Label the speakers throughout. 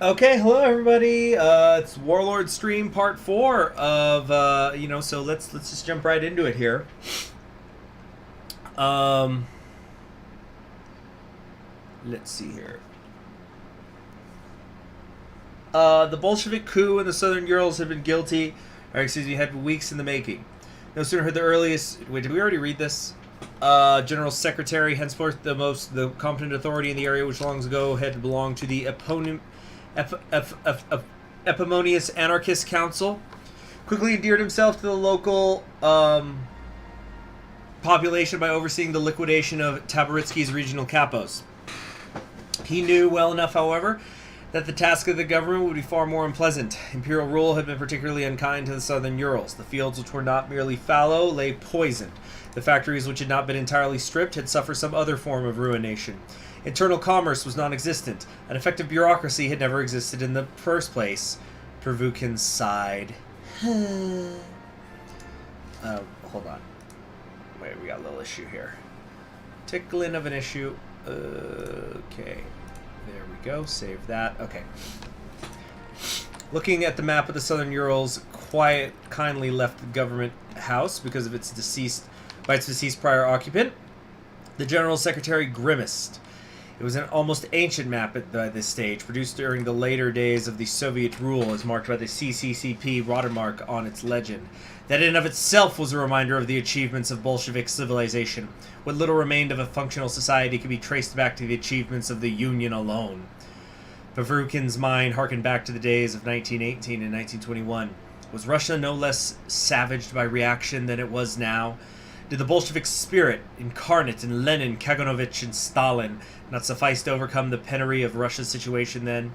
Speaker 1: Okay, hello everybody. It's Warlord stream part 4 of so let's just jump right into it here. Um let's see here. The Bolshevik coup in the Southern Urals had been had been weeks in the making. No sooner had the earliest wait, did we already read this? General Secretary, henceforth the competent authority in the area, which long ago had belonged to the Epimonious Anarchist Council, quickly endeared himself to the local population by overseeing the liquidation of Tabaritsky's regional capos. He knew well enough, however, that the task of the government would be far more unpleasant. Imperial rule had been particularly unkind to the southern Urals. The fields, which were not merely fallow, lay poisoned. The factories, which had not been entirely stripped, had suffered some other form of ruination. Internal commerce was non-existent. An effective bureaucracy had never existed in the first place. Pervukin sighed. Hold on. Wait, we got a little issue here. Tickling of an issue. Okay. There we go. Save that. Okay. Looking at the map of the Southern Urals, kindly left the government house because of its deceased prior occupant. The General Secretary grimaced. It was an almost ancient map by this stage, produced during the later days of the Soviet rule, as marked by the CCCP watermark on its legend. That in and of itself was a reminder of the achievements of Bolshevik civilization. What little remained of a functional society could be traced back to the achievements of the Union alone. Pavrukin's mind harkened back to the days of 1918 and 1921. Was Russia no less savaged by reaction than it was now? Did the Bolshevik spirit, incarnate in Lenin, Kaganovich, and Stalin, not suffice to overcome the penury of Russia's situation then?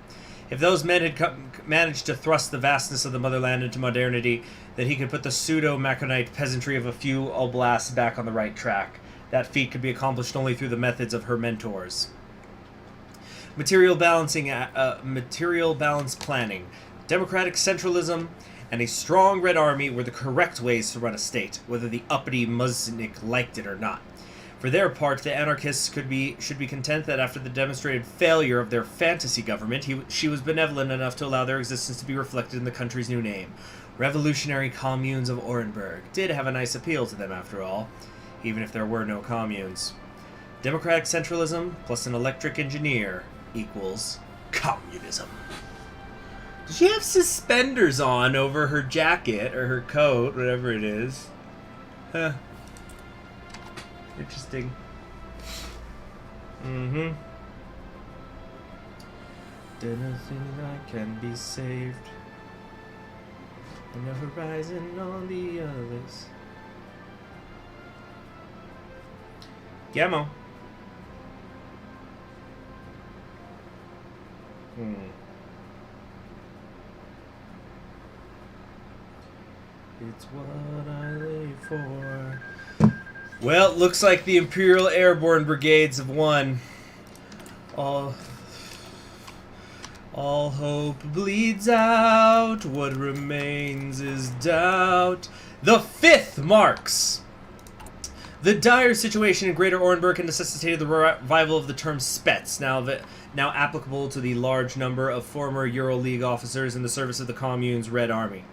Speaker 1: If those men had managed to thrust the vastness of the motherland into modernity, then he could put the pseudo-Maconite peasantry of a few oblasts back on the right track. That feat could be accomplished only through the methods of her mentors. Material balance planning, democratic centralism, and a strong Red Army were the correct ways to run a state, whether the uppity Muznik liked it or not. For their part, the anarchists should be content that after the demonstrated failure of their fantasy government, she was benevolent enough to allow their existence to be reflected in the country's new name. Revolutionary communes of Orenburg did have a nice appeal to them, after all, even if there were no communes. Democratic centralism plus an electric engineer equals communism. Does she have suspenders on over her jacket or her coat, whatever it is? Huh. Interesting. Mm-hmm. Anything I can be saved. And the horizon on the others. Gammo. It's what I live for. Well, it looks like the Imperial Airborne Brigades have won. All hope bleeds out. What remains is doubt. The 5th marks. The dire situation in Greater Orenburg had necessitated the revival of the term Spets, now applicable to the large number of former Ural League officers in the service of the Commune's Red Army.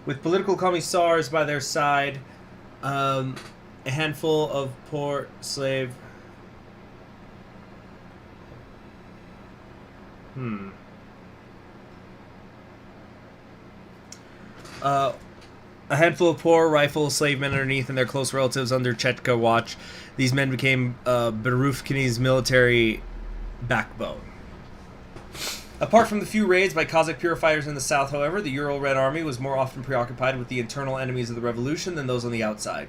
Speaker 1: With political commissars by their side, a handful of poor slave... A handful of poor rifle slave men underneath and their close relatives under Chetka watch. These men became Berufkini's military backbone. Apart from the few raids by Cossack purifiers in the south, however, the Ural Red Army was more often preoccupied with the internal enemies of the revolution than those on the outside.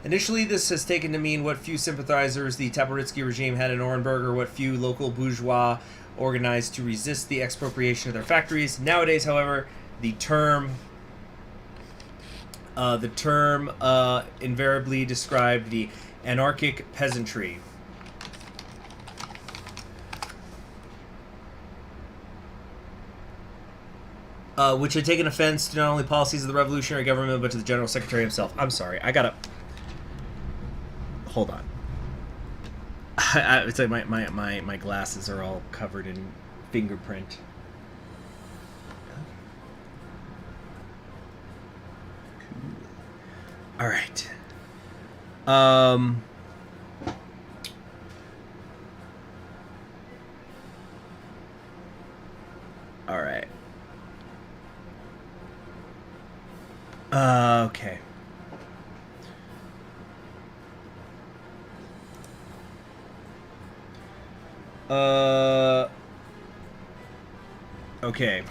Speaker 1: Initially, this has taken to mean what few sympathizers the Tabaritsky regime had in Orenburg or what few local bourgeois organized to resist the expropriation of their factories. Nowadays, however, the term invariably described the anarchic peasantry. Which had taken offense to not only policies of the revolutionary government, but to the General Secretary himself. I'm sorry, I gotta... Hold on. It's like my glasses are all covered in fingerprint. All right. All right. Okay. Okay.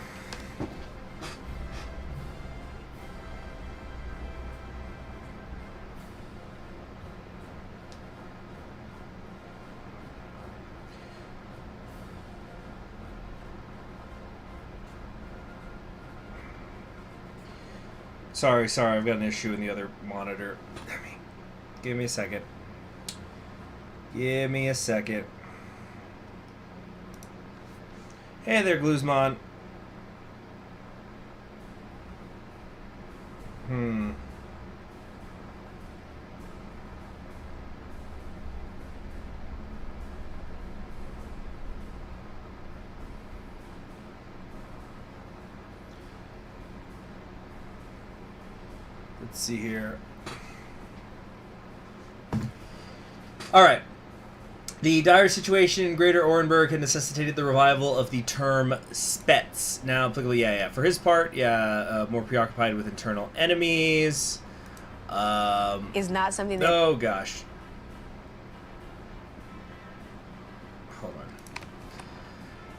Speaker 1: Sorry, I've got an issue in the other monitor. Give me a second. Give me a second. Hey there, Gluzman. Let's see here. All right. The dire situation in Greater Orenburg had necessitated the revival of the term Spets. Now, applicable, for his part, more preoccupied with internal enemies.
Speaker 2: Is not something that...
Speaker 1: Oh, gosh. Hold on.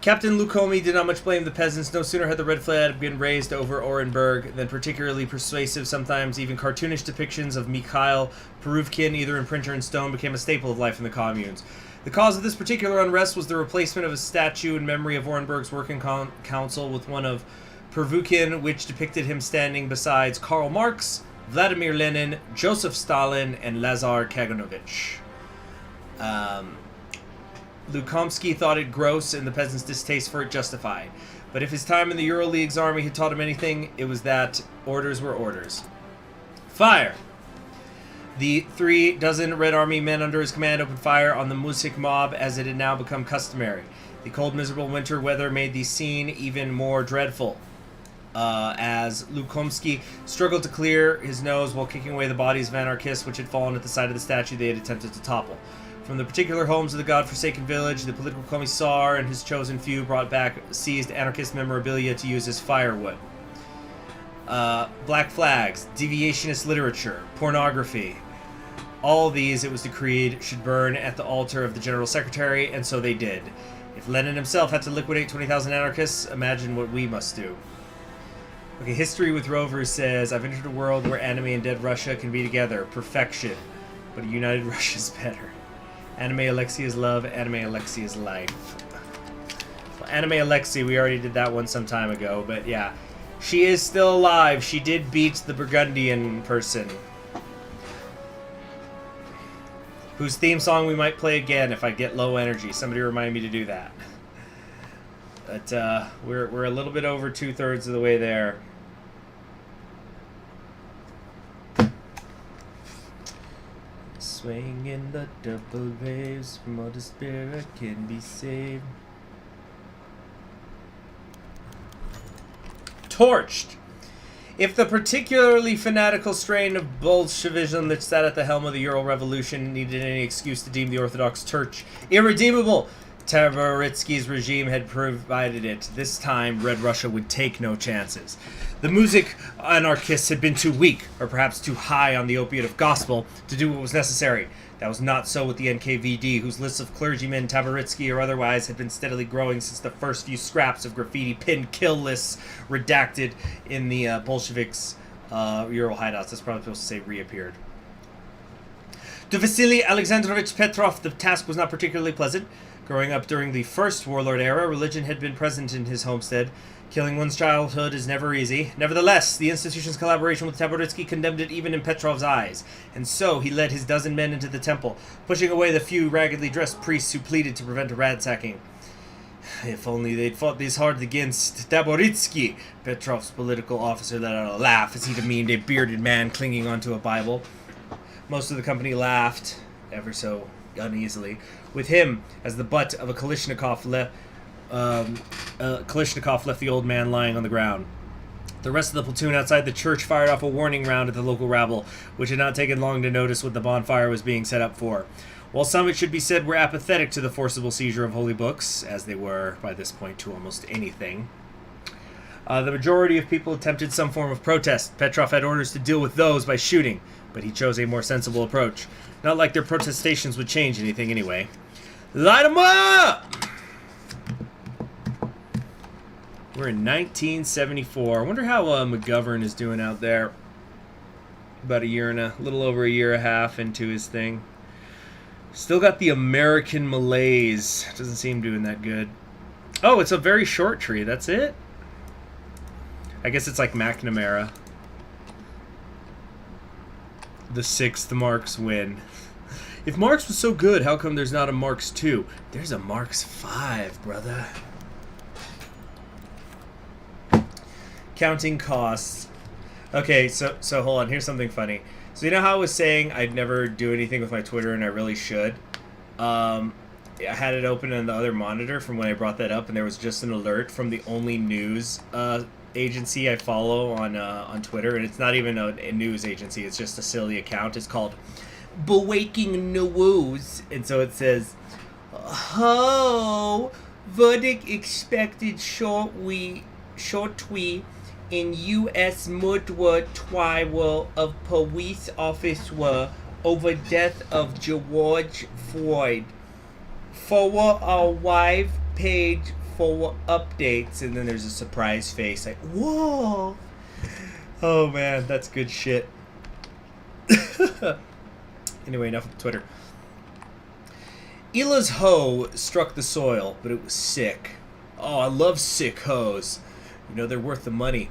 Speaker 1: Captain Lukomi did not much blame the peasants. No sooner had the red flag been raised over Orenburg than particularly persuasive, sometimes even cartoonish depictions of Mikhail Peruvkin, either in print or in stone, became a staple of life in the communes. The cause of this particular unrest was the replacement of a statue in memory of Orenburg's working council with one of Peruvkin, which depicted him standing beside Karl Marx, Vladimir Lenin, Joseph Stalin, and Lazar Kaganovich. Lukomsky thought it gross and the peasants' distaste for it justified. But if his time in the Ural League's army had taught him anything, it was that orders were orders. Fire! The 36 Red Army men under his command opened fire on the Musik mob as it had now become customary. The cold, miserable winter weather made the scene even more dreadful. As Lukomsky struggled to clear his nose while kicking away the bodies of anarchists which had fallen at the side of the statue they had attempted to topple. From the particular homes of the godforsaken village, the political commissar and his chosen few brought back seized anarchist memorabilia to use as firewood. Black flags, deviationist literature, pornography. All these, it was decreed, should burn at the altar of the General Secretary, and so they did. If Lenin himself had to liquidate 20,000 anarchists, imagine what we must do. Okay, History with Rovers says, I've entered a world where anime and dead Russia can be together. Perfection. But a united Russia's better. Anime Alexi is love, Anime Alexi is life. Well, Anime Alexi, we already did that one some time ago, but yeah. She is still alive. She did beat the Burgundian person. Whose theme song we might play again if I get low energy. Somebody remind me to do that. But we're a little bit over 2/3 of the way there. Swing in the double waves, from all despair can be saved. Torched. If the particularly fanatical strain of Bolshevism that sat at the helm of the Ural Revolution needed any excuse to deem the Orthodox Church irredeemable, Tabaritsky's regime had provided it. This time, Red Russia would take no chances. The Musik anarchists had been too weak, or perhaps too high on the opiate of gospel, to do what was necessary. That was not so with the NKVD, whose lists of clergymen, Tabaritsky or otherwise, had been steadily growing since the first few scraps of graffiti pinned kill lists redacted in the Bolsheviks' Ural hideouts. That's probably supposed to say reappeared. To Vasily Alexandrovich Petrov, the task was not particularly pleasant. Growing up during the first Warlord era, religion had been present in his homestead. Killing one's childhood is never easy. Nevertheless, the institution's collaboration with Tabaritsky condemned it even in Petrov's eyes, and so he led his dozen men into the temple, pushing away the few raggedly dressed priests who pleaded to prevent a ransacking. If only they'd fought this hard against Tabaritsky, Petrov's political officer let out a laugh as he demeaned a bearded man clinging onto a Bible. Most of the company laughed, ever so uneasily, with him as the butt of a Kalashnikov left the old man lying on the ground. The rest of the platoon outside the church fired off a warning round at the local rabble, which had not taken long to notice what the bonfire was being set up for. While some, it should be said, were apathetic to the forcible seizure of holy books, as they were, by this point, to almost anything, the majority of people attempted some form of protest. Petrov had orders to deal with those by shooting, but he chose a more sensible approach. Not like their protestations would change anything anyway. Light 'em up! We're in 1974. I wonder how McGovern is doing out there. About a little over a year and a half into his thing. Still got the American malaise. Doesn't seem doing that good. Oh, it's a very short tree. That's it? I guess it's like McNamara. The 6th Marks win. If Marks was so good, how come there's not a Marks 2? There's a Marks 5, brother. Counting costs. Okay, so hold on. Here's something funny. So you know how I was saying I'd never do anything with my Twitter, and I really should? I had it open on the other monitor from when I brought that up, and there was just an alert from the only news agency I follow on Twitter, and it's not even a news agency. It's just a silly account. It's called Breaking News, and so it says, "Ho, verdict expected shortly in U.S. murder trial of police officer over death of George Floyd. Forward our live page for updates," and then there's a surprise face like, whoa. Oh man, that's good shit. Anyway, enough of Twitter. Ila's hoe struck the soil, but it was sick. Oh, I love sick hoes. You know, they're worth the money.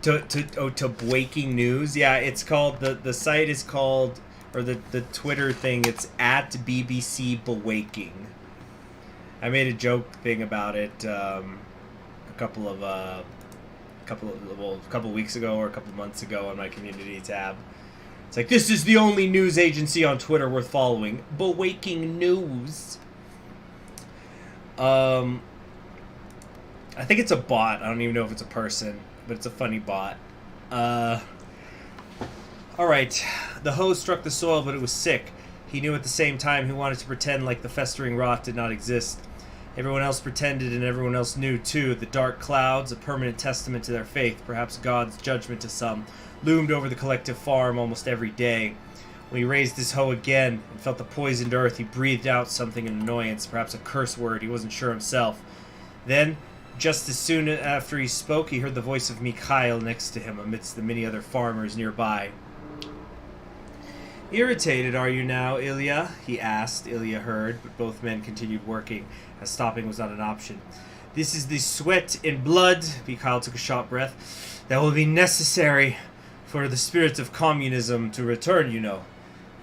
Speaker 1: To breaking news. Yeah, it's called, the site is called, or the Twitter thing, it's at BBC Breaking. I made a joke thing about it a couple weeks ago or a couple months ago on my community tab. It's like, this is the only news agency on Twitter worth following. Breaking news. I think it's a bot. I don't even know if it's a person, but it's a funny bot. Alright. The hose struck the soil, but it was sick. He knew at the same time he wanted to pretend like the festering rot did not exist. Everyone else pretended, and everyone else knew, too. The dark clouds, a permanent testament to their faith, perhaps God's judgment to some, loomed over the collective farm almost every day. When he raised his hoe again and felt the poisoned earth, he breathed out something in annoyance, perhaps a curse word, he wasn't sure himself. Then, just as soon after he spoke, he heard the voice of Mikhail next to him amidst the many other farmers nearby. "Irritated, are you now, Ilya?" he asked. Ilya heard, but both men continued working, as stopping was not an option. "This is the sweat and blood," Mikhail took a short breath, "that will be necessary for the spirit of communism to return, you know."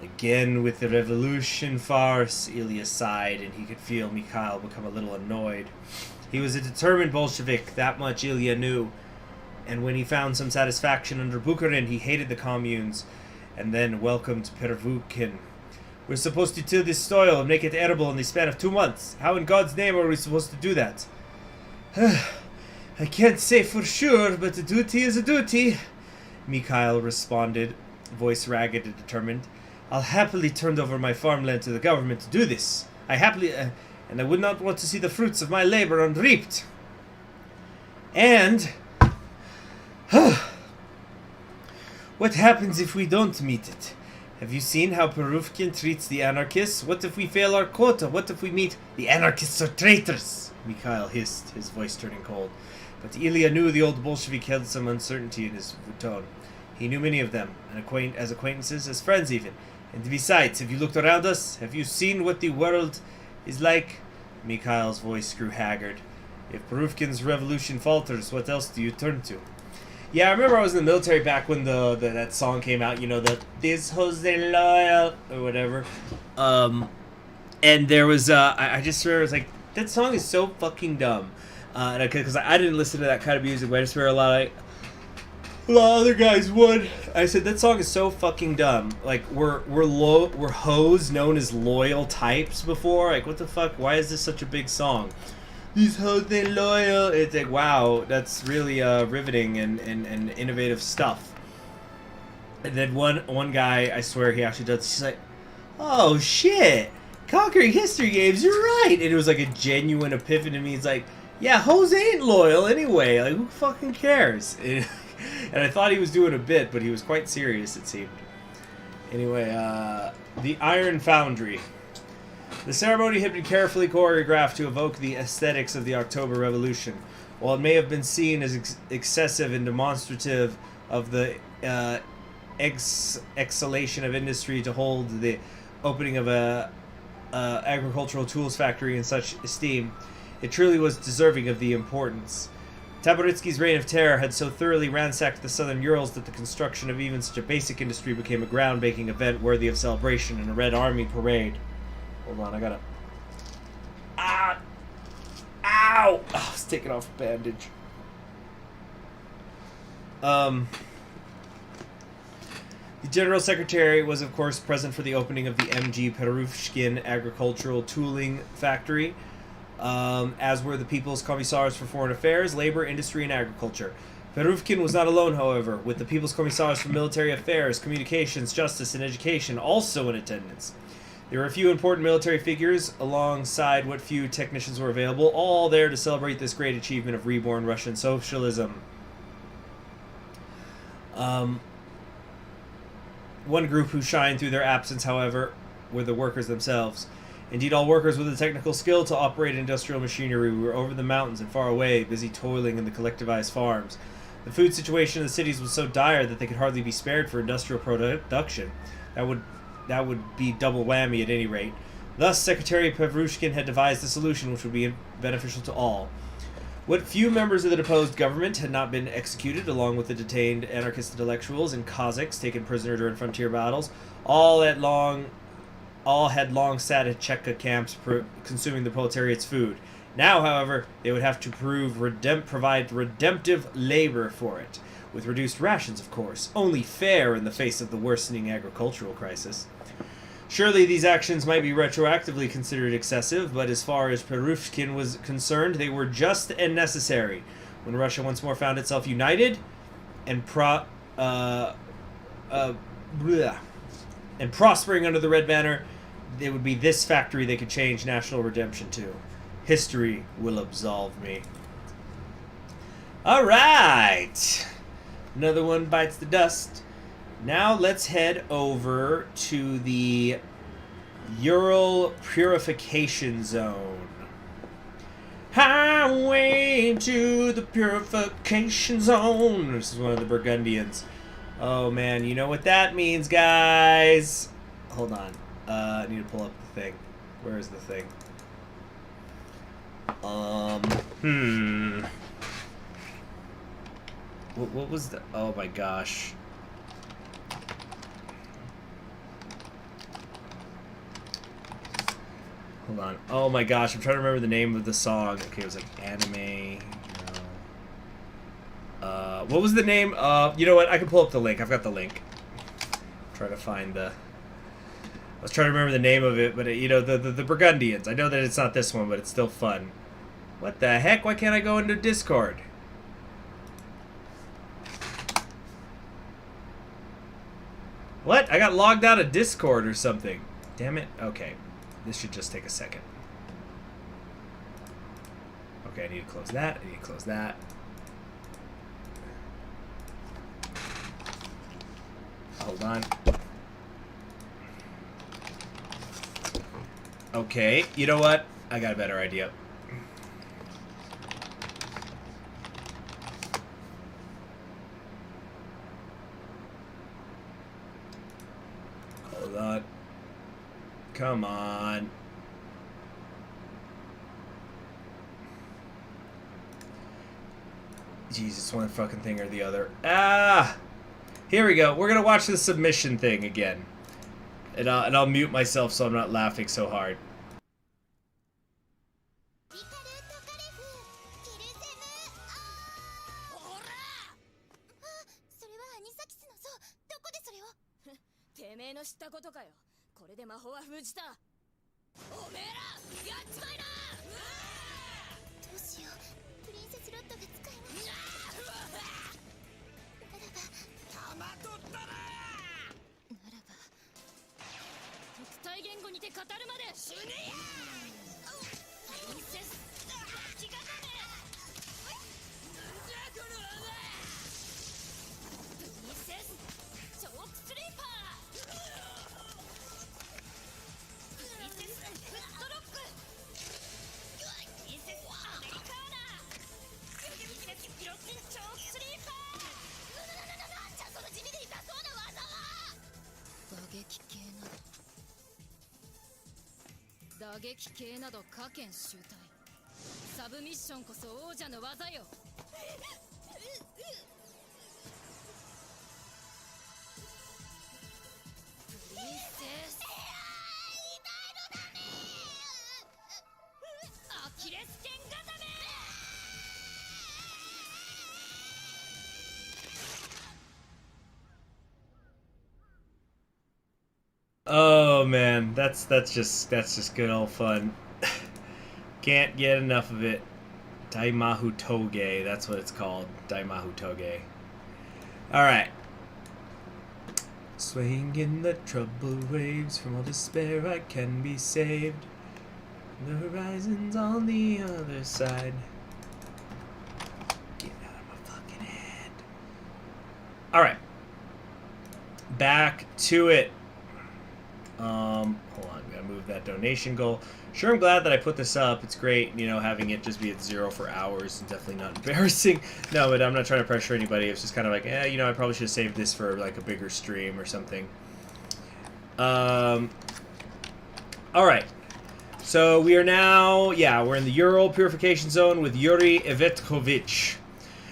Speaker 1: "Again with the revolution farce," Ilya sighed, and he could feel Mikhail become a little annoyed. He was a determined Bolshevik, that much Ilya knew, and when he found some satisfaction under Bukharin, he hated the communes, and then welcomed Pervukhin. "We're supposed to till this soil and make it edible in the span of 2 months. How in God's name are we supposed to do that?" "I can't say for sure, but a duty is a duty," Mikhail responded, voice ragged and determined. "I'll happily turn over my farmland to the government to do this. And I would not want to see the fruits of my labor unreaped. And what happens if we don't meet it? Have you seen how Pervukhin treats the anarchists? What if we fail our quota? What if we meet the anarchists are traitors?" Mikhail hissed, his voice turning cold. But Ilya knew the old Bolshevik held some uncertainty in his tone. He knew many of them, and as acquaintances, as friends even. "And besides, have you looked around us? Have you seen what the world is like?" Mikhail's voice grew haggard. "If Pervukhin's revolution falters, what else do you turn to?" Yeah, I remember I was in the military back when that song came out, you know, the "This Jose Loyal" or whatever. And there was, I just remember, it was like, that song is so fucking dumb. Because I didn't listen to that kind of music, but I just remember a lot of other guys would. I said, that song is so fucking dumb. Like, were hoes known as loyal types before? Like, what the fuck? Why is this such a big song? these hoes ain't loyal. It's like, wow, that's really riveting and innovative stuff. And then one guy, I swear he actually does, he's like, oh shit, conquering history games, you're right. And it was like a genuine epiphany to me. He's like, yeah, hoes ain't loyal anyway. Like, who fucking cares? And I thought he was doing a bit, but he was quite serious, it seemed. Anyway, the Iron Foundry. The ceremony had been carefully choreographed to evoke the aesthetics of the October Revolution. While it may have been seen as excessive and demonstrative of the exhalation of industry to hold the opening of a agricultural tools factory in such esteem, it truly was deserving of the importance. Taboritsky's reign of terror had so thoroughly ransacked the southern Urals that the construction of even such a basic industry became a groundbreaking event worthy of celebration in a Red Army parade. Hold on, I gotta... Ah! Ow! Oh, I was taking off a bandage. The General Secretary was, of course, present for the opening of the M.G. Perushkin Agricultural Tooling Factory, as were the People's Commissars for Foreign Affairs, Labor, Industry, and Agriculture. Perushkin was not alone, however, with the People's Commissars for Military Affairs, Communications, Justice, and Education also in attendance. There were a few important military figures, alongside what few technicians were available, all there to celebrate this great achievement of reborn Russian socialism. One group who shined through their absence, however, were the workers themselves. Indeed, all workers with the technical skill to operate industrial machinery were over the mountains and far away, busy toiling in the collectivized farms. The food situation in the cities was so dire that they could hardly be spared for industrial production. That would be double whammy at any rate. Thus, Secretary Perushkin had devised a solution which would be beneficial to all. What few members of the deposed government had not been executed, along with the detained anarchist intellectuals and Cossacks taken prisoner during frontier battles, all had long sat at Cheka camps consuming the proletariat's food. Now, however, they would have to provide redemptive labor for it, with reduced rations, of course, only fair in the face of the worsening agricultural crisis. Surely these actions might be retroactively considered excessive, but as far as Perushkin was concerned, they were just and necessary. When Russia once more found itself united and prospering under the Red Banner, it would be this factory they could change national redemption to. History will absolve me. Alright! Another one bites the dust. Now let's head over to the Ural Purification Zone. Highway to the Purification Zone. This is one of the Burgundians. Oh man, you know what that means, guys. Hold on. I need to pull up the thing. Where is the thing? What was the... Oh my gosh. Hold on. Oh my gosh, I'm trying to remember the name of the song. Okay, it was like anime. What was the name? You know what? I can pull up the link. I've got the link. Try to find the... I was trying to remember the name of it, but you know, the Burgundians. I know that it's not this one, but it's still fun. What the heck? Why can't I go into Discord? What? I got logged out of Discord or something. Damn it. Okay. This should just take a second. Okay, I need to close that. I need to close that. Hold on. Okay, you know what? I got a better idea. Hold on. Come on. Jeez, it's one fucking thing or the other. Ah! Here we go. We're gonna watch the submission thing again. And I'll mute myself so I'm not laughing so hard.
Speaker 3: 打撃系など可見集体サブミッションこそ王者の技よ。プリンセスアキレス腱固め。
Speaker 1: Oh man, that's just good old fun. Can't get enough of it. Daimahu Toge, that's what it's called. Daimahu Toge. Alright. Swaying in the troubled waves, from all despair I can be saved. The horizon's on the other side. Get out of my fucking head. Alright. Back to it. Hold on, we gotta move that donation goal. Sure, I'm glad that I put this up. It's great, you know, having it just be at 0 for hours. Definitely not embarrassing. No, but I'm not trying to pressure anybody. It's just kind of like, you know, I probably should have saved this for like a bigger stream or something. Alright. So we are now, we're in the Ural Purification Zone with Yuri Ivetkovich.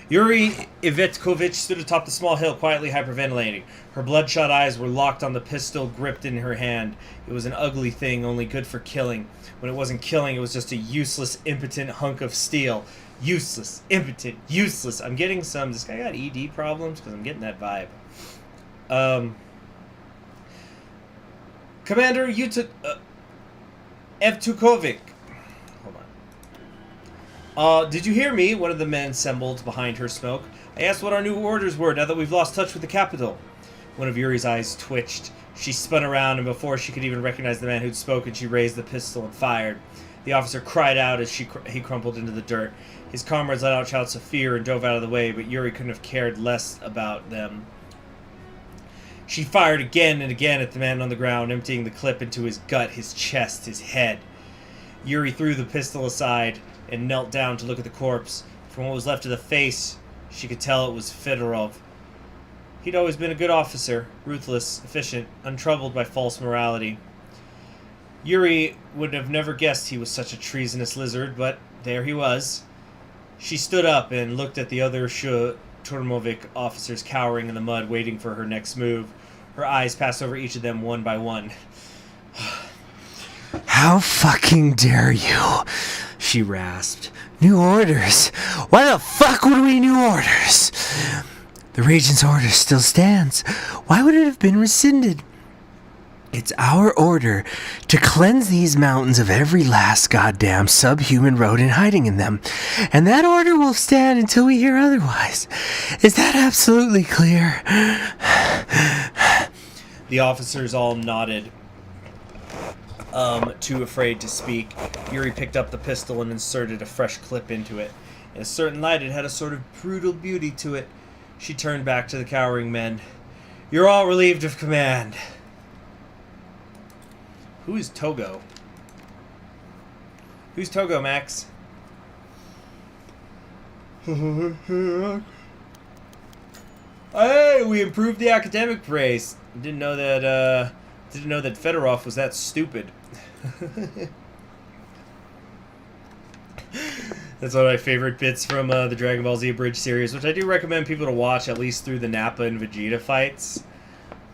Speaker 1: Yuri Ivetkovich stood atop the small hill, quietly hyperventilating. Her bloodshot eyes were locked on the pistol gripped in her hand. It was an ugly thing, only good for killing. When it wasn't killing, it was just a useless, impotent hunk of steel. Useless, impotent, useless. I'm getting some... This guy got ED problems? Because I'm getting that vibe. Commander Evtukovic. Hold on. Did you hear me? One of the men assembled behind her smoke. I asked what our new orders were now that we've lost touch with the capital. One of Yuri's eyes twitched. She spun around, and before she could even recognize the man who'd spoken, she raised the pistol and fired. The officer cried out as he crumpled into the dirt. His comrades let out shouts of fear and dove out of the way, but Yuri couldn't have cared less about them. She fired again and again at the man on the ground, emptying the clip into his gut, his chest, his head. Yuri threw the pistol aside and knelt down to look at the corpse. From what was left of the face, she could tell it was Fedorov. He'd always been a good officer, ruthless, efficient, untroubled by false morality. Yuri would have never guessed he was such a treasonous lizard, but there he was. She stood up and looked at the other Turmovic officers cowering in the mud, waiting for her next move. Her eyes passed over each of them one by one.
Speaker 4: How fucking dare you? She rasped. New orders? Why the fuck would we new orders? The Regent's order still stands. Why would it have been rescinded? It's our order to cleanse these mountains of every last goddamn subhuman rodent hiding in them. And that order will stand until we hear otherwise. Is that absolutely clear?
Speaker 1: The officers all nodded. Too afraid to speak. Yuri picked up the pistol and inserted a fresh clip into it. In a certain light, it had a sort of brutal beauty to it. She turned back to the cowering men. You're all relieved of command. Who is Togo? Who's Togo, Max? Hey, we improved the academic praise. Didn't know that Fedorov was that stupid. That's one of my favorite bits from the Dragon Ball Z Abridged series, which I do recommend people to watch at least through the Nappa and Vegeta fights.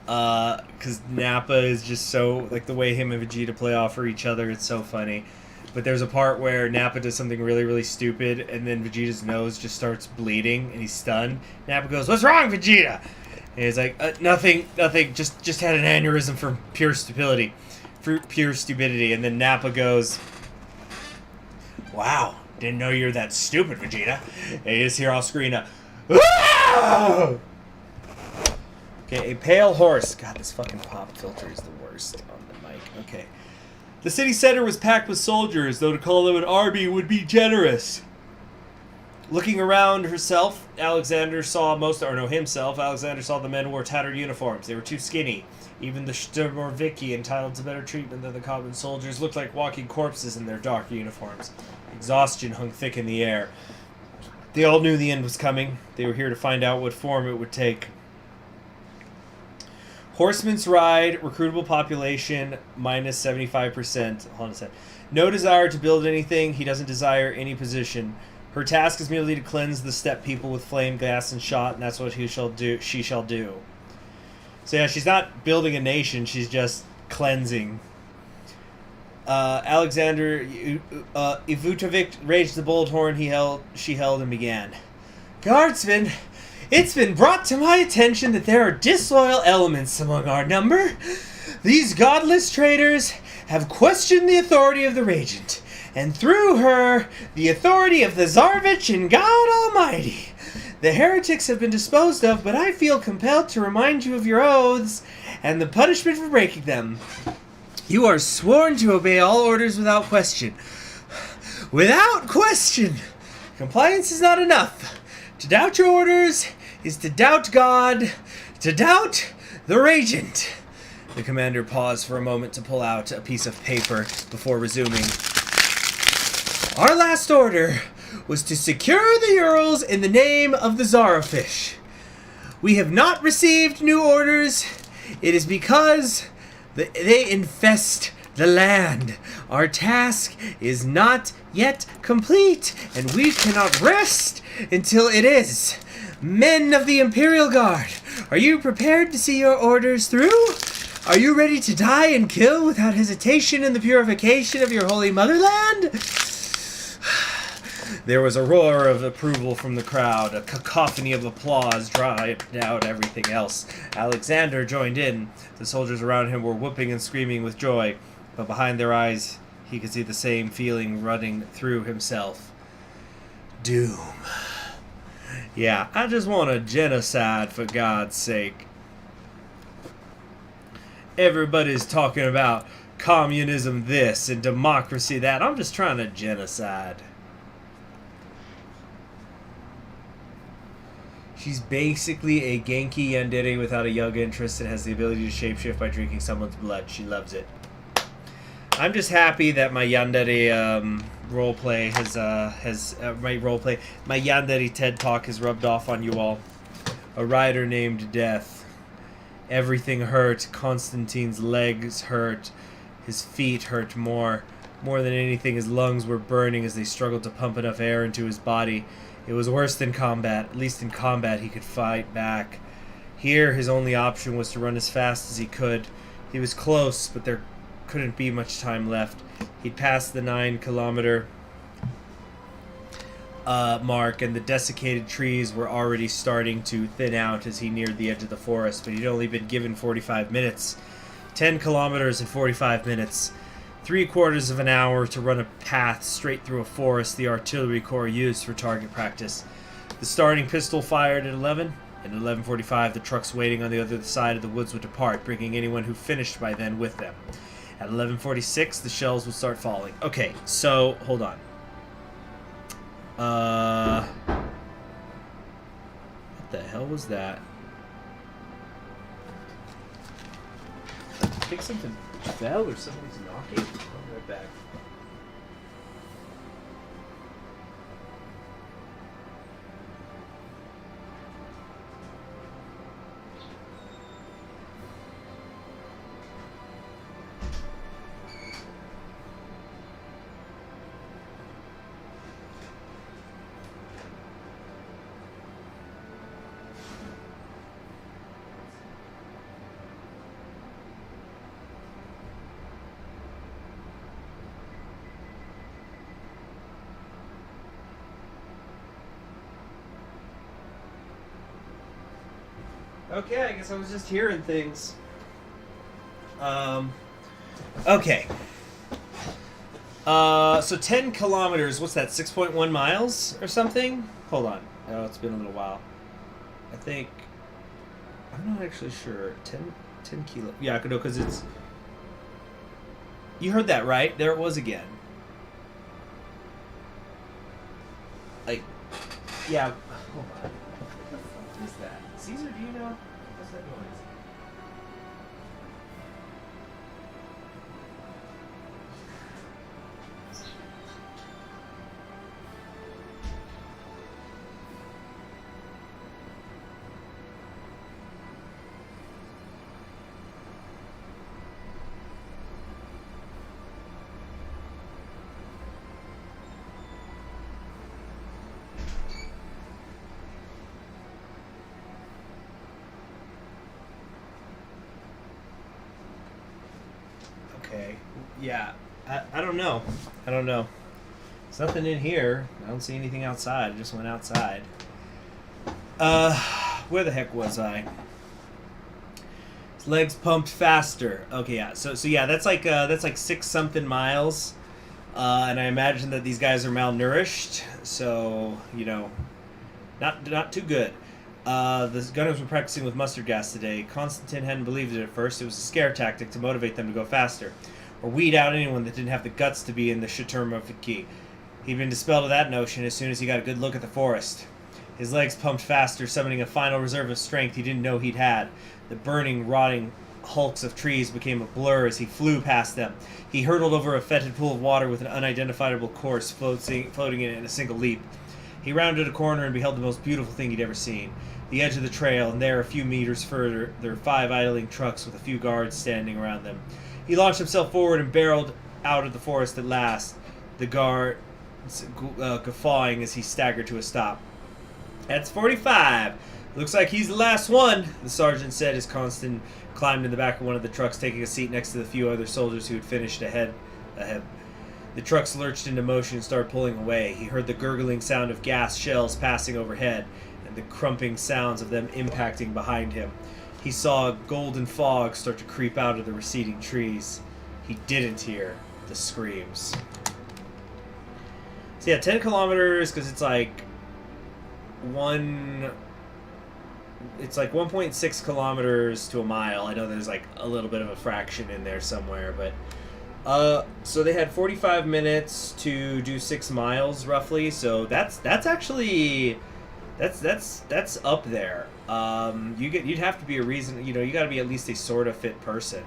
Speaker 1: Because Nappa is just so, like, the way him and Vegeta play off for each other, it's so funny. But there's a part where Nappa does something really, really stupid, and then Vegeta's nose just starts bleeding, and he's stunned. Nappa goes, "What's wrong, Vegeta?" And he's like, nothing, just had an aneurysm for pure stupidity. And then Nappa goes, wow, Didn't know you were that stupid, Vegeta. And you just hear off screen a... "Ah!" Okay, a pale horse. God, this fucking pop filter is the worst on the mic. Okay. The city center was packed with soldiers, though to call them an army would be generous. Looking around herself, Alexander saw Alexander saw the men wore tattered uniforms. They were too skinny. Even the Sturmoviki, entitled to better treatment than the common soldiers, looked like walking corpses in their dark uniforms. Exhaustion hung thick in the air. They all knew the end was coming. They were here to find out what form it would take. Horseman's ride, recruitable population, minus 75%. Hold on a sec. No desire to build anything. He doesn't desire any position. Her task is merely to cleanse the steppe people with flame, gas, and shot, and that's what she shall do. So yeah, she's not building a nation, she's just cleansing. Alexander Ivutovic raised the bold horn she held and began. Guardsmen, it's been brought to my attention that there are disloyal elements among our number. These godless traitors have questioned the authority of the regent, and through her, the authority of the Tsarevich and God Almighty. The heretics have been disposed of, but I feel compelled to remind you of your oaths and the punishment for breaking them. You are sworn to obey all orders without question. Without question! Compliance is not enough. To doubt your orders is to doubt God, to doubt the regent. The commander paused for a moment to pull out a piece of paper before resuming. Our last order was to secure the Urals in the name of the Tsarevich. We have not received new orders. It is because they infest the land. Our task is not yet complete, and we cannot rest until it is. Men of the Imperial Guard, are you prepared to see your orders through? Are you ready to die and kill without hesitation in the purification of your holy motherland? There was a roar of approval from the crowd. A cacophony of applause drowned out everything else. Alexander joined in. The soldiers around him were whooping and screaming with joy, but behind their eyes he could see the same feeling running through himself. Doom. Yeah, I just want a genocide, for God's sake. Everybody's talking about communism this and democracy that. I'm just trying to genocide. She's basically a Genki yandere without a young interest and has the ability to shapeshift by drinking someone's blood. She loves it. I'm just happy that my yandere roleplay my yandere TED Talk has rubbed off on you all. A rider named Death. Everything hurt. Constantine's legs hurt. His feet hurt more. More than anything, his lungs were burning as they struggled to pump enough air into his body. It was worse than combat. At least in combat he could fight back. Here his only option was to run as fast as he could. He was close, but there couldn't be much time left. He'd passed the 9-kilometer mark, and the desiccated trees were already starting to thin out as he neared the edge of the forest, but he'd only been given 45 minutes. 10 kilometers in 45 minutes. 3/4 of an hour to run a path straight through a forest the artillery corps used for target practice. The starting pistol fired at 11, and at 11:45 the trucks waiting on the other side of the woods would depart, bringing anyone who finished by then with them. At 11:46 the shells would start falling. Okay, so, hold on. What the hell was that? I think something fell or somebody's knocking. I'll be right back. Okay, I guess I was just hearing things. Okay. So 10 kilometers, what's that, 6.1 miles or something? Hold on. Oh, it's been a little while. I think... I'm not actually sure. 10 kilo... Yeah, no, because it's... You heard that, right? There it was again. Like... Yeah. Hold on. What the fuck is that? Caesar, do you know? What's that noise? Okay. Yeah. I don't know. I don't know. There's nothing in here. I don't see anything outside. I just went outside. Where the heck was I? His legs pumped faster. Okay, yeah. So yeah, that's like 6 something miles. And I imagine that these guys are malnourished. So, you know, not too good. The gunners were practicing with mustard gas today. Constantine hadn't believed it at first. It was a scare tactic to motivate them to go faster, or weed out anyone that didn't have the guts to be in the Shaturmoviki. He'd been dispelled of that notion as soon as he got a good look at the forest. His legs pumped faster, summoning a final reserve of strength he didn't know he'd had. The burning, rotting hulks of trees became a blur as he flew past them. He hurtled over a fetid pool of water with an unidentifiable course floating in a single leap. He rounded a corner and beheld the most beautiful thing he'd ever seen. The edge of the trail, and there, a few meters further, there were 5 idling trucks with a few guards standing around them. He launched himself forward and barreled out of the forest at last, the guards guffawing as he staggered to a stop. That's 45. Looks like he's the last one, the sergeant said as Constantine climbed in the back of one of the trucks, taking a seat next to the few other soldiers who had finished ahead. The trucks lurched into motion and started pulling away. He heard the gurgling sound of gas shells passing overhead and the crumping sounds of them impacting behind him. He saw a golden fog start to creep out of the receding trees. He didn't hear the screams. So yeah, 10 kilometers, because it's like 1.6 kilometers to a mile. I know there's like a little bit of a fraction in there somewhere, but so they had 45 minutes to do 6 miles roughly. So that's actually that's up there. You'd have to be a reason, you got to be at least a sort of fit person.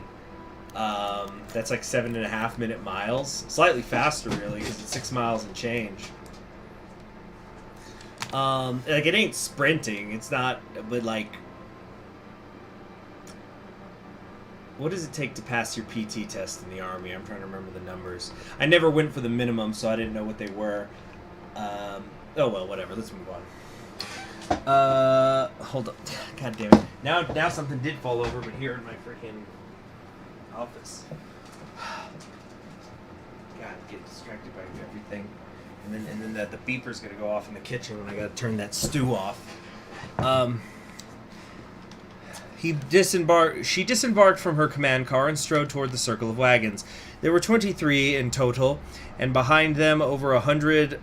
Speaker 1: That's like 7.5 minute miles, slightly faster really, because it's 6 miles and change. Like it ain't sprinting, it's not, but like, what does it take to pass your PT test in the Army? I'm trying to remember the numbers. I never went for the minimum, so I didn't know what they were. Oh well, whatever. Let's move on. Hold up. God damn it. Now something did fall over, but here in my freaking office. God, get distracted by everything. And then the beeper's gonna go off in the kitchen when I gotta turn that stew off. She disembarked from her command car and strode toward the circle of wagons. There were 23 in total, and behind them over 100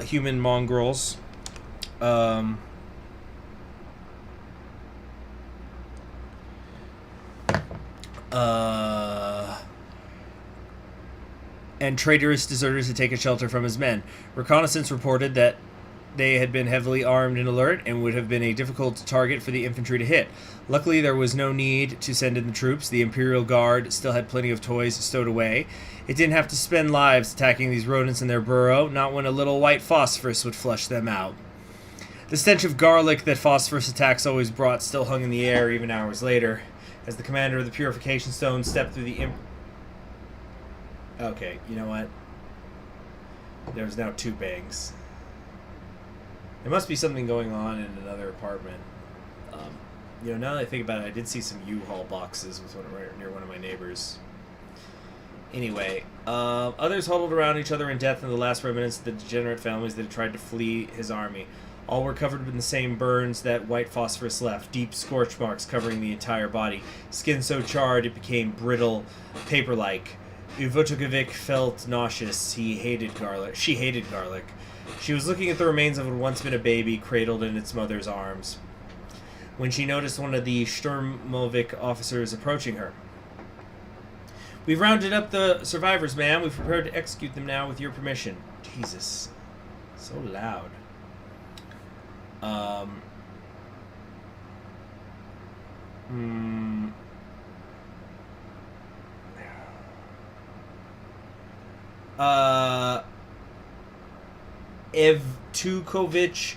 Speaker 1: human mongrels. And traitorous deserters had taken shelter from his men. Reconnaissance reported that they had been heavily armed and alert and would have been a difficult target for the infantry to hit. Luckily, there was no need to send in the troops. The Imperial Guard still had plenty of toys stowed away. It didn't have to spend lives attacking these rodents in their burrow, not when a little white phosphorus would flush them out. The stench of garlic that phosphorus attacks always brought still hung in the air even hours later. As the commander of the Purification Stone stepped through the Okay, you know what? There's now 2 bangs. There must be something going on in another apartment. Now that I think about it, I did see some U-Haul boxes near one of my neighbors. Anyway, others huddled around each other in death in the last remnants of the degenerate families that had tried to flee his army. All were covered in the same burns that white phosphorus left, deep scorch marks covering the entire body. Skin so charred it became brittle, paper-like. Ivotokovic felt nauseous. He hated garlic. She hated garlic. She was looking at the remains of what had once been a baby cradled in its mother's arms when she noticed one of the Sturmovik officers approaching her. We've rounded up the survivors, ma'am. We've prepared to execute them now with your permission. Jesus. So loud. Evtukovich,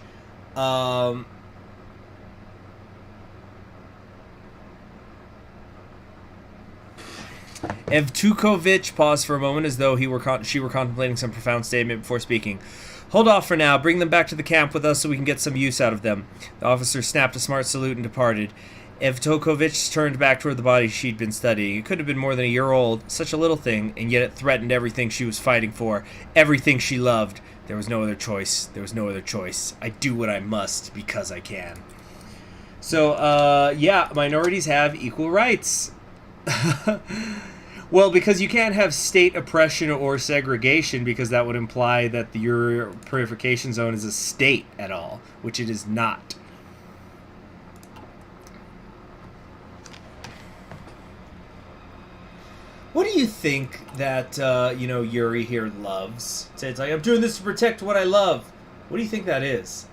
Speaker 1: Evtukovich paused for a moment as though she were contemplating some profound statement before speaking. Hold off for now. Bring them back to the camp with us so we can get some use out of them. The officer snapped a smart salute and departed. Evtukovich turned back toward the body she'd been studying. It could have been more than a year old, such a little thing, and yet it threatened everything she was fighting for, everything she loved. There was no other choice. There was no other choice. I do what I must because I can. So, yeah, minorities have equal rights. Well, because you can't have state oppression or segregation because that would imply that your purification zone is a state at all, which it is not. What do you think that, Yuri here loves? It's like, I'm doing this to protect what I love. What do you think that is?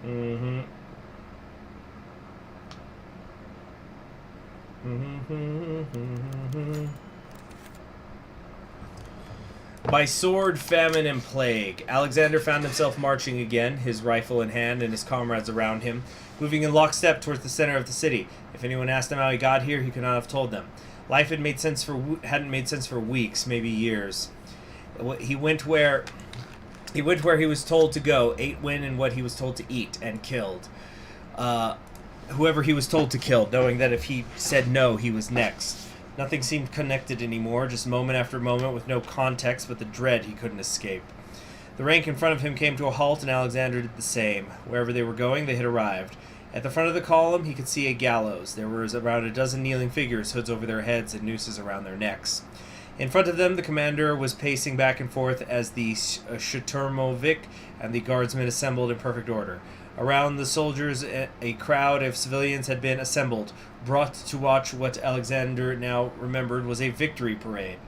Speaker 1: Mm-hmm. By sword, famine, and plague, Alexander found himself marching again, his rifle in hand and his comrades around him, moving in lockstep towards the center of the city. If anyone asked him how he got here, he could not have told them. Life hadn't made sense for weeks, maybe years. He went where he was told to go, ate when and what he was told to eat, and killed whoever he was told to kill, knowing that if he said no, he was next. Nothing seemed connected anymore, just moment after moment with no context but the dread he couldn't escape. The rank in front of him came to a halt, and Alexander did the same. Wherever they were going, they had arrived. At the front of the column, he could see a gallows. There were around a dozen kneeling figures, hoods over their heads and nooses around their necks. In front of them, the commander was pacing back and forth as the Sturmovik and the guardsmen assembled in perfect order. Around the soldiers, a crowd of civilians had been assembled, brought to watch what Alexander now remembered was a victory parade.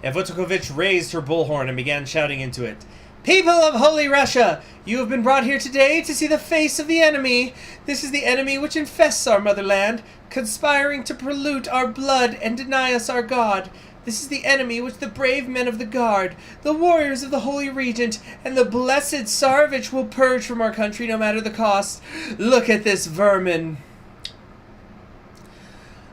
Speaker 1: Evtukovich raised her bullhorn and began shouting into it. People of Holy Russia, you have been brought here today to see the face of the enemy. This is the enemy which infests our motherland, conspiring to pollute our blood and deny us our God. This is the enemy which the brave men of the Guard, the warriors of the Holy Regent, and the blessed Tsarevich will purge from our country no matter the cost. Look at this vermin.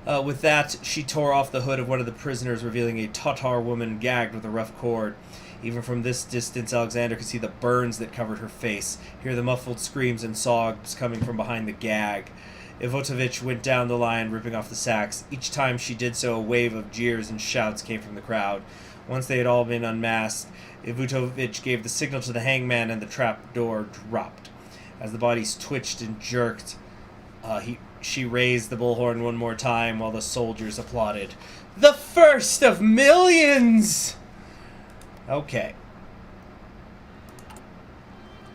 Speaker 1: With that, she tore off the hood of one of the prisoners, revealing a Tatar woman gagged with a rough cord. Even from this distance, Alexander could see the burns that covered her face, hear the muffled screams and sobs coming from behind the gag. Ivotovich went down the line, ripping off the sacks. Each time she did so, a wave of jeers and shouts came from the crowd. Once they had all been unmasked, Ivotovich gave the signal to the hangman, and the trap door dropped. As the bodies twitched and jerked, she raised the bullhorn one more time while the soldiers applauded. The first of millions! Okay.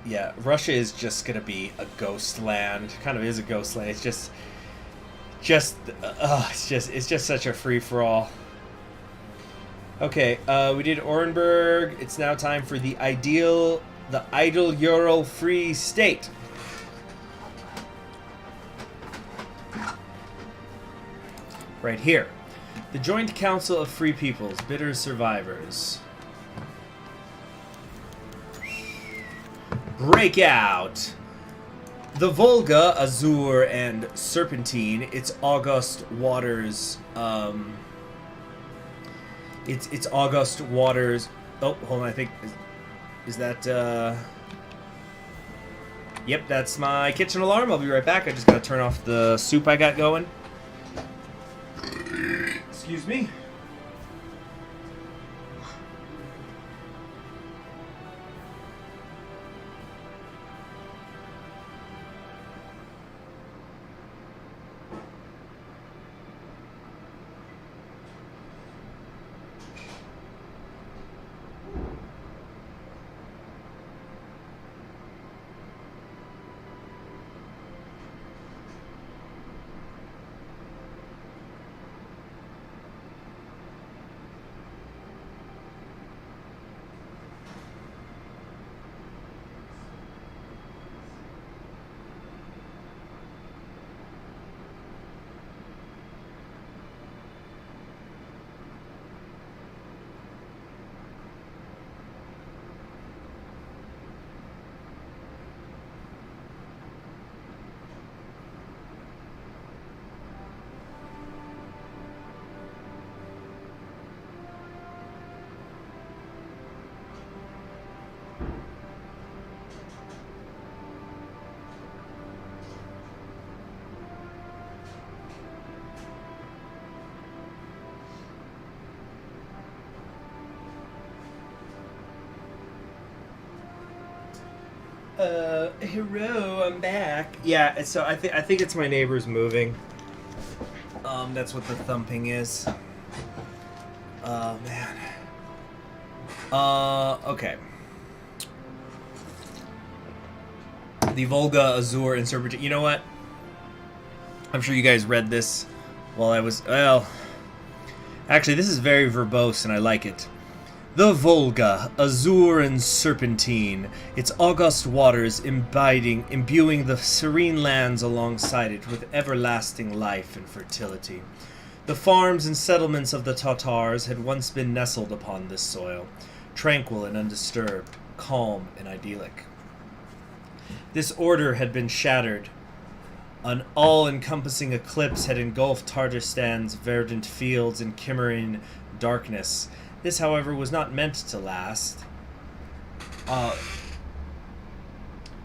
Speaker 1: Yeah, Russia is just gonna be a ghost land. Kind of is a ghost land. It's just such a free for all. Okay, we did Orenburg. It's now time for the idle Ural Free State. Right here, the Joint Council of Free Peoples, bitter survivors. Breakout! The Volga, Azure, and Serpentine, its august waters, its august waters, oh, hold on, I think, is that, yep, that's my kitchen alarm. I'll be right back. I just gotta turn off the soup I got going. Excuse me. Hello, I'm back. Yeah, so I think it's my neighbors moving. That's what the thumping is. Man. Okay. The Volga, Azur, and Serpentine. You know what? I'm sure you guys read this while I was... Well... Actually, this is very verbose, and I like it. The Volga, azure and serpentine, its august waters imbuing the serene lands alongside it with everlasting life and fertility. The farms and settlements of the Tatars had once been nestled upon this soil, tranquil and undisturbed, calm and idyllic. This order had been shattered. An all-encompassing eclipse had engulfed Tartarstan's verdant fields in Cimmerian darkness. This, however, was not meant to last,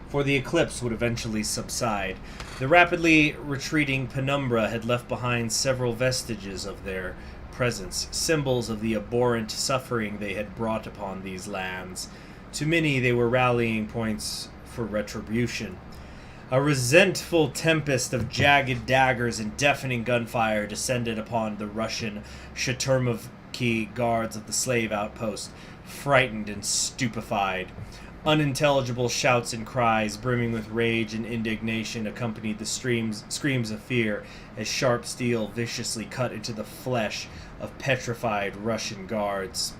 Speaker 1: for the eclipse would eventually subside. The rapidly retreating penumbra had left behind several vestiges of their presence, symbols of the abhorrent suffering they had brought upon these lands. To many, they were rallying points for retribution. A resentful tempest of jagged daggers and deafening gunfire descended upon the Russian Shaturmovki guards of the slave outpost, frightened and stupefied. Unintelligible shouts and cries, brimming with rage and indignation, accompanied the screams of fear as sharp steel viciously cut into the flesh of petrified Russian guards.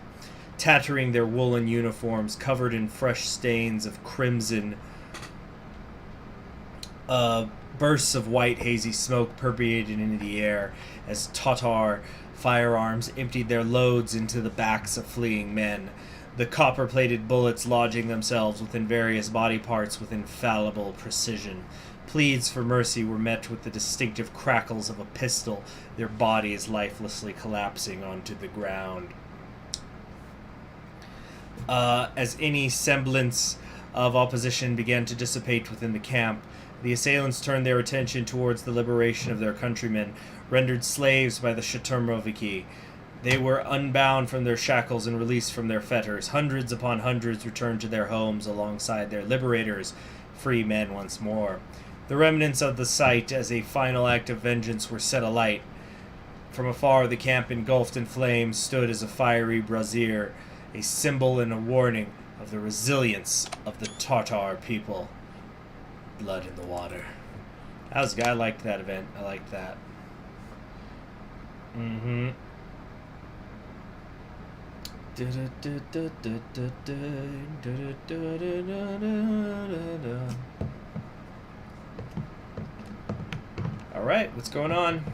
Speaker 1: Tattering their woolen uniforms, covered in fresh stains of crimson, bursts of white hazy smoke permeated into the air as Tatar firearms emptied their loads into the backs of fleeing men, the copper-plated bullets lodging themselves within various body parts with infallible precision. Pleads for mercy were met with the distinctive crackles of a pistol, their bodies lifelessly collapsing onto the ground. As any semblance of opposition began to dissipate within the camp, the assailants turned their attention towards the liberation of their countrymen, rendered slaves by the Shaturmoviki. They were unbound from their shackles and released from their fetters. Hundreds upon hundreds returned to their homes alongside their liberators, free men once more. The remnants of the site, as a final act of vengeance, were set alight. From afar, the camp, engulfed in flames, stood as a fiery brazier, a symbol and a warning of the resilience of the Tatar people. Blood in the water. I liked that event. I liked that. Mm-hmm. Alright, what's going on?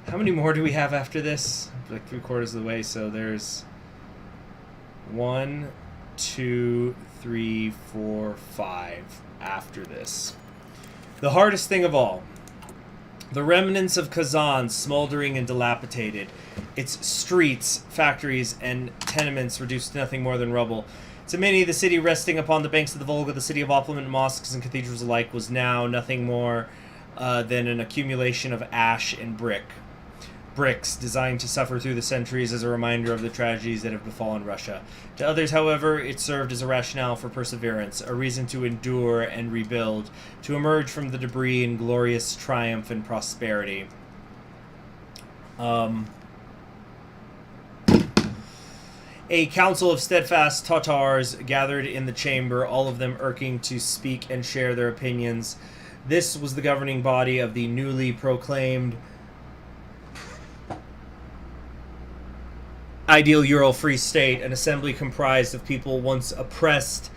Speaker 1: How many more do we have after this? Like 3/4 of the way, so there's 1, 2, 3, 4, 5 after this. The hardest thing of all. The remnants of Kazan, smoldering and dilapidated, its streets, factories, and tenements reduced to nothing more than rubble. To many, the city resting upon the banks of the Volga, the city of opulent mosques and cathedrals alike, was now nothing more than an accumulation of ash and bricks designed to suffer through the centuries as a reminder of the tragedies that have befallen Russia. To others, however, it served as a rationale for perseverance, a reason to endure and rebuild, to emerge from the debris in glorious triumph and prosperity. A council of steadfast Tatars gathered in the chamber, all of them irking to speak and share their opinions. This was the governing body of the newly proclaimed ideal Ural Free State, an assembly comprised of people once oppressed.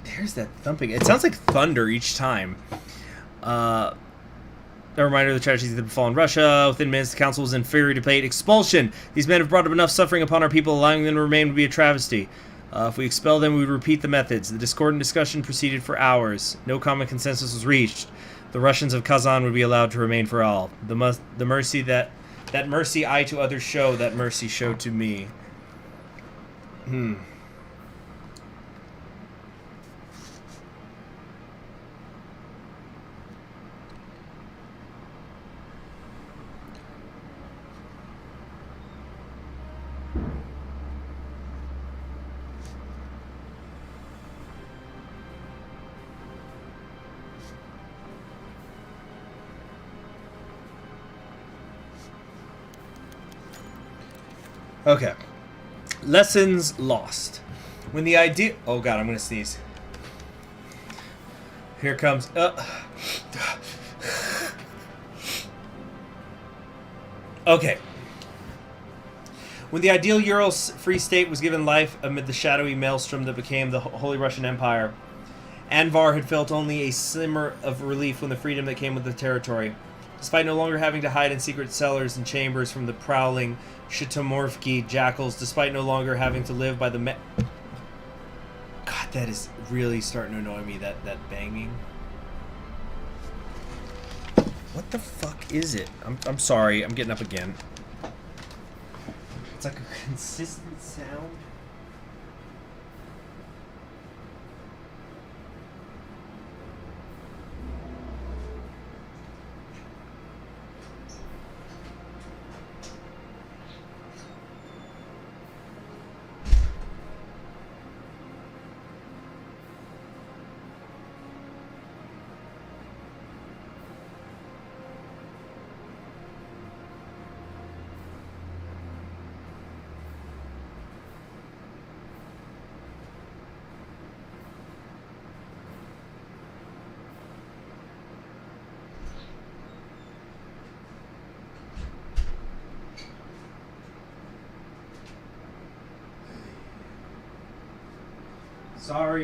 Speaker 1: There's that thumping. It sounds like thunder each time. A reminder of the tragedies that have befallen Russia. Within minutes, the council was in fury to debate expulsion. These men have brought up enough suffering upon our people. Allowing them to remain would be a travesty. If we expel them, we would repeat the methods. The discordant discussion proceeded for hours. No common consensus was reached. The Russians of Kazan would be allowed to remain for all. The mercy that mercy I to others show, that mercy show to me. Okay. Lessons lost. When the idea... Oh god, I'm gonna sneeze. Here comes... Okay. When the ideal Ural Free State was given life amid the shadowy maelstrom that became the Holy Russian Empire, Anvar had felt only a simmer of relief when the freedom that came with the territory. Despite no longer having to hide in secret cellars and chambers from the prowling Shitomorfki jackals, despite no longer having to live by the God, that is really starting to annoy me, that banging. What the fuck is it? I'm sorry, I'm getting up again. It's like a consistent sound.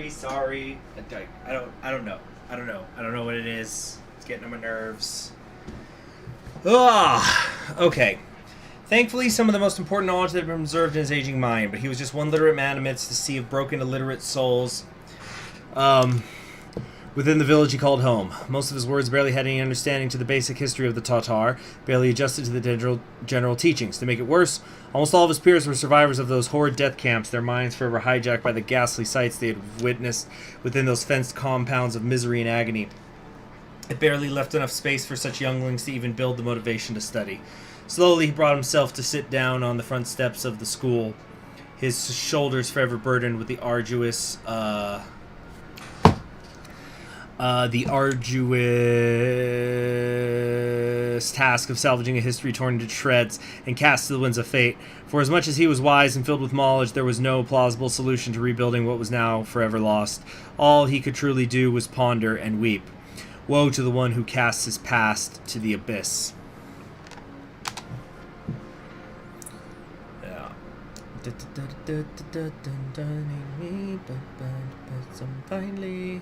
Speaker 1: Sorry. I don't know. I don't know what it is. It's getting on my nerves. Okay. Thankfully, some of the most important knowledge that had been preserved in his aging mind, but he was just one literate man amidst a sea of broken, illiterate souls. Within the village he called home. Most of his words barely had any understanding to the basic history of the Tatar, barely adjusted to the general teachings. To make it worse, almost all of his peers were survivors of those horrid death camps, their minds forever hijacked by the ghastly sights they had witnessed within those fenced compounds of misery and agony. It barely left enough space for such younglings to even build the motivation to study. Slowly he brought himself to sit down on the front steps of the school, his shoulders forever burdened with the arduous task of salvaging a history torn into shreds and cast to the winds of fate. For as much as he was wise and filled with knowledge, there was no plausible solution to rebuilding what was now forever lost. All he could truly do was ponder and weep. Woe to the one who casts his past to the abyss. Yeah. Finally.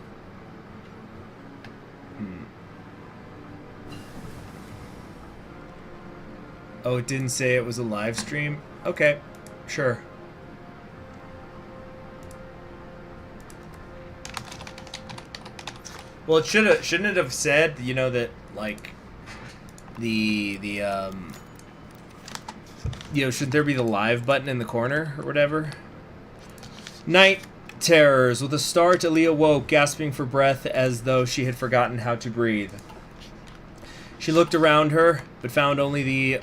Speaker 1: Oh, it didn't say it was a live stream? Okay, sure. Well, shouldn't it have said, you know, that like should there be the live button in the corner or whatever? Night terrors. With a start, Aaliyah woke, gasping for breath as though she had forgotten how to breathe. She looked around her, but found only the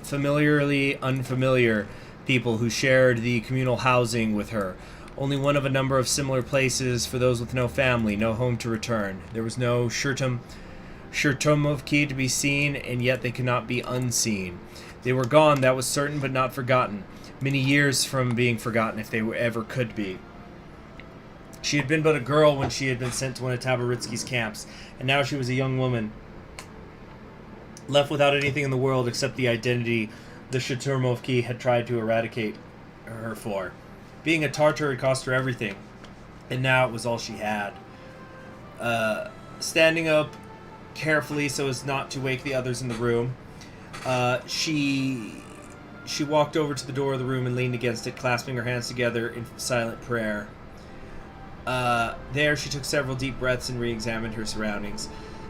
Speaker 1: familiarly unfamiliar people who shared the communal housing with her. Only one of a number of similar places for those with no family, no home to return. There was no Shurtomovki to be seen, and yet they could not be unseen. They were gone, that was certain, but not forgotten. Many years from being forgotten, if they ever could be. She had been but a girl when she had been sent to one of Tabaritsky's camps, and now she was a young woman, left without anything in the world except the identity the Shurtomovki had tried to eradicate her for. Being a Tartar had cost her everything, and now it was all she had. Standing up carefully so as not to wake the others in the room, she walked over to the door of the room and leaned against it, clasping her hands together in silent prayer. There she took several deep breaths and re-examined her surroundings.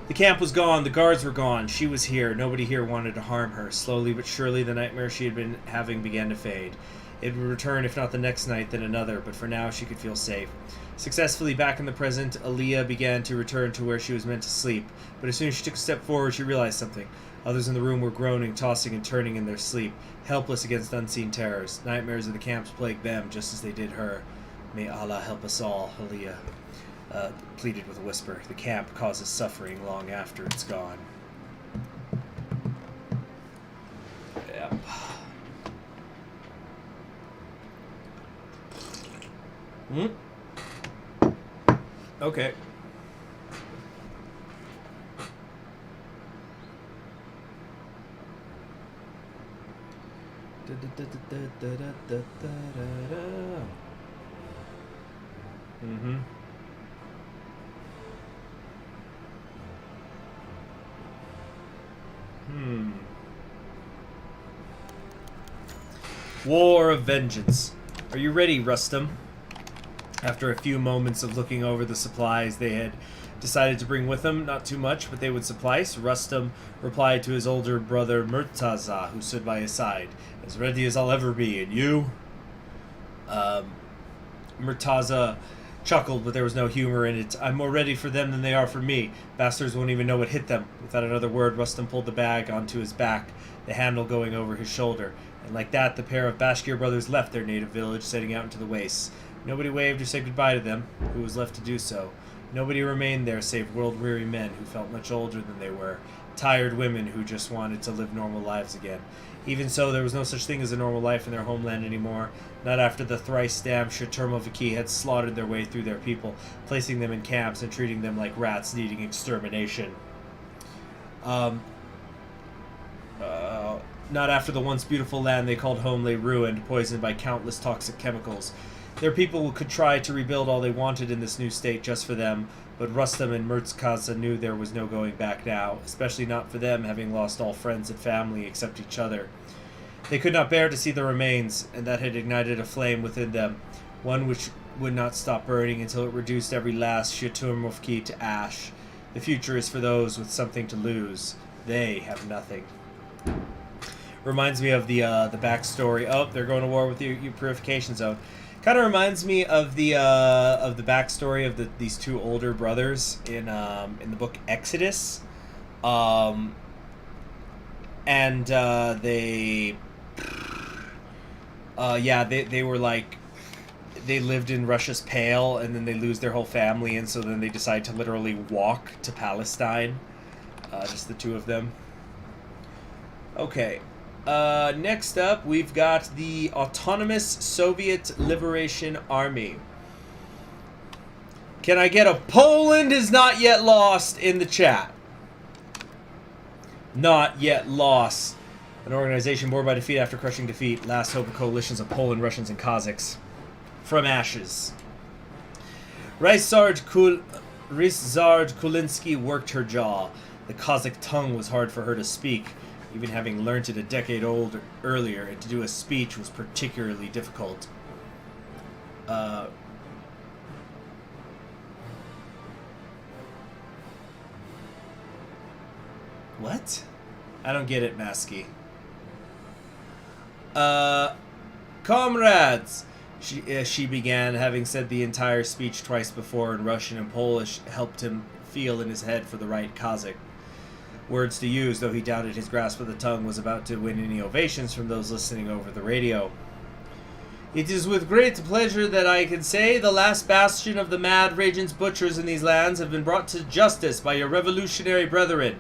Speaker 1: The camp was gone, the guards were gone, she was here, nobody here wanted to harm her. Slowly but surely the nightmare she had been having began to fade. It would return if not the next night, then another, but for now she could feel safe. Successfully back in the present, Aaliyah began to return to where she was meant to sleep, but as soon as she took a step forward she realized something. Others in the room were groaning, tossing and turning in their sleep, helpless against unseen terrors. Nightmares of the camps plagued them just as they did her. May Allah help us all, Aaliyah pleaded with a whisper. The camp causes suffering long after it's gone. Yeah. Hmm? Okay. Mm-hmm. War of Vengeance. Are you ready, Rustum? After a few moments of looking over the supplies they had decided to bring with them, not too much, but they would suffice, Rustum replied to his older brother Murtaza, who stood by his side, "As ready as I'll ever be, and you?" Murtaza chuckled, but there was no humor in it. "I'm more ready for them than they are for me. Bastards won't even know what hit them." Without another word, Rustum pulled the bag onto his back, the handle going over his shoulder. And like that, the pair of Bashkir brothers left their native village, setting out into the wastes. Nobody waved or said goodbye to them, who was left to do so. Nobody remained there save world-weary men who felt much older than they were, tired women who just wanted to live normal lives again. Even so, there was no such thing as a normal life in their homeland anymore, not after the thrice-damned Shaturmoviki had slaughtered their way through their people, placing them in camps and treating them like rats needing extermination. Not after the once beautiful land they called home lay ruined, poisoned by countless toxic chemicals. Their people could try to rebuild all they wanted in this new state just for them, but Rustam and Murtaza knew there was no going back now, especially not for them, having lost all friends and family except each other. They could not bear to see the remains, and that had ignited a flame within them, one which would not stop burning until it reduced every last Shaturmovki to ash. The future is for those with something to lose. They have nothing. Reminds me of the backstory. Oh, they're going to war with the purification zone. Kind of reminds me of the backstory of these two older brothers in the book Exodus, they were like, they lived in Russia's Pale, and then they lose their whole family, and so then they decide to literally walk to Palestine, just the two of them. Okay. Next up, we've got the Autonomous Soviet Liberation Army. Can I get a Poland is not yet lost in the chat? Not yet lost. An organization born by defeat after crushing defeat. Last hope of coalitions of Poland, Russians, and Kazakhs. From ashes. Rysard Kulinski worked her jaw. The Kazakh tongue was hard for her to speak. Even having learnt it a decade earlier, and to do a speech was particularly difficult. What? I don't get it, Masky. Comrades! She began, having said the entire speech twice before in Russian and Polish, helped him feel in his head for the right Kazakh words to use, though he doubted his grasp of the tongue was about to win any ovations from those listening over the radio. It is with great pleasure that I can say the last bastion of the mad regent's butchers in these lands have been brought to justice by your revolutionary brethren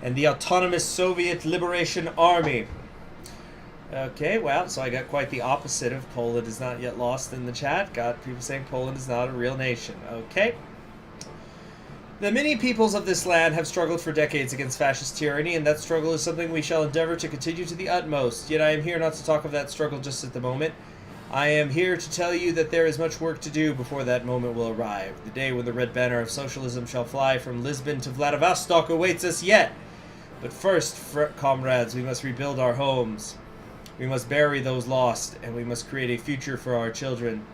Speaker 1: and the Autonomous Soviet Liberation Army. Okay, well, so I got quite the opposite of Poland is not yet lost in the chat. Got people saying Poland is not a real nation. Okay. The many peoples of this land have struggled for decades against fascist tyranny, and that struggle is something we shall endeavor to continue to the utmost. Yet I am here not to talk of that struggle just at the moment. I am here to tell you that there is much work to do before that moment will arrive. The day when the red banner of socialism shall fly from Lisbon to Vladivostok awaits us yet. But first, comrades, we must rebuild our homes. We must bury those lost, and we must create a future for our children.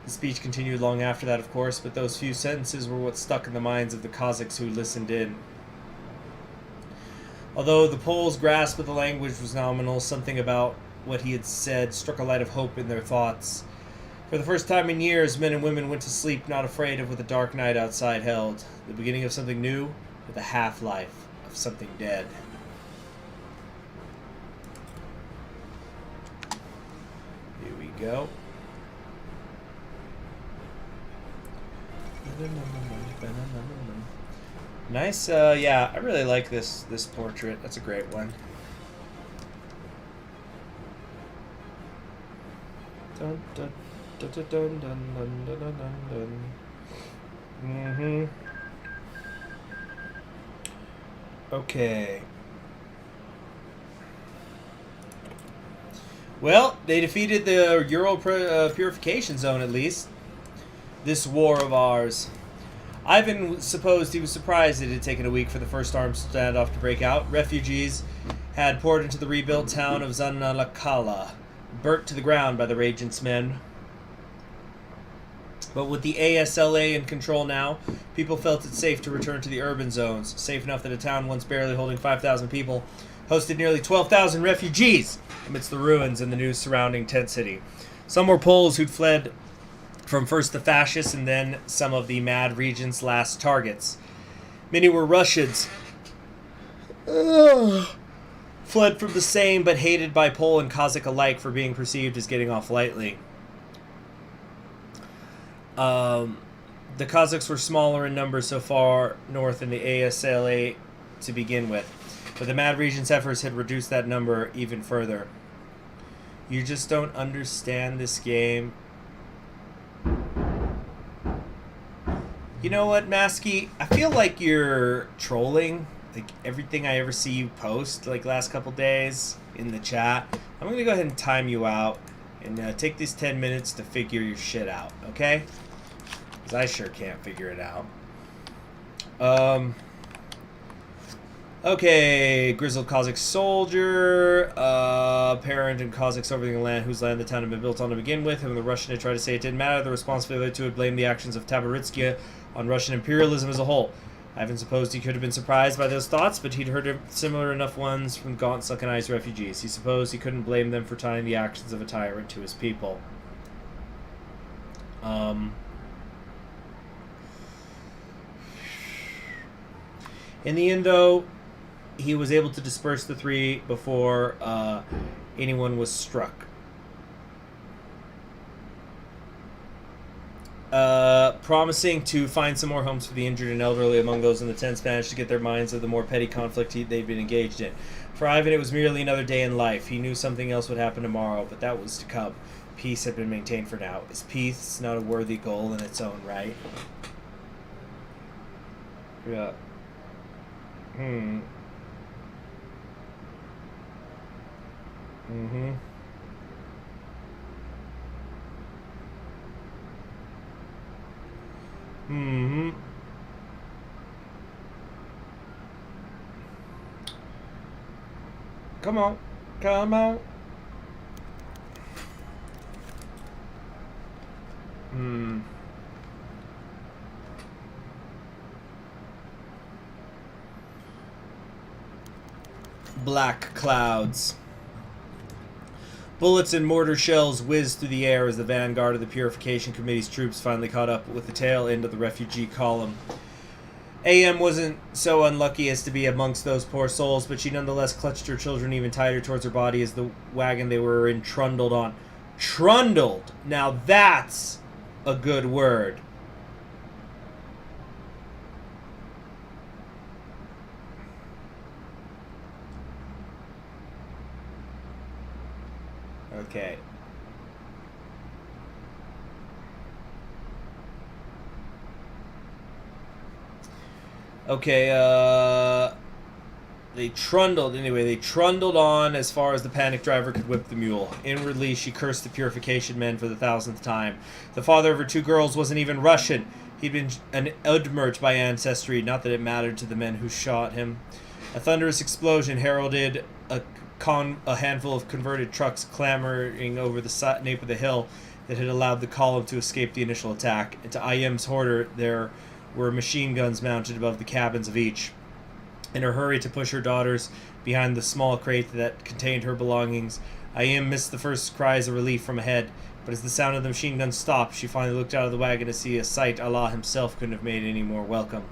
Speaker 1: The speech continued long after that, of course, but those few sentences were what stuck in the minds of the Kazakhs who listened in. Although the Poles' grasp of the language was nominal, something about what he had said struck a light of hope in their thoughts. For the first time in years, men and women went to sleep not afraid of what the dark night outside held. The beginning of something new, with a half-life of something dead. Here we go. Nice, yeah, I really like this portrait. That's a great one. Dun, dun, Dun, dun, dun, dun, dun, dun, dun, dun. Mm-hmm. Okay. Well, they defeated the Ural Purification Zone, at least. This war of ours. Ivan supposed he was surprised it had taken a week for the first armed standoff to break out. Refugees had poured into the rebuilt town of Zanalakala, burnt to the ground by the Regent's men. But with the ASLA in control now, people felt it safe to return to the urban zones, safe enough that a town once barely holding 5,000 people hosted nearly 12,000 refugees amidst the ruins and the new surrounding tent city. Some were Poles who'd fled from first the fascists and then some of the Mad Regent's last targets. Many were Russians, fled from the same but hated by Pole and Cossack alike for being perceived as getting off lightly. The Cossacks were smaller in number so far north in the ASLA to begin with, but the Mad Regent's efforts had reduced that number even further. You just don't understand this game. You know what, Masky? I feel like you're trolling. Like everything I ever see you post, like last couple days in the chat. I'm gonna go ahead and time you out and take these 10 minutes to figure your shit out, okay? Because I sure can't figure it out. Okay, grizzled Cossack soldier, parent and Cossacks over the land whose land the town had been built on to begin with, and the Russian had tried to say it didn't matter. The response for the other two had blamed the actions of Tabaritskia on Russian imperialism as a whole. Ivan supposed he could have been surprised by those thoughts, but he'd heard similar enough ones from gaunt, sunken-eyed refugees. He supposed he couldn't blame them for tying the actions of a tyrant to his people. In the end, though, he was able to disperse the three before anyone was struck. Promising to find some more homes for the injured and elderly among those in the tents, managed to get their minds of the more petty conflict they'd been engaged in. For Ivan, it was merely another day in life. He knew something else would happen tomorrow, but that was to come. Peace had been maintained for now. Is peace not a worthy goal in its own right? Yeah. Mm-hmm. Mm-hmm. Come on. Come on. Black clouds. Bullets and mortar shells whizzed through the air as the vanguard of the Purification Committee's troops finally caught up with the tail end of the refugee column. AM wasn't so unlucky as to be amongst those poor souls, but she nonetheless clutched her children even tighter towards her body as the wagon they were in trundled on. Trundled! Now that's a good word. Okay. Okay, they trundled on as far as the panic driver could whip the mule. Inwardly, she cursed the purification men for the 1000th time. The father of her two girls wasn't even Russian. He'd been an Udmurt by ancestry, not that it mattered to the men who shot him. A thunderous explosion heralded a handful of converted trucks clambering over the nape of the hill that had allowed the column to escape the initial attack. And to IM's horror, there were machine guns mounted above the cabins of each. In her hurry to push her daughters behind the small crate that contained her belongings, IM missed the first cries of relief from ahead, but as the sound of the machine gun stopped, she finally looked out of the wagon to see a sight Allah himself couldn't have made any more welcome.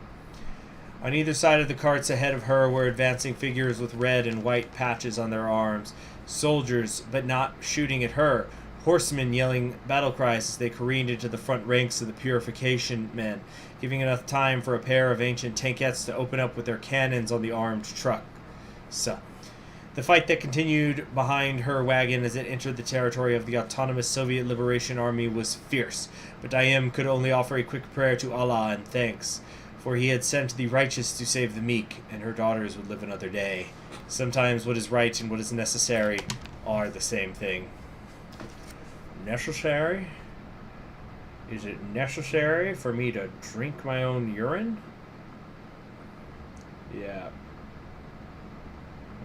Speaker 1: On either side of the carts ahead of her were advancing figures with red and white patches on their arms. Soldiers, but not shooting at her. Horsemen yelling battle cries as they careened into the front ranks of the purification men, giving enough time for a pair of ancient tankettes to open up with their cannons on the armed truck. So, The fight that continued behind her wagon as it entered the territory of the autonomous Soviet Liberation Army was fierce, but Daim could only offer a quick prayer to Allah and thanks, for he had sent the righteous to save the meek, and her daughters would live another day. Sometimes what is right and what is necessary are the same thing. Necessary? Is it necessary for me to drink my own urine? Yeah.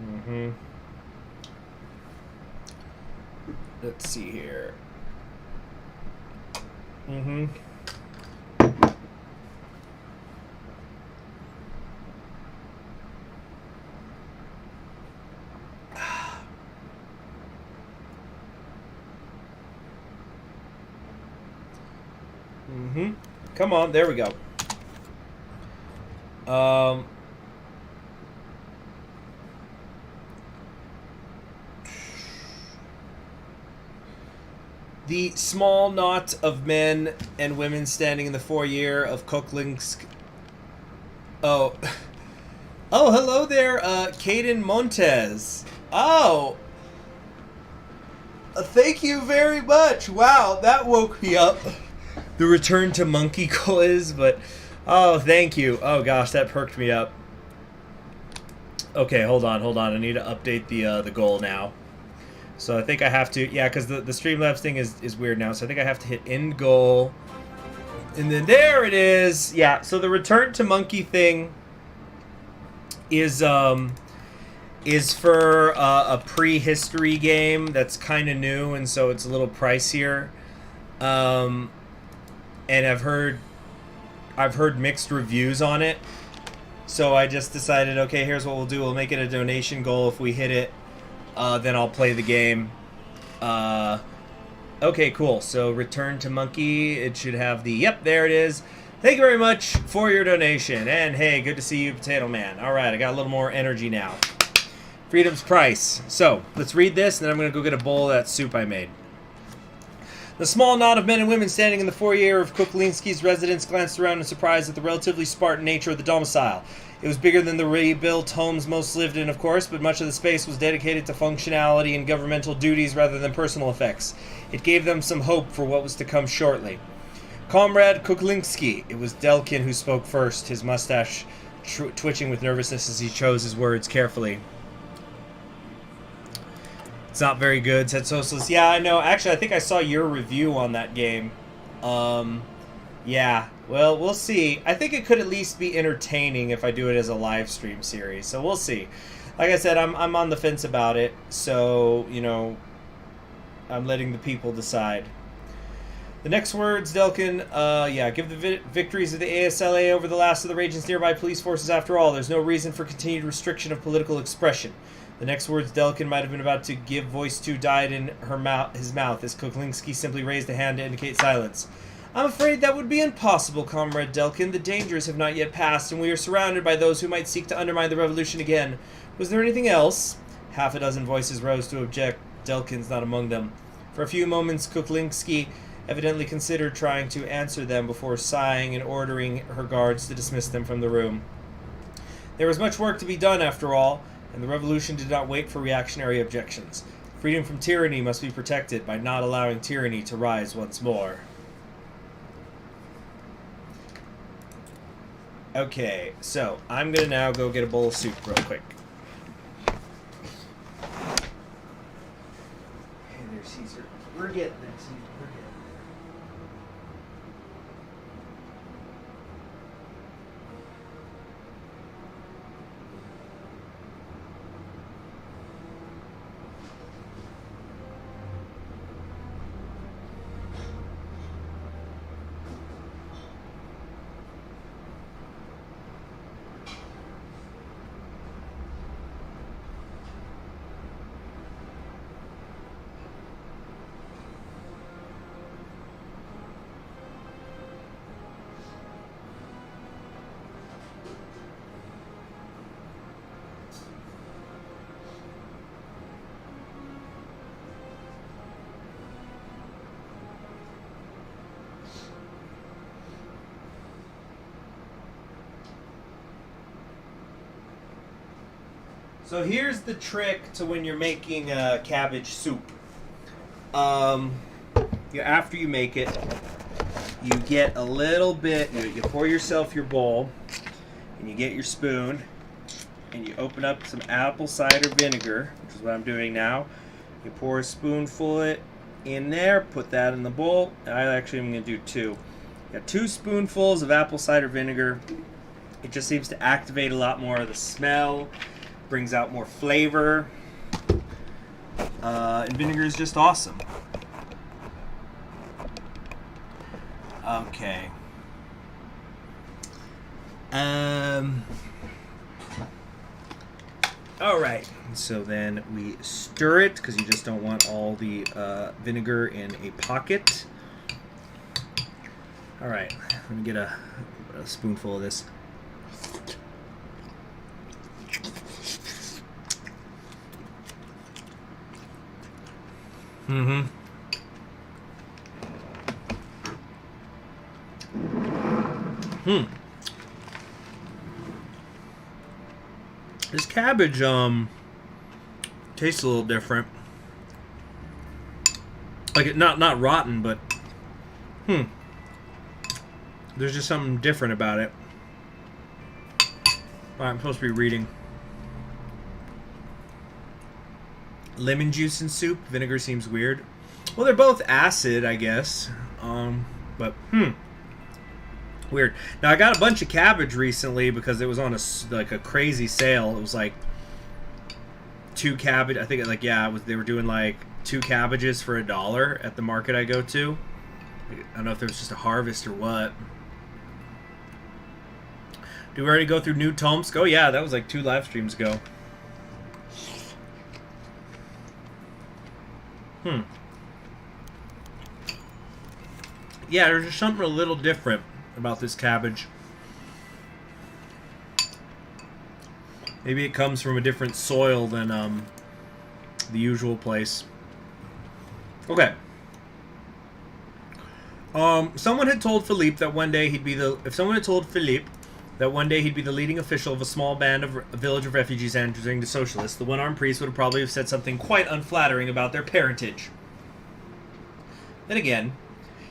Speaker 1: Mm-hmm. Let's see here. Mm-hmm. Mm-hmm. Come on, there we go. The small knot of men and women standing in the foyer of Koklinsk. Oh. Oh, hello there, Caden Montes. Oh. Thank you very much. Wow, that woke me up. The return to monkey quiz, but oh, thank you. Oh gosh, that perked me up. Okay, hold on. I need to update the goal now. So I think I have to, yeah, because the Streamlabs thing is weird now. So I think I have to hit end goal, and then there it is. Yeah. So the return to monkey thing is for a prehistory game that's kind of new, and so it's a little pricier. And I've heard mixed reviews on it, so I just decided, okay, here's what we'll do. We'll make it a donation goal. If we hit it, then I'll play the game. Okay, cool. So return to monkey. It should have the, yep, there it is. Thank you very much for your donation. And hey, good to see you, Potato Man. All right, I got a little more energy now. Freedom's price. So let's read this, and then I'm going to go get a bowl of that soup I made. The small knot of men and women standing in the foyer of Kuklinski's residence glanced around in surprise at the relatively Spartan nature of the domicile. It was bigger than the rebuilt homes most lived in, of course, but much of the space was dedicated to functionality and governmental duties rather than personal effects. It gave them some hope for what was to come shortly. Comrade Kuklinski. It was Delkin who spoke first, his mustache twitching with nervousness as he chose his words carefully. It's not very good, said Socialist. Yeah, I know. Actually, I think I saw your review on that game. Yeah. Well, we'll see. I think it could at least be entertaining if I do it as a live stream series. So we'll see. Like I said, I'm on the fence about it. So, you know, I'm letting the people decide. The next words, Delkin, yeah, give the victories of the ASLA over the last of the region's nearby police forces after all. There's no reason for continued restriction of political expression. The next words Delkin might have been about to give voice to died in his mouth as Kuklinski simply raised a hand to indicate silence. I'm afraid that would be impossible, Comrade Delkin. The dangers have not yet passed, and we are surrounded by those who might seek to undermine the revolution again. Was there anything else? Half a dozen voices rose to object. Delkin's not among them. For a few moments, Kuklinski evidently considered trying to answer them before sighing and ordering her guards to dismiss them from the room. There was much work to be done, after all, and the revolution did not wait for reactionary objections. Freedom from tyranny must be protected by not allowing tyranny to rise once more. Okay, so I'm gonna now go get a bowl of soup real quick. Hey there, Caesar. We're getting there, Caesar. We're getting there. So here's the trick to when you're making cabbage soup. After you make it, you get a little bit, you pour yourself your bowl, and you get your spoon, and you open up some apple cider vinegar, which is what I'm doing now. You pour a spoonful of it in there, put that in the bowl. I actually am going to do 2. You got 2 spoonfuls of apple cider vinegar. It just seems to activate a lot more of the smell, brings out more flavor, and vinegar is just awesome. Okay. All right. So then we stir it because you just don't want all the vinegar in a pocket. All right. Let me get a spoonful of this. Mm-hmm. This cabbage tastes a little different. Like it not rotten, but there's just something different about it. Alright, I'm supposed to be reading. Lemon juice in soup. Vinegar seems weird. Well, they're both acid, I guess. But weird. Now I got a bunch of cabbage recently because it was on a crazy sale. It was like 2 cabbage. I think they were doing like 2 cabbages for $1 at the market I go to. I don't know if there was just a harvest or what. Do we already go through New Tomsk? Oh yeah, that was like 2 live streams ago. Yeah, there's just something a little different about this cabbage. Maybe it comes from a different soil than the usual place. Okay. Someone had told Philippe that one day he'd be the leading official of a small band of a village of refugees entering the socialists, the one-armed priest would probably have said something quite unflattering about their parentage. Then again,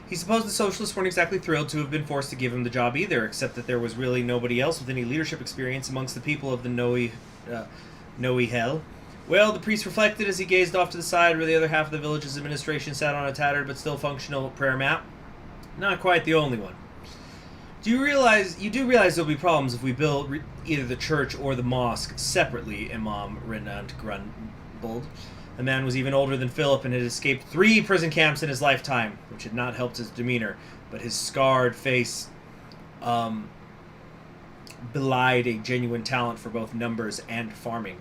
Speaker 1: he supposed the socialists weren't exactly thrilled to have been forced to give him the job either, except that there was really nobody else with any leadership experience amongst the people of the Noe Hell. Well, the priest reflected as he gazed off to the side where the other half of the village's administration sat on a tattered but still functional prayer mat. Not quite the only one. You do realize there'll be problems if we build either the church or the mosque separately, Imam Renant grumbled. The man was even older than Philip and had escaped 3 prison camps in his lifetime, which had not helped his demeanor, but his scarred face belied a genuine talent for both numbers and farming.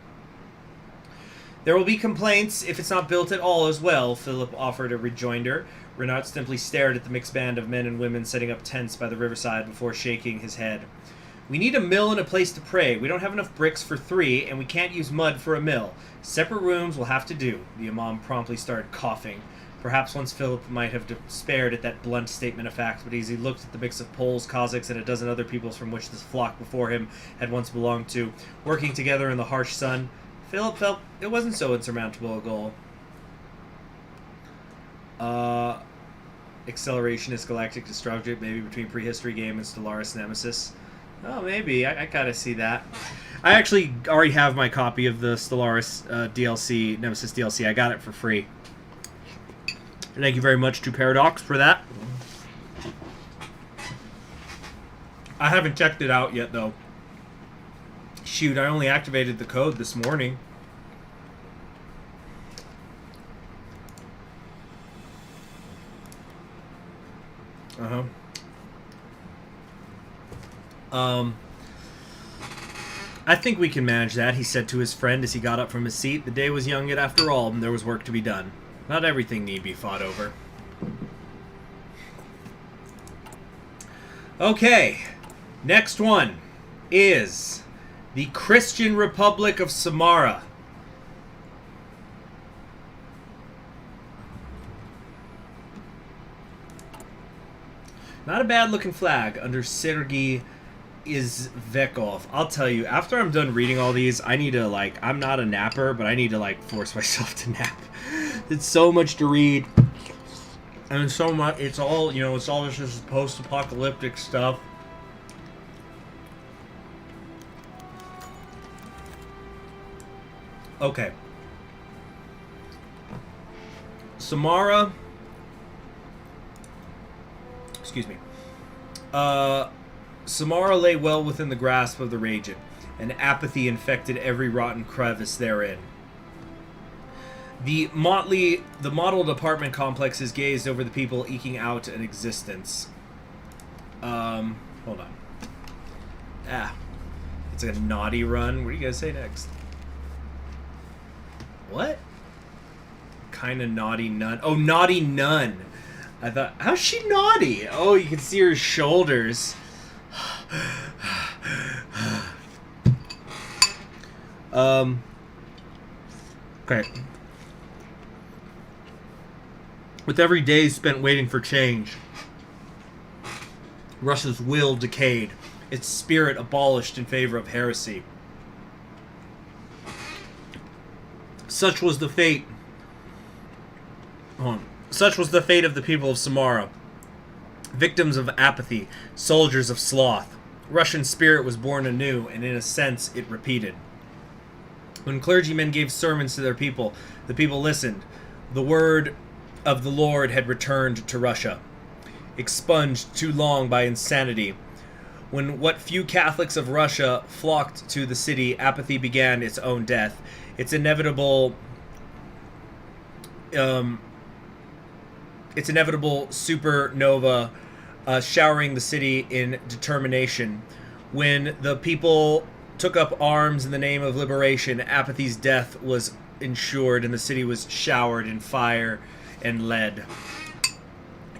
Speaker 1: There will be complaints if it's not built at all as well, Philip offered a rejoinder. Renard simply stared at the mixed band of men and women setting up tents by the riverside before shaking his head. We need a mill and a place to pray. We don't have enough bricks for 3, and we can't use mud for a mill. Separate rooms will have to do. The imam promptly started coughing. Perhaps once Philip might have despaired at that blunt statement of fact, but as he looked at the mix of Poles, Cossacks, and a dozen other peoples from which this flock before him had once belonged to, working together in the harsh sun, Philip felt it wasn't so insurmountable a goal. Accelerationist galactic destructive, maybe between prehistory game and Stellaris Nemesis. Oh, maybe. I kind of see that. I actually already have my copy of the Stellaris DLC, Nemesis DLC. I got it for free. And thank you very much to Paradox for that. I haven't checked it out yet, though. Shoot, I only activated the code this morning. I think we can manage that, he said to his friend as he got up from his seat. The day was young yet after all, and there was work to be done. Not everything need be fought over. Okay, next one is the Christian Republic of Samara. Not a bad looking flag under Sergei Izvekov. I'll tell you, after I'm done reading all these, I need to, like, I'm not a napper, but I need to, like, force myself to nap. It's so much to read. And so much, it's all, you know, it's all just post-apocalyptic stuff. Okay. Samara. Excuse me. Samara lay well within the grasp of the Regent, and apathy infected every rotten crevice therein. The mottled apartment complexes gazed over the people eking out an existence. Hold on. It's a naughty run. What do you guys say next? What? Kind of naughty nun. Oh, naughty nun. I thought, how's she naughty? Oh, you can see her shoulders. Okay. With every day spent waiting for change, Russia's will decayed, its spirit abolished in favor of heresy. Such was the fate. Such was the fate of the people of Samara. Victims of apathy, soldiers of sloth. Russian spirit was born anew, and in a sense, it repeated. When clergymen gave sermons to their people, the people listened. The word of the Lord had returned to Russia, expunged too long by insanity. When what few Catholics of Russia flocked to the city, apathy began its own death. Its inevitable supernova showering the city in determination. When the people took up arms in the name of liberation, apathy's death was ensured and the city was showered in fire and lead.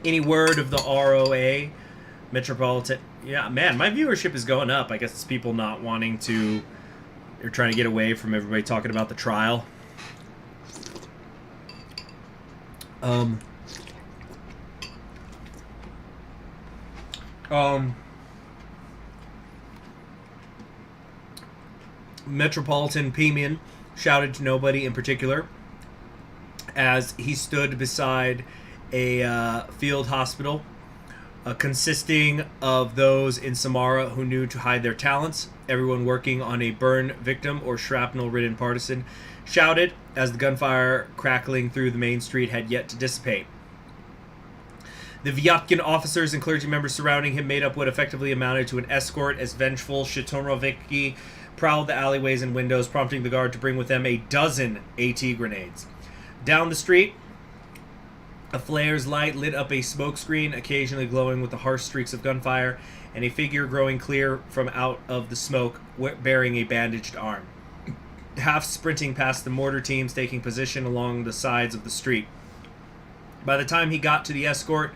Speaker 1: Any word of the ROA? Metropolitan... Yeah, man, my viewership is going up. I guess it's people not wanting to... They're trying to get away from everybody talking about the trial. Metropolitan Pemian shouted to nobody in particular as he stood beside a field hospital consisting of those in Samara who knew to hide their talents. Everyone working on a burn victim or shrapnel-ridden partisan shouted as the gunfire crackling through the main street had yet to dissipate. The Vyatkin officers and clergy members surrounding him made up what effectively amounted to an escort as vengeful Shitoroviki prowled the alleyways and windows, prompting the guard to bring with them a dozen AT grenades. Down the street, a flare's light lit up a smokescreen, occasionally glowing with the harsh streaks of gunfire, and a figure growing clear from out of the smoke, bearing a bandaged arm. Half sprinting past the mortar teams taking position along the sides of the street. By the time he got to the escort,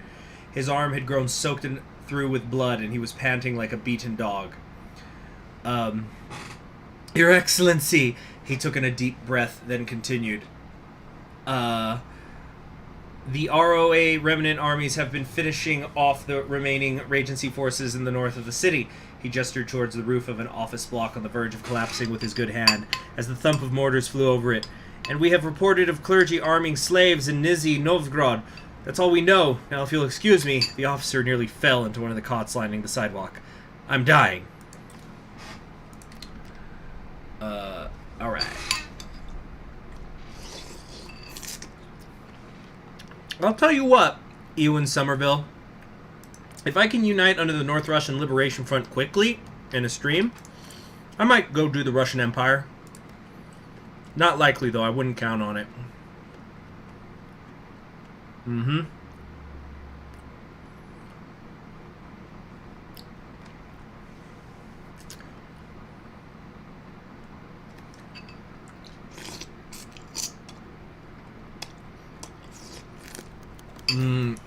Speaker 1: his arm had grown soaked through with blood, and he was panting like a beaten dog. Your Excellency, he took in a deep breath, then continued. The ROA remnant armies have been finishing off the remaining Regency forces in the north of the city. He gestured towards the roof of an office block on the verge of collapsing with his good hand, as the thump of mortars flew over it. And we have reported of clergy arming slaves in Nizhny Novgorod. That's all we know. Now, if you'll excuse me, the officer nearly fell into one of the cots lining the sidewalk. I'm dying. Alright. I'll tell you what, Ewan Somerville. If I can unite under the North Russian Liberation Front quickly in a stream, I might go do the Russian Empire. Not likely, though. I wouldn't count on it.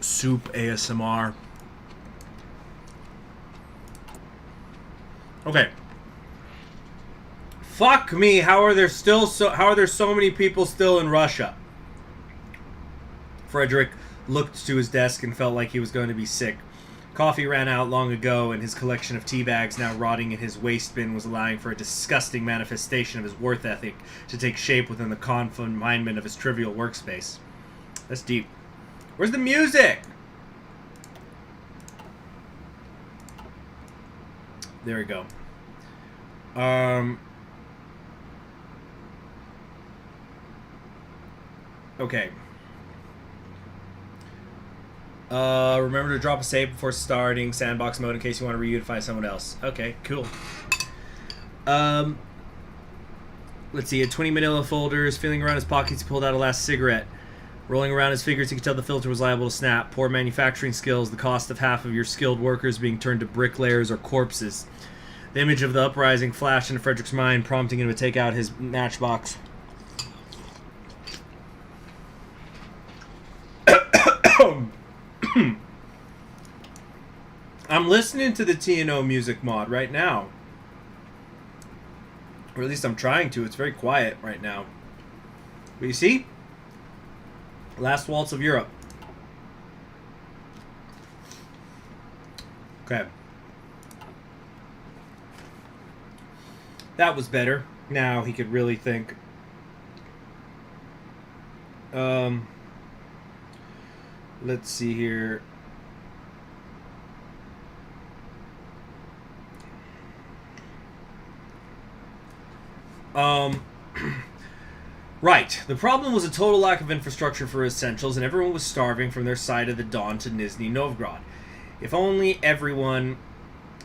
Speaker 1: Soup ASMR. Okay. Fuck me, how are there so many people still in Russia? Frederick looked to his desk and felt like he was going to be sick. Coffee ran out long ago, and his collection of tea bags now rotting in his waste bin was allowing for a disgusting manifestation of his worth ethic to take shape within the confinement of his trivial workspace. That's deep. Where's the music? There we go. Okay. Remember to drop a save before starting sandbox mode in case you want to reunify someone else. Okay, cool. Let's see. Had 20 manila folders. Feeling around his pockets, he pulled out a last cigarette. Rolling around his fingers, he could tell the filter was liable to snap. Poor manufacturing skills, the cost of half of your skilled workers being turned to bricklayers or corpses. The image of the uprising flashed into Frederick's mind, prompting him to take out his matchbox. I'm listening to the TMO music mod right now. Or at least I'm trying to. It's very quiet right now. But you see? Last Waltz of Europe. Okay. That was better. Now he could really think. Let's see here. Right. The problem was a total lack of infrastructure for essentials, and everyone was starving from their side of the Don to Nizhny Novgorod. If only everyone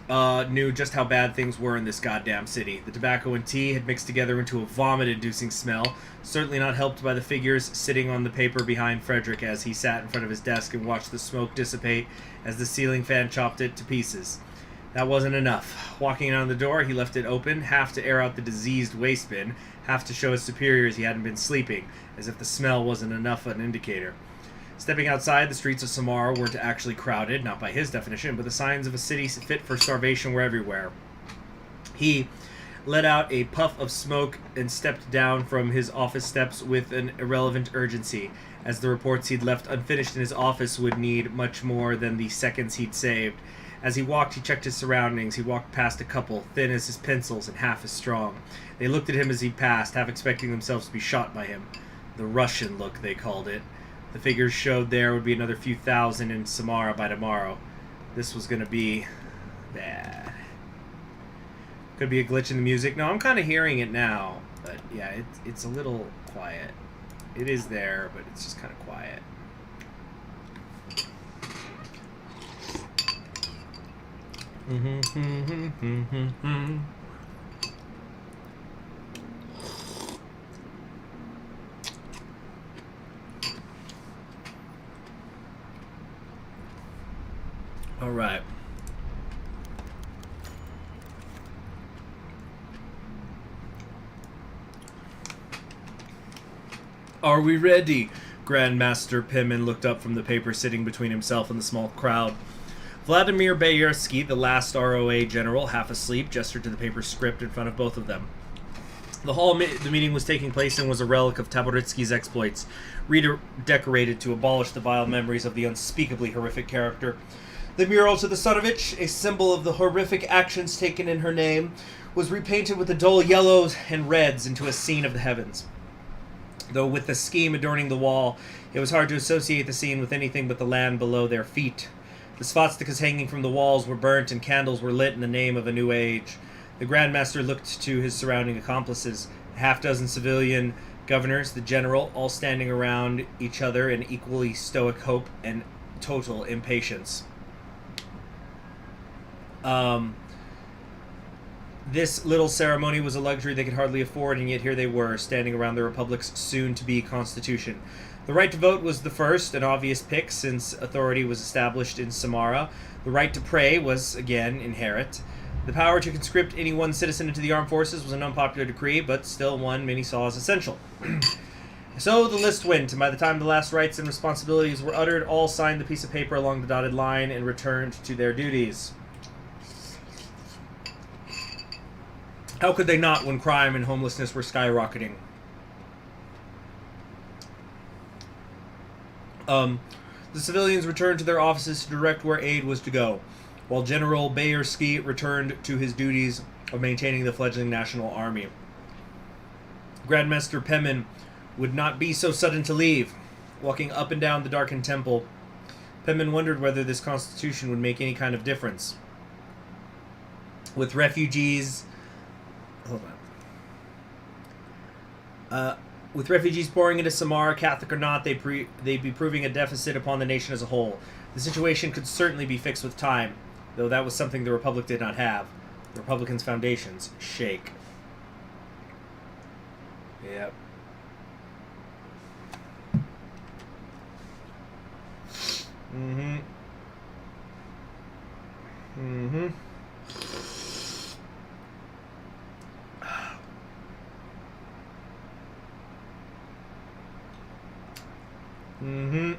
Speaker 1: knew just how bad things were in this goddamn city. The tobacco and tea had mixed together into a vomit-inducing smell, certainly not helped by the figures sitting on the paper behind Frederick as he sat in front of his desk and watched the smoke dissipate as the ceiling fan chopped it to pieces. That wasn't enough. Walking out the door, he left it open, half to air out the diseased waste bin, half to show his superiors he hadn't been sleeping, as if the smell wasn't enough of an indicator. Stepping outside, the streets of Samara weren't actually crowded, not by his definition, but the signs of a city fit for starvation were everywhere. He let out a puff of smoke and stepped down from his office steps with an irrelevant urgency, as the reports he'd left unfinished in his office would need much more than the seconds he'd saved. As he walked, he checked his surroundings. He walked past a couple, thin as his pencils and half as strong. They looked at him as he passed, half expecting themselves to be shot by him. The Russian look, they called it. The figures showed there would be another few thousand in Samara by tomorrow. This was going to be bad. Could be a glitch in the music. No, I'm kind of hearing it now. But yeah, it's a little quiet. It is there, but it's just kind of quiet. All right. Are we ready? Grandmaster Pimen looked up from the paper sitting between himself and the small crowd. Vladimir Bayersky, the last ROA general, half asleep, gestured to the paper script in front of both of them. The hall the meeting was taking place in was a relic of Taboritsky's exploits, redecorated to abolish the vile memories of the unspeakably horrific character. The mural to the Tsarovich, a symbol of the horrific actions taken in her name, was repainted with the dull yellows and reds into a scene of the heavens. Though with the scheme adorning the wall, it was hard to associate the scene with anything but the land below their feet. The swastikas hanging from the walls were burnt and candles were lit in the name of a new age. The Grandmaster looked to his surrounding accomplices, a half-dozen civilian governors, the general, all standing around each other in equally stoic hope and total impatience. This little ceremony was a luxury they could hardly afford, and yet here they were, standing around the Republic's soon-to-be constitution. The right to vote was the first, an obvious pick, since authority was established in Samara. The right to pray was, again, inherent. The power to conscript any one citizen into the armed forces was an unpopular decree, but still one many saw as essential. So the list went, and by the time the last rights and responsibilities were uttered, all signed the piece of paper along the dotted line and returned to their duties. How could they not when crime and homelessness were skyrocketing? The civilians returned to their offices to direct where aid was to go, while General Bayersky returned to his duties of maintaining the fledgling national army. Grandmaster Pemin would not be so sudden to leave. Walking up and down the darkened temple, Pemin wondered whether this constitution would make any kind of difference. With refugees... Hold on. With refugees pouring into Samara, Catholic or not, they'd be proving a deficit upon the nation as a whole. The situation could certainly be fixed with time, though that was something the Republic did not have. The Republicans' foundations shake. Yep. Mm-hmm. Mm-hmm. Mm-hmm.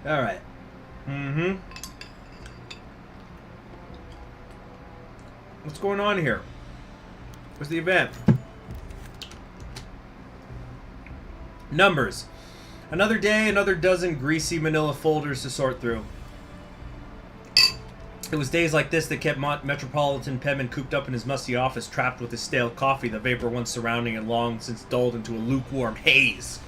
Speaker 1: All right. Mm-hmm. What's going on here? What's the event? Numbers. Another day, another dozen greasy manila folders to sort through. It was days like this that kept Metropolitan Pemin cooped up in his musty office, trapped with his stale coffee, the vapor once surrounding it long since dulled into a lukewarm haze.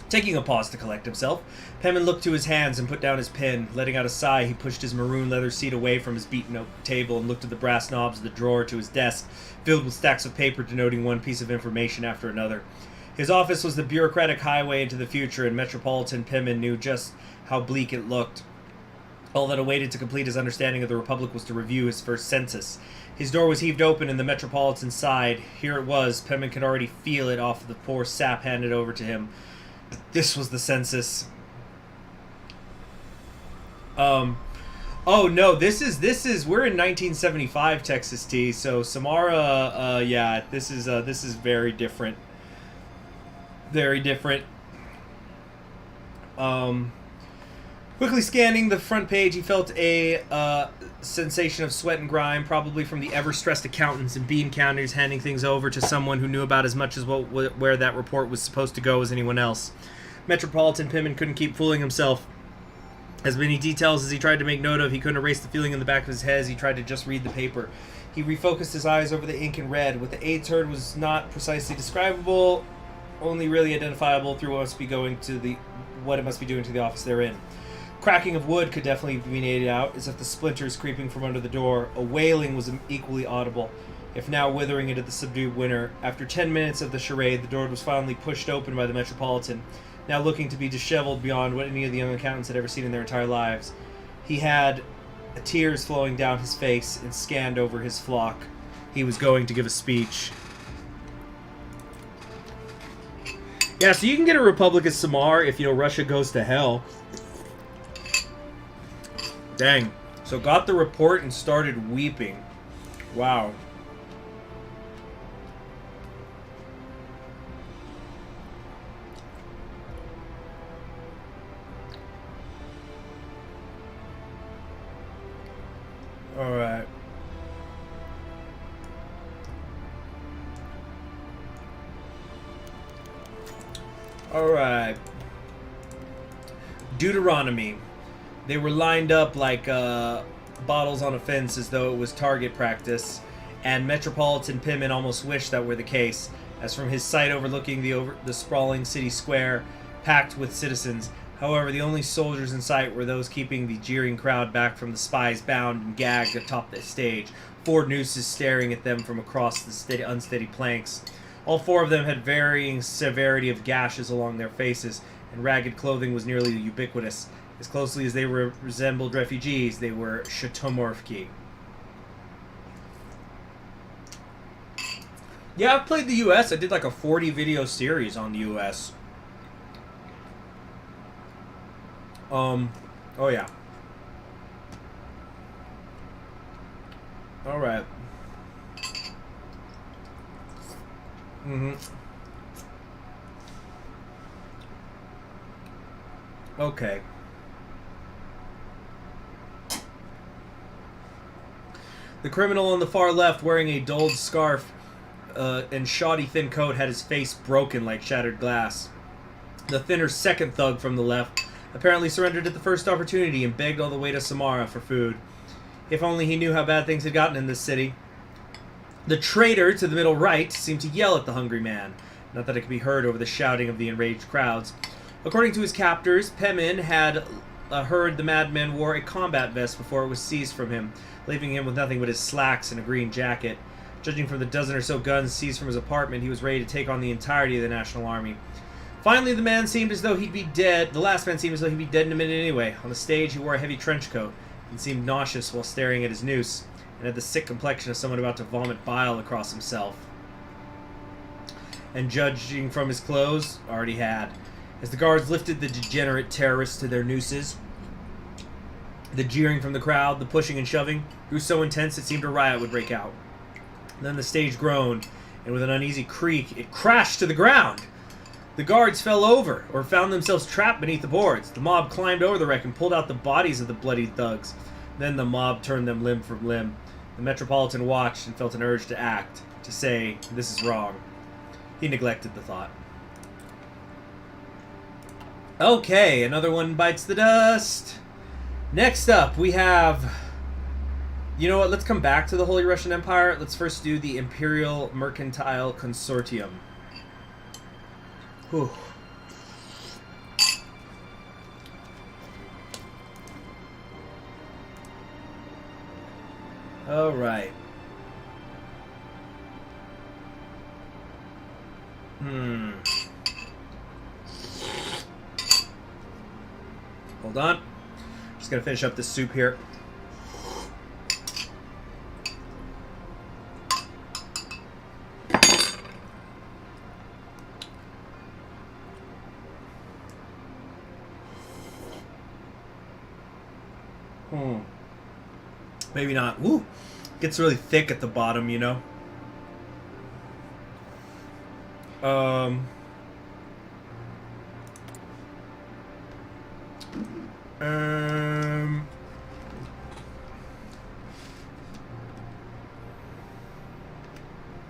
Speaker 1: Taking a pause to collect himself, Pemin looked to his hands and put down his pen. Letting out a sigh, he pushed his maroon leather seat away from his beaten oak table and looked at the brass knobs of the drawer to his desk, filled with stacks of paper denoting one piece of information after another. His office was the bureaucratic highway into the future, and Metropolitan Pemin knew just how bleak it looked. All that awaited to complete his understanding of the Republic was to review his first census. His door was heaved open and the Metropolitan sighed. Here it was. Pemin could already feel it off the poor sap handed over to him. This was the census. Oh no, this is we're in 1975 Texas T, so Samara yeah, this is very different. Very different. Quickly scanning the front page, he felt a sensation of sweat and grime, probably from the ever-stressed accountants and bean counters handing things over to someone who knew about as much as where that report was supposed to go as anyone else. Metropolitan Pemin couldn't keep fooling himself. As many details as he tried to make note of, he couldn't erase the feeling in the back of his head as he tried to just read the paper. He refocused his eyes over the ink and read. What the aides heard was not precisely describable, only really identifiable through what it must be doing to the office they're in. Cracking of wood could definitely be made out, as if the splinters creeping from under the door. A wailing was equally audible, if now withering into the subdued winter. After 10 minutes of the charade, the door was finally pushed open by the Metropolitan, now looking to be disheveled beyond what any of the young accountants had ever seen in their entire lives. He had tears flowing down his face and scanned over his flock. He was going to give a speech. Yeah, so you can get a Republic of Samar if, Russia goes to hell. Dang. So got the report and started weeping. Wow. Alright. Alright. Deuteronomy. They were lined up like bottles on a fence as though it was target practice, and Metropolitan Pemin almost wished that were the case, as from his sight overlooking the sprawling city square, packed with citizens. However, the only soldiers in sight were those keeping the jeering crowd back from the spies bound and gagged atop the stage, 4 nooses staring at them from across the unsteady planks. All 4 of them had varying severity of gashes along their faces, and ragged clothing was nearly ubiquitous. As closely as they resembled refugees, they were Shatomorfki. Yeah, I've played the US. I did like a 40 video series on the US. Oh yeah. Alright. Okay. The criminal on the far left, wearing a dulled scarf and shoddy thin coat, had his face broken like shattered glass. The thinner second thug from the left apparently surrendered at the first opportunity and begged all the way to Samara for food. If only he knew how bad things had gotten in this city. The traitor to the middle right seemed to yell at the hungry man, not that it could be heard over the shouting of the enraged crowds. According to his captors, Pemin had heard the madman wore a combat vest before it was seized from him, leaving him with nothing but his slacks and a green jacket. Judging from the dozen or so guns seized from his apartment, he was ready to take on the entirety of the National Army. Finally, the man seemed as though he'd be dead. The last man seemed as though he'd be dead in a minute anyway. On the stage, he wore a heavy trench coat and seemed nauseous while staring at his noose, and had the sick complexion of someone about to vomit bile across himself. And judging from his clothes, already had. As the guards lifted the degenerate terrorists to their nooses, the jeering from the crowd, the pushing and shoving, grew so intense it seemed a riot would break out. Then the stage groaned, and with an uneasy creak, it crashed to the ground. The guards fell over, or found themselves trapped beneath the boards. The mob climbed over the wreck and pulled out the bodies of the bloodied thugs. Then the mob turned them limb from limb. The Metropolitan watched and felt an urge to act, to say, "This is wrong." He neglected the thought. Okay, another one bites the dust. Next up, we have... You know what, let's come back to the Holy Russian Empire. Let's first do the Imperial Mercantile Consortium. Whew. Alright. Hold on. Just gonna finish up this soup here. Maybe not. Woo! Gets really thick at the bottom, you know?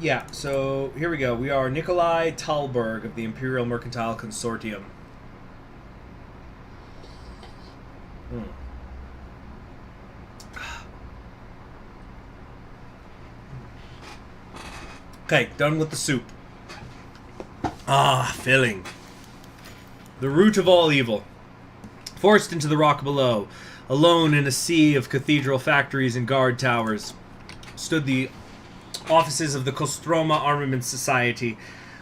Speaker 1: Yeah, so here we go. We are Nikolai Talberg of the Imperial Mercantile Consortium. Okay, done with the soup. Ah, filling. The root of all evil. Forced into the rock below, alone in a sea of cathedral factories and guard towers, stood the offices of the Kostroma Armament Society,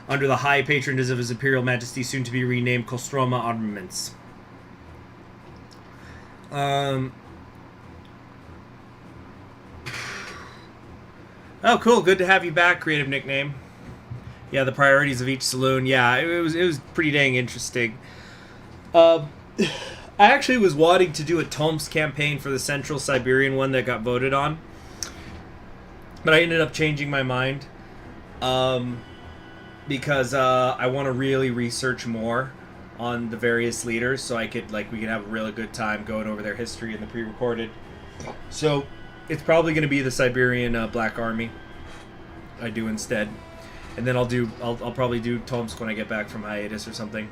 Speaker 1: under the high patronage of His Imperial Majesty, soon to be renamed Kostroma Armaments. Oh, cool. Good to have you back, creative nickname. Yeah, the priorities of each saloon. Yeah, it was pretty dang interesting. I actually was wanting to do a Tomsk campaign for the Central Siberian one that got voted on, but I ended up changing my mind because I want to really research more on the various leaders, so we could have a really good time going over their history in the pre-recorded. So it's probably going to be the Siberian Black Army I do instead, and then I'll probably do Tomsk when I get back from hiatus or something.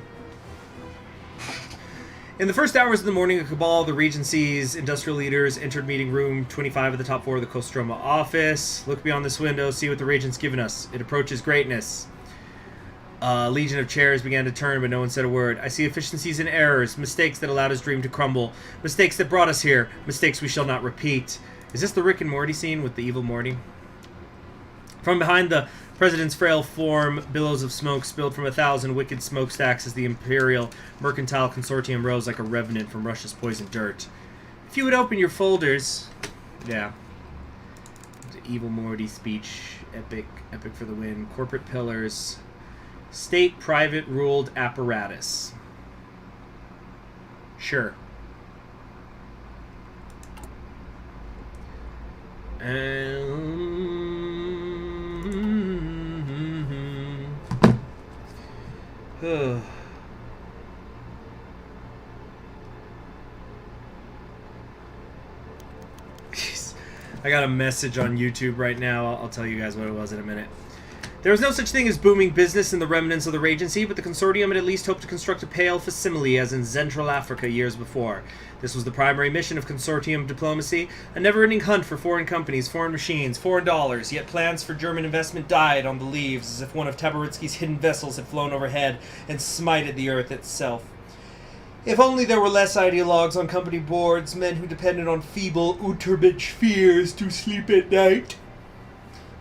Speaker 1: In the first hours of the morning, a cabal of the Regency's industrial leaders entered meeting room 25 of the top floor of the Kostroma office. Look beyond this window, see what the Regent's given us. It approaches greatness. A legion of chairs began to turn, but no one said a word. I see efficiencies and errors, mistakes that allowed his dream to crumble, mistakes that brought us here, mistakes we shall not repeat. Is this the Rick and Morty scene with the evil Morty? From behind the President's frail form, billows of smoke spilled from 1,000 wicked smokestacks as the Imperial Mercantile Consortium rose like a revenant from Russia's poisoned dirt. If you would open your folders... Yeah. The evil Morty speech. Epic for the win. Corporate pillars. State-private ruled apparatus. Sure. I got a message on YouTube right now. I'll tell you guys what it was in a minute. There was no such thing as booming business in the remnants of the Regency, but the Consortium had at least hoped to construct a pale facsimile as in Central Africa years before. This was the primary mission of Consortium diplomacy, a never-ending hunt for foreign companies, foreign machines, foreign dollars, yet plans for German investment died on the leaves as if one of Tabaritsky's hidden vessels had flown overhead and smited the earth itself. If only there were less ideologues on company boards, men who depended on feeble Uterbitch fears to sleep at night.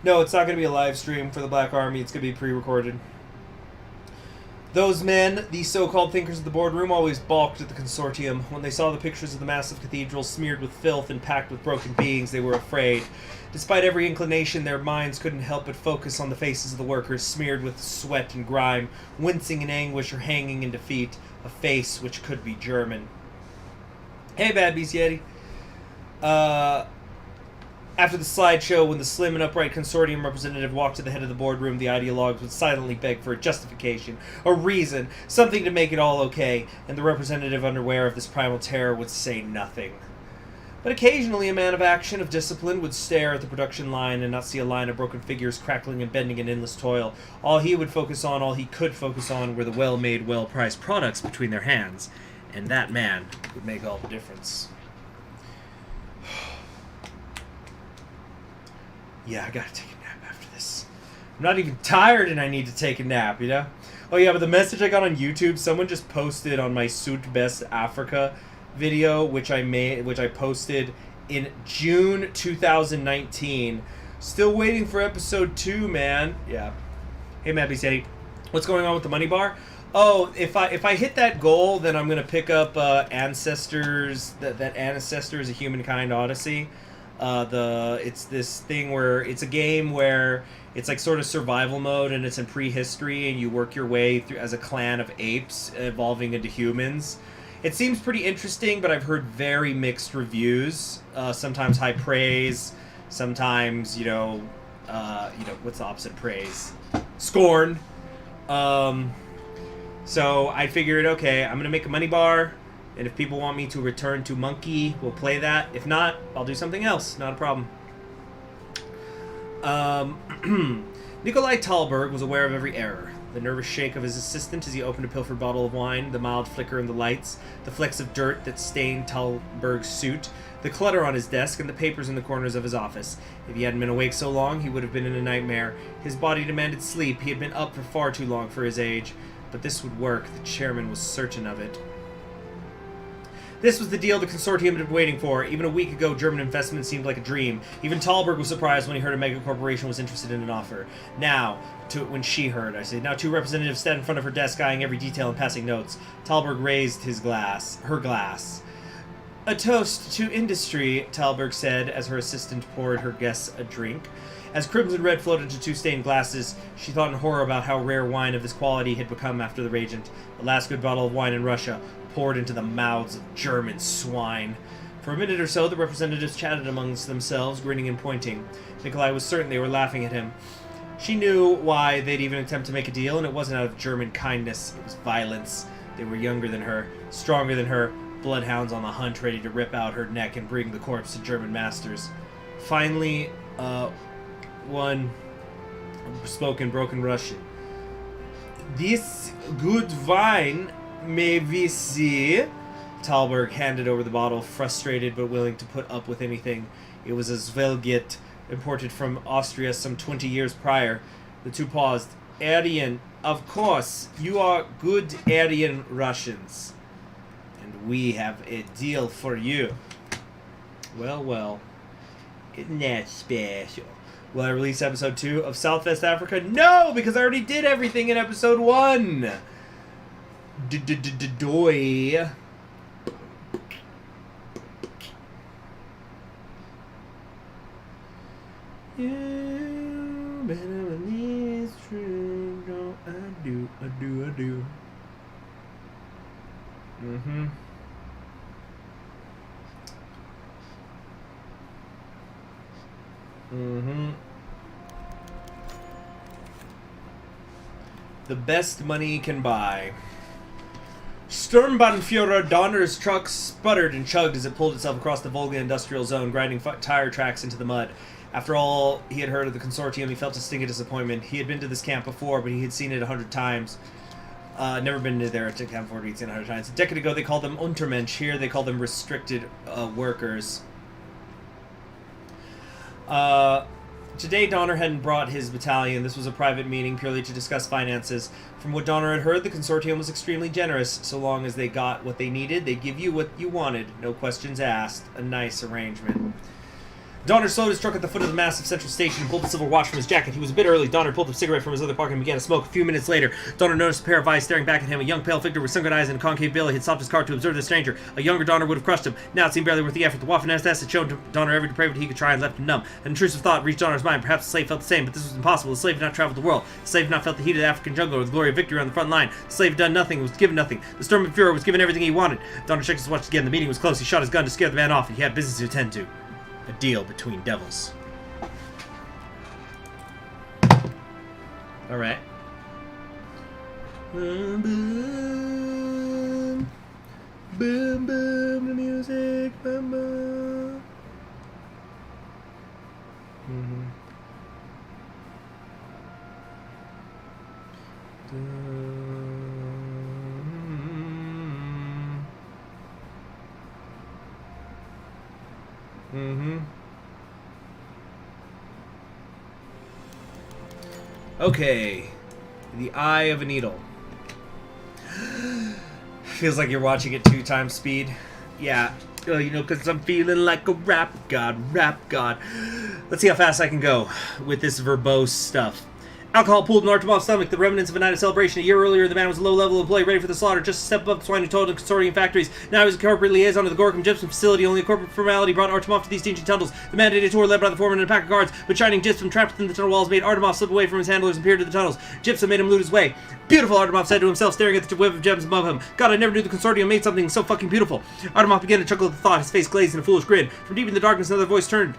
Speaker 1: No, it's not going to be a live stream for the Black Army. It's going to be pre-recorded. Those men, the so-called thinkers of the boardroom, always balked at the Consortium. When they saw the pictures of the massive cathedral smeared with filth and packed with broken beings, they were afraid. Despite every inclination, their minds couldn't help but focus on the faces of the workers, smeared with sweat and grime, wincing in anguish or hanging in defeat. A face which could be German. Hey, Bad Beast Yeti. After the slideshow, when the slim and upright Consortium representative walked to the head of the boardroom, the ideologues would silently beg for a justification, a reason, something to make it all okay, and the representative, unaware of this primal terror, would say nothing. But occasionally a man of action, of discipline, would stare at the production line and not see a line of broken figures crackling and bending in endless toil. All he would focus on, all he could focus on, were the well-made, well-priced products between their hands. And that man would make all the difference. Yeah, I gotta take a nap after this. I'm not even tired and I need to take a nap, you know? Oh yeah, but the message I got on YouTube, someone just posted on my Suit Best Africa video, which I posted in June 2019. Still waiting for episode 2, man. Yeah. Hey, Matt B. City. What's going on with the money bar? Oh, if I hit that goal, then I'm gonna pick up Ancestors. That Ancestors: A Humankind Odyssey. It's this thing where it's a game where it's like sort of survival mode and it's in prehistory and you work your way through as a clan of apes evolving into humans. It seems pretty interesting, but I've heard very mixed reviews. Sometimes high praise, sometimes what's the opposite of praise? Scorn. So I figured, okay, I'm gonna make a money bar. And if people want me to return to Monkey, we'll play that. If not, I'll do something else. Not a problem. Nikolai Talberg was aware of every error. The nervous shake of his assistant as he opened a pilfered bottle of wine, the mild flicker in the lights, the flecks of dirt that stained Talberg's suit, the clutter on his desk, and the papers in the corners of his office. If he hadn't been awake so long, he would have been in a nightmare. His body demanded sleep. He had been up for far too long for his age. But this would work. The chairman was certain of it. This was the deal the Consortium had been waiting for. Even a week ago, German investment seemed like a dream. Even Talberg was surprised when he heard a mega corporation was interested in an offer. When she heard, now two representatives stood in front of her desk, eyeing every detail and passing notes. Talberg raised her glass. A toast to industry, Talberg said, as her assistant poured her guests a drink. As crimson red floated into two stained glasses, she thought in horror about how rare wine of this quality had become after the Regent. The last good bottle of wine in Russia, poured into the mouths of German swine. For a minute or so, the representatives chatted amongst themselves, grinning and pointing. Nikolai was certain they were laughing at him. She knew why they'd even attempt to make a deal, and it wasn't out of German kindness. It was violence. They were younger than her, stronger than her, bloodhounds on the hunt, ready to rip out her neck and bring the corpse to German masters. Finally, one spoke in broken Russian. This good wine, may we see? Talberg handed over the bottle, frustrated but willing to put up with anything. It was a Svelget, imported from Austria some 20 years prior. The two paused. Aryan, of course, you are good Aryan Russians. And we have a deal for you. Well. Isn't that special? Will I release episode 2 of Southwest Africa? No, because I already did everything in episode 1. Doy. You better believe it's true. No, I do. The best money can buy. Sturmbannführer Donner's truck sputtered and chugged as it pulled itself across the Volga industrial zone, grinding tire tracks into the mud. After all he had heard of the Consortium, he felt a sting of disappointment. He had been to this camp before, but he had seen it 100 times. Never been to their camp before, he'd seen it 100 times. A decade ago, they called them Untermensch. Here, they call them restricted workers. Today, Donner hadn't brought his battalion. This was a private meeting purely to discuss finances. From what Donner had heard, the Consortium was extremely generous. So long as they got what they needed, they'd give you what you wanted. No questions asked. A nice arrangement. Donner slowed his truck at the foot of the massive central station and pulled a silver watch from his jacket. He was a bit early. Donner pulled a cigarette from his other pocket and began to smoke. A few minutes later, Donner noticed a pair of eyes staring back at him. A young pale figure with sunken eyes and a concave belly had stopped his car to observe the stranger. A younger Donner would have crushed him. Now it seemed barely worth the effort. The Waffen-SS had shown Donner every depravity he could try and left him numb. An intrusive thought reached Donner's mind. Perhaps the slave felt the same, but this was impossible. The slave had not traveled the world. The slave had not felt the heat of the African jungle or the glory of victory on the front line. The slave had done nothing, was given nothing. The Sturmbannführer was given everything he wanted. Donner checked his watch again. The meeting was close. He shot his gun to scare the man off, and he had business to attend to. A deal between devils. Alright. Boom, boom. Boom, boom, the music. Boom, boom. Okay. The Eye of a Needle. Feels like you're watching at 2 times speed. Yeah. You know, because I'm feeling like a rap god. Let's see how fast I can go with this verbose stuff. Alcohol pooled in Artemov's stomach, the remnants of a night of celebration. A year earlier, the man was a low-level employee ready for the slaughter, just a step above the swine who toiled in Consortium factories. Now he was a corporate liaison to the Gorkum Gypsum facility. Only a corporate formality brought Artemov to these dingy tunnels. The mandated tour led by the foreman and a pack of guards, but shining gypsum trapped within the tunnel walls made Artemov slip away from his handlers and peer to the tunnels. Gypsum made him lose his way. Beautiful, Artemov said to himself, staring at the web of gems above him. God, I never knew the Consortium made something so fucking beautiful. Artemov began to chuckle at the thought, his face glazed in a foolish grin. From deep in the darkness, another voice turned.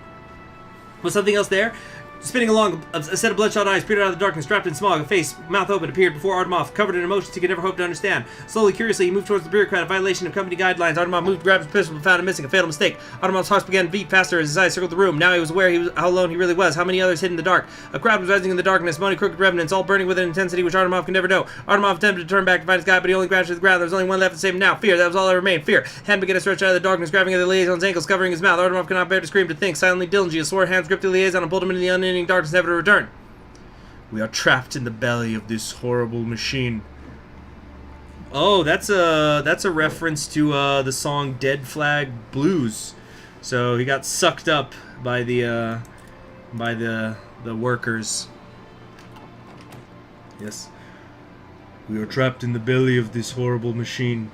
Speaker 1: Was something else there? Spinning along, a set of bloodshot eyes peered out of the darkness, wrapped in smog. A face, mouth open, appeared before Artemov, covered in emotions he could never hope to understand. Slowly, curiously, he moved towards the bureaucrat, a violation of company guidelines. Artemov moved, grabbed his pistol, but found him missing. A fatal mistake. Artemov's heart began to beat faster as his eyes circled the room. Now he was aware how alone he really was, how many others hid in the dark. A crowd was rising in the darkness, moaning crooked remnants, all burning with an intensity which Artemov could never know. Artemov attempted to turn back to find his guy, but he only crashed to the ground. There was only one left to save him now. Fear, that was all that remained. Fear. Hand began to stretch out of the darkness, grabbing at the liaison's ankles, covering his mouth. Artemov could not bear to scream, to think. Silently, diligently, his sore hands gripped the liaison and pulled him into the unending darkness, never to return. We are trapped in the belly of this horrible machine. Oh, that's a reference to the song Dead Flag Blues. So he got sucked up by the workers. Yes. We are trapped in the belly of this horrible machine.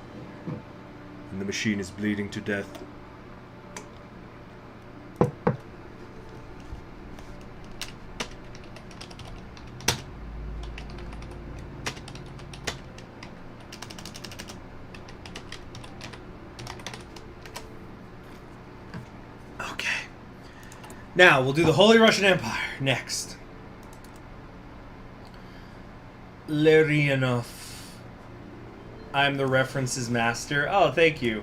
Speaker 1: And the machine is bleeding to death. Now, we'll do the Holy Russian Empire next. Larionov. I'm the references master. Oh, thank you.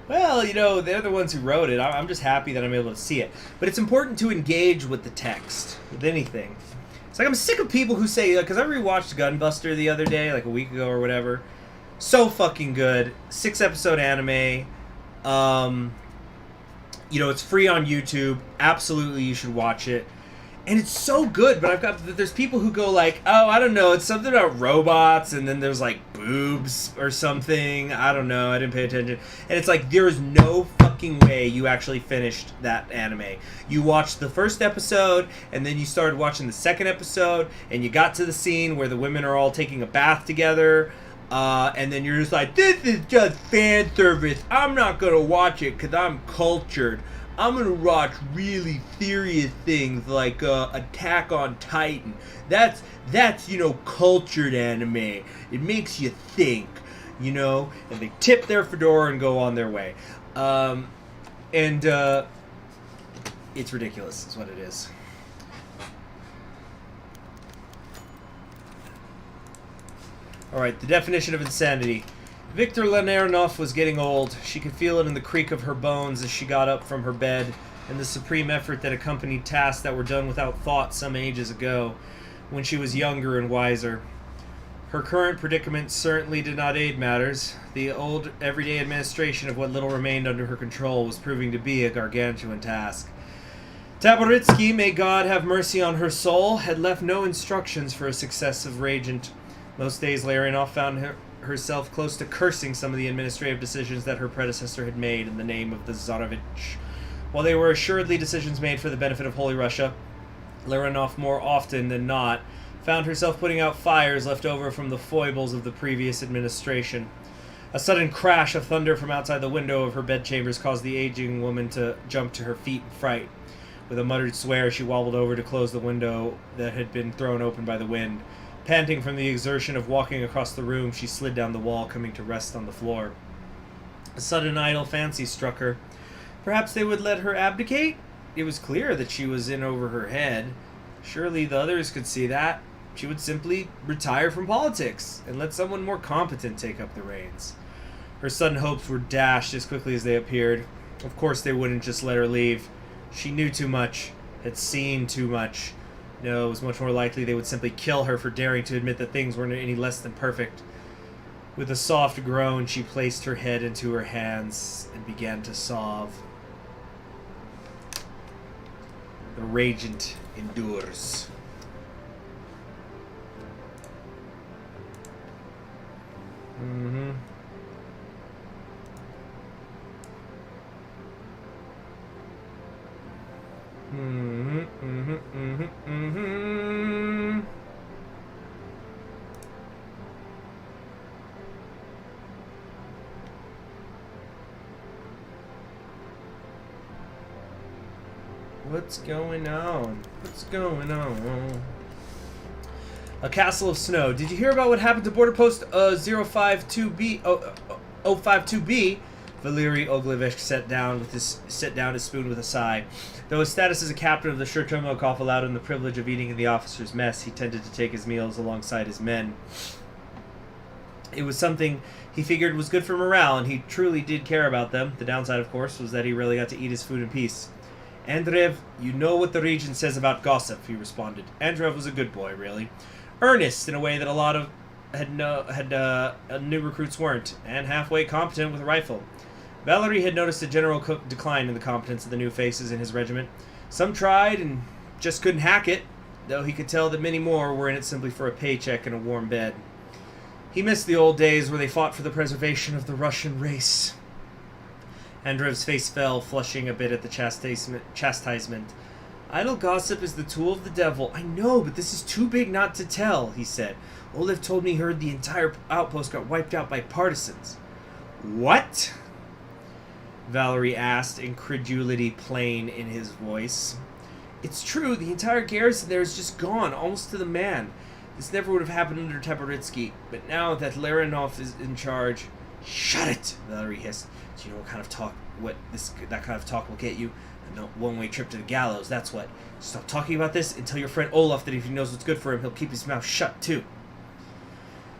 Speaker 1: Well, you know, they're the ones who wrote it. I'm just happy that I'm able to see it. But it's important to engage with the text, with anything. It's like I'm sick of people who say, because I rewatched Gunbuster the other day, like a week ago or whatever. So fucking good. 6-episode anime. You know, it's free on YouTube. Absolutely, you should watch it. And it's so good, but there's people who go like, oh, I don't know, it's something about robots, and then there's like boobs or something. I don't know, I didn't pay attention. And it's like, there is no fucking way you actually finished that anime. You watched the first episode, and then you started watching the second episode, and you got to the scene where the women are all taking a bath together. And then you're just like, this is just fan service. I'm not going to watch it because I'm cultured. I'm going to watch really serious things like Attack on Titan. That's you know, cultured anime. It makes you think, you know. And they tip their fedora and go on their way. It's ridiculous is what it is. Alright, the definition of insanity. Viktor Lenernov was getting old. She could feel it in the creak of her bones as she got up from her bed, and the supreme effort that accompanied tasks that were done without thought some ages ago, when she was younger and wiser. Her current predicament certainly did not aid matters. The old, everyday administration of what little remained under her control was proving to be a gargantuan task. Taboritsky, may God have mercy on her soul, had left no instructions for a successive regent. Most days Larionov found herself close to cursing some of the administrative decisions that her predecessor had made in the name of the Tsarevich. While they were assuredly decisions made for the benefit of Holy Russia, Larionov more often than not found herself putting out fires left over from the foibles of the previous administration. A sudden crash of thunder from outside the window of her bedchambers caused the aging woman to jump to her feet in fright. With a muttered swear, she wobbled over to close the window that had been thrown open by the wind. Panting from the exertion of walking across the room, she slid down the wall, coming to rest on the floor. A sudden idle fancy struck her. Perhaps they would let her abdicate? It was clear that she was in over her head. Surely the others could see that. She would simply retire from politics and let someone more competent take up the reins. Her sudden hopes were dashed as quickly as they appeared. Of course they wouldn't just let her leave. She knew too much, had seen too much. No, it was much more likely they would simply kill her for daring to admit that things weren't any less than perfect. With a soft groan, she placed her head into her hands and began to sob. The regent endures. Mm-hmm. Mm-hmm. Mm-hmm. Mm-hmm. Mm-hmm. What's going on? What's going on? A castle of snow. Did you hear about what happened to border post 052B? 052B? Valery Oglevich set down his spoon with a sigh. Though his status as a captain of the Shurtumokov allowed him the privilege of eating in the officers' mess, he tended to take his meals alongside his men. It was something he figured was good for morale, and he truly did care about them. The downside, of course, was that he really got to eat his food in peace. Andreev, you know what the regent says about gossip, he responded. Andreev was a good boy, really. Earnest in a way that a lot of new recruits weren't, and halfway competent with a rifle. Valery had noticed a general decline in the competence of the new faces in his regiment. Some tried and just couldn't hack it, though he could tell that many more were in it simply for a paycheck and a warm bed. He missed the old days where they fought for the preservation of the Russian race. Andreev's face fell, flushing a bit at the chastisement. Idle gossip is the tool of the devil. I know, but this is too big not to tell, he said. Olev told me he heard the entire outpost got wiped out by partisans. What? Valery asked, incredulity plain in his voice. It's true, the entire garrison there is just gone, almost to the man. This never would have happened under Taboritsky, but now that Larionov is in charge... Shut it, Valery hissed. Do you know that kind of talk will get you? A one-way trip to the gallows, that's what. Stop talking about this and tell your friend Olaf that if he knows what's good for him, he'll keep his mouth shut, too.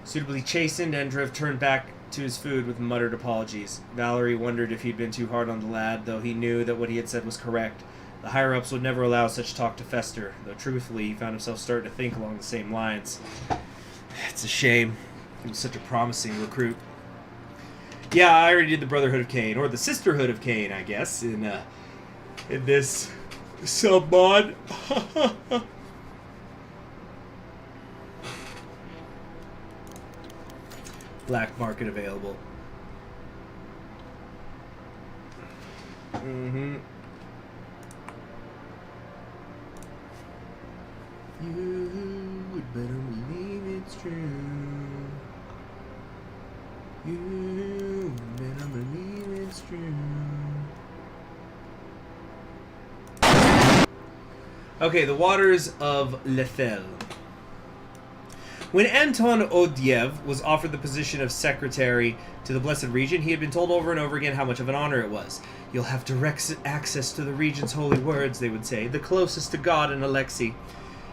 Speaker 1: Suitably chastened, Andreev turned back to his food with muttered apologies. Valery wondered if he'd been too hard on the lad, though he knew that what he had said was correct. The higher-ups would never allow such talk to fester, though truthfully he found himself starting to think along the same lines. It's a shame. He was such a promising recruit. Yeah, I already did the Brotherhood of Cain, or the Sisterhood of Cain, I guess, in this sub-mod. Black market available. Mm-hmm. You would better believe it's true. You better believe it's true. Okay, the waters of Lethel. When Anton Odiev was offered the position of secretary to the Blessed Region, he had been told over and over again how much of an honor it was. You'll have direct access to the region's holy words, they would say, the closest to God and Alexei.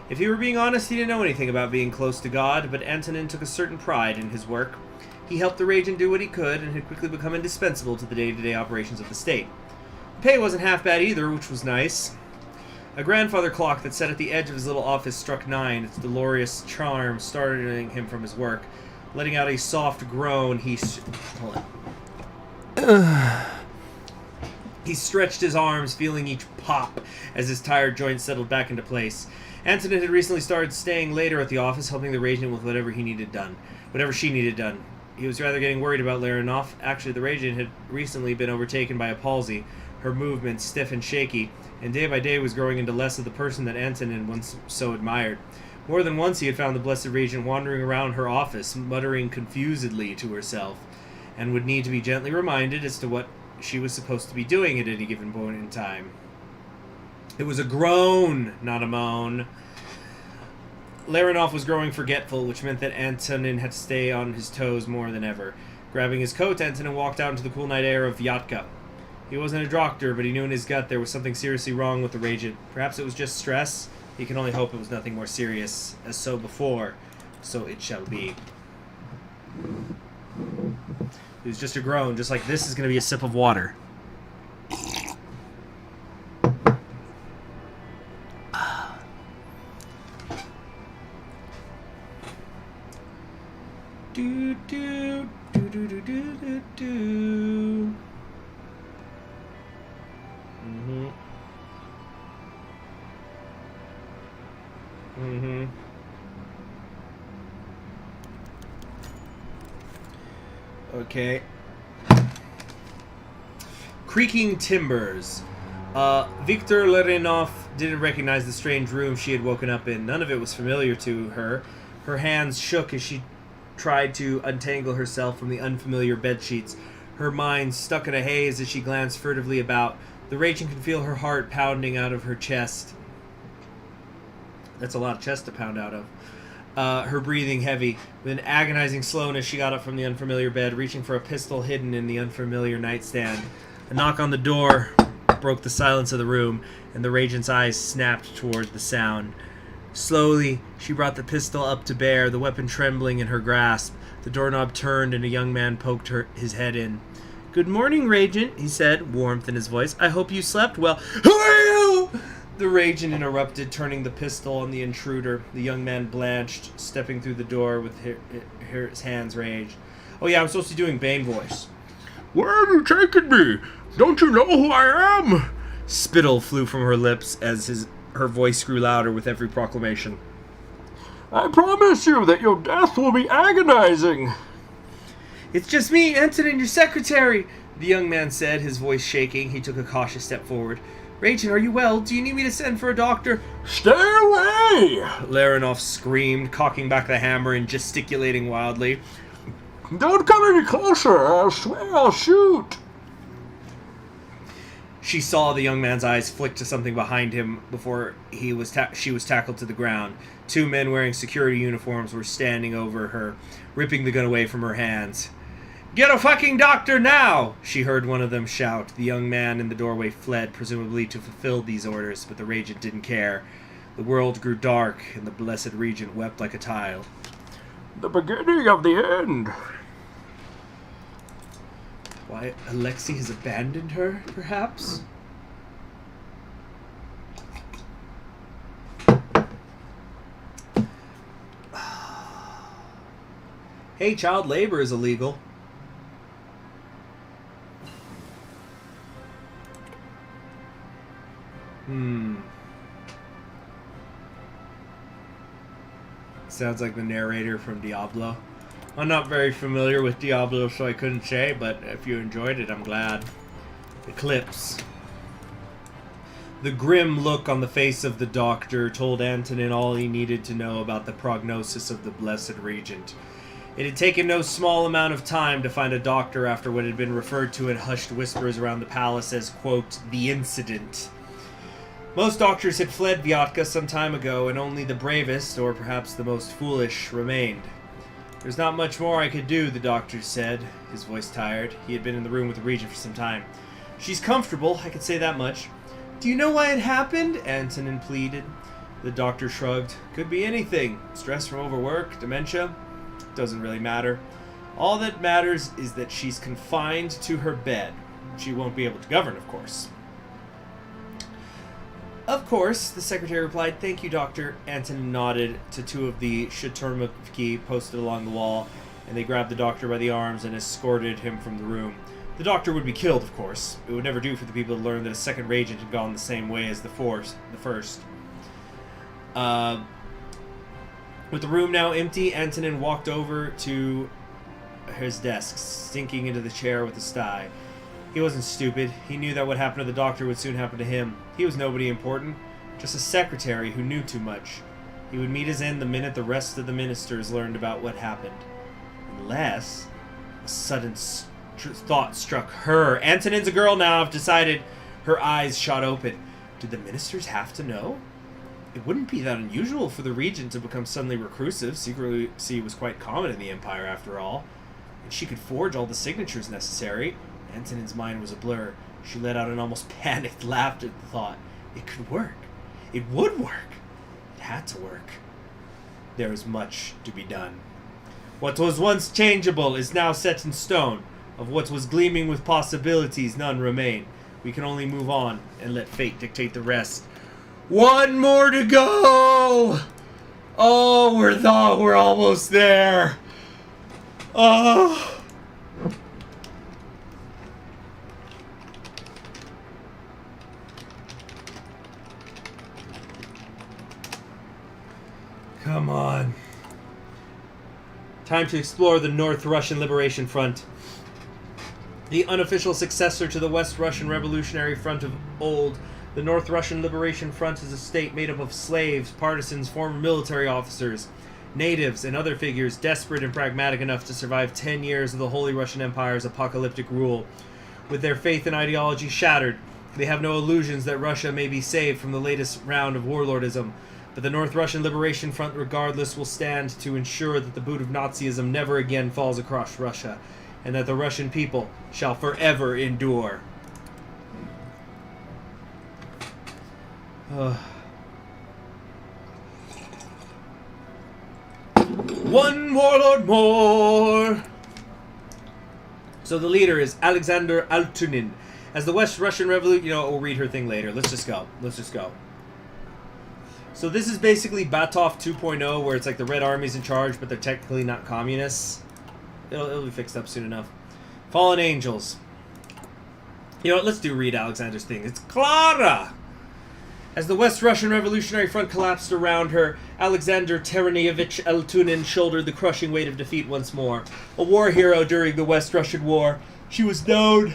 Speaker 1: If he were being honest, he didn't know anything about being close to God, but Antonin took a certain pride in his work. He helped the Regent do what he could and had quickly become indispensable to the day-to-day operations of the state. The pay wasn't half bad either, which was nice. A grandfather clock that sat at the edge of his little office struck 9, its dolorous charm startling him from his work. Letting out a soft groan, he stretched his arms, feeling each pop as his tired joints settled back into place. Antonin had recently started staying later at the office, helping the Regent with whatever she needed done. He was rather getting worried about Larinoff. Actually, the Regent had recently been overtaken by a palsy, her movements stiff and shaky, and day by day was growing into less of the person that Antonin once so admired. More than once he had found the Blessed Regent wandering around her office, muttering confusedly to herself, and would need to be gently reminded as to what she was supposed to be doing at any given point in time. It was a groan, not a moan. Larinoff was growing forgetful, which meant that Antonin had to stay on his toes more than ever. Grabbing his coat, Antonin walked out into the cool night air of Vyatka. He wasn't a doctor, but he knew in his gut there was something seriously wrong with the Regent. Perhaps it was just stress. He can only hope it was nothing more serious. As so before, so it shall be. It was just a groan, just like this is going to be a sip of water. Do do do do do do do do. Mhm. Mhm. Okay. Creaking timbers. Viktor Larinoff didn't recognize the strange room she had woken up in. None of it was familiar to her. Her hands shook as she tried to untangle herself from the unfamiliar bedsheets. Her mind stuck in a haze as she glanced furtively about. The Regent could feel her heart pounding out of her chest. That's a lot of chest to pound out of. Her breathing heavy. With an agonizing slowness, she got up from the unfamiliar bed, reaching for a pistol hidden in the unfamiliar nightstand. A knock on the door broke the silence of the room, and the Regent's eyes snapped toward the sound. Slowly, she brought the pistol up to bear, the weapon trembling in her grasp. The doorknob turned, and a young man poked his head in. "Good morning, Regent," he said, warmth in his voice. "I hope you slept well." "Who are you?" The Regent interrupted, turning the pistol on the intruder. The young man blanched, stepping through the door with his hands raised. "Oh yeah, I'm supposed to be doing Bane voice."
Speaker 5: "Where have you taken me? Don't you know who I am?"
Speaker 1: Spittle flew from her lips as her voice grew louder with every proclamation.
Speaker 5: "I promise you that your death will be agonizing."
Speaker 1: "It's just me, Antonin, your secretary," the young man said, his voice shaking. He took a cautious step forward. "Regent, are you well? Do you need me to send for a doctor?"
Speaker 5: "Stay away!"
Speaker 1: Larinoff screamed, cocking back the hammer and gesticulating wildly.
Speaker 5: "Don't come any closer, I swear I'll shoot."
Speaker 1: She saw the young man's eyes flick to something behind him before she was tackled to the ground. Two men wearing security uniforms were standing over her, ripping the gun away from her hands. "Get a fucking doctor now!" she heard one of them shout. The young man in the doorway fled, presumably to fulfill these orders, but the Regent didn't care. The world grew dark, and the Blessed Regent wept like a child.
Speaker 5: "The beginning of the end."
Speaker 1: Why, Alexei has abandoned her, perhaps? Hey, child labor is illegal. Sounds like the narrator from Diablo. I'm not very familiar with Diablo, so I couldn't say, but if you enjoyed it, I'm glad. Eclipse. The grim look on the face of the doctor told Antonin all he needed to know about the prognosis of the Blessed Regent. It had taken no small amount of time to find a doctor after what had been referred to in hushed whispers around the palace as, quote, the incident. Most doctors had fled Vyatka some time ago, and only the bravest, or perhaps the most foolish, remained. "There's not much more I could do," the doctor said, his voice tired. He had been in the room with the Regent for some time. "She's comfortable, I could say that much." "Do you know why it happened?" Antonin pleaded. The doctor shrugged. "Could be anything. Stress from overwork, dementia. Doesn't really matter. All that matters is that she's confined to her bed. She won't be able to govern, of course. Of course, the secretary replied, "Thank you, Doctor." Antonin nodded to two of the Shaturmovki posted along the wall, and they grabbed the doctor by the arms and escorted him from the room. The doctor would be killed, of course. It would never do for the people to learn that a second regent had gone the same way as the first. With the room now empty, Antonin walked over to his desk, sinking into the chair with a sigh. He wasn't stupid. He knew that what happened to the doctor would soon happen to him. He was nobody important, just a secretary who knew too much. He would meet his end the minute the rest of the ministers learned about what happened. Unless a sudden thought struck her. Antonin's a girl now, I've decided. Her eyes shot open. Did the ministers have to know? It wouldn't be that unusual for the regent to become suddenly reclusive. Secrecy was quite common in the Empire, after all. And she could forge all the signatures necessary. Antonin's mind was a blur. She let out an almost panicked laugh at the thought. It could work. It would work. It had to work. There was much to be done. What was once changeable is now set in stone. Of what was gleaming with possibilities, none remain. We can only move on and let fate dictate the rest. One more to go! Oh, we're almost there. Oh. Come on. Time to explore the North Russian Liberation Front. The unofficial successor to the West Russian Revolutionary Front of old, the North Russian Liberation Front is a state made up of slaves, partisans, former military officers, natives, and other figures desperate and pragmatic enough to survive 10 years of the Holy Russian Empire's apocalyptic rule. With their faith and ideology shattered, they have no illusions that Russia may be saved from the latest round of warlordism. But the North Russian Liberation Front, regardless, will stand to ensure that the boot of Nazism never again falls across Russia, and that the Russian people shall forever endure. One warlord more! So the leader is Alexander Altunin. As the West Russian Revolution... we'll read her thing later. Let's just go. So this is basically Batov 2.0, where it's like the Red Army's in charge, but they're technically not communists. It'll be fixed up soon enough. Fallen Angels. You know what? Let's read Alexander's thing. It's Clara! As the West Russian Revolutionary Front collapsed around her, Alexander Terenievich Altunin shouldered the crushing weight of defeat once more. A war hero during the West Russian War, she was known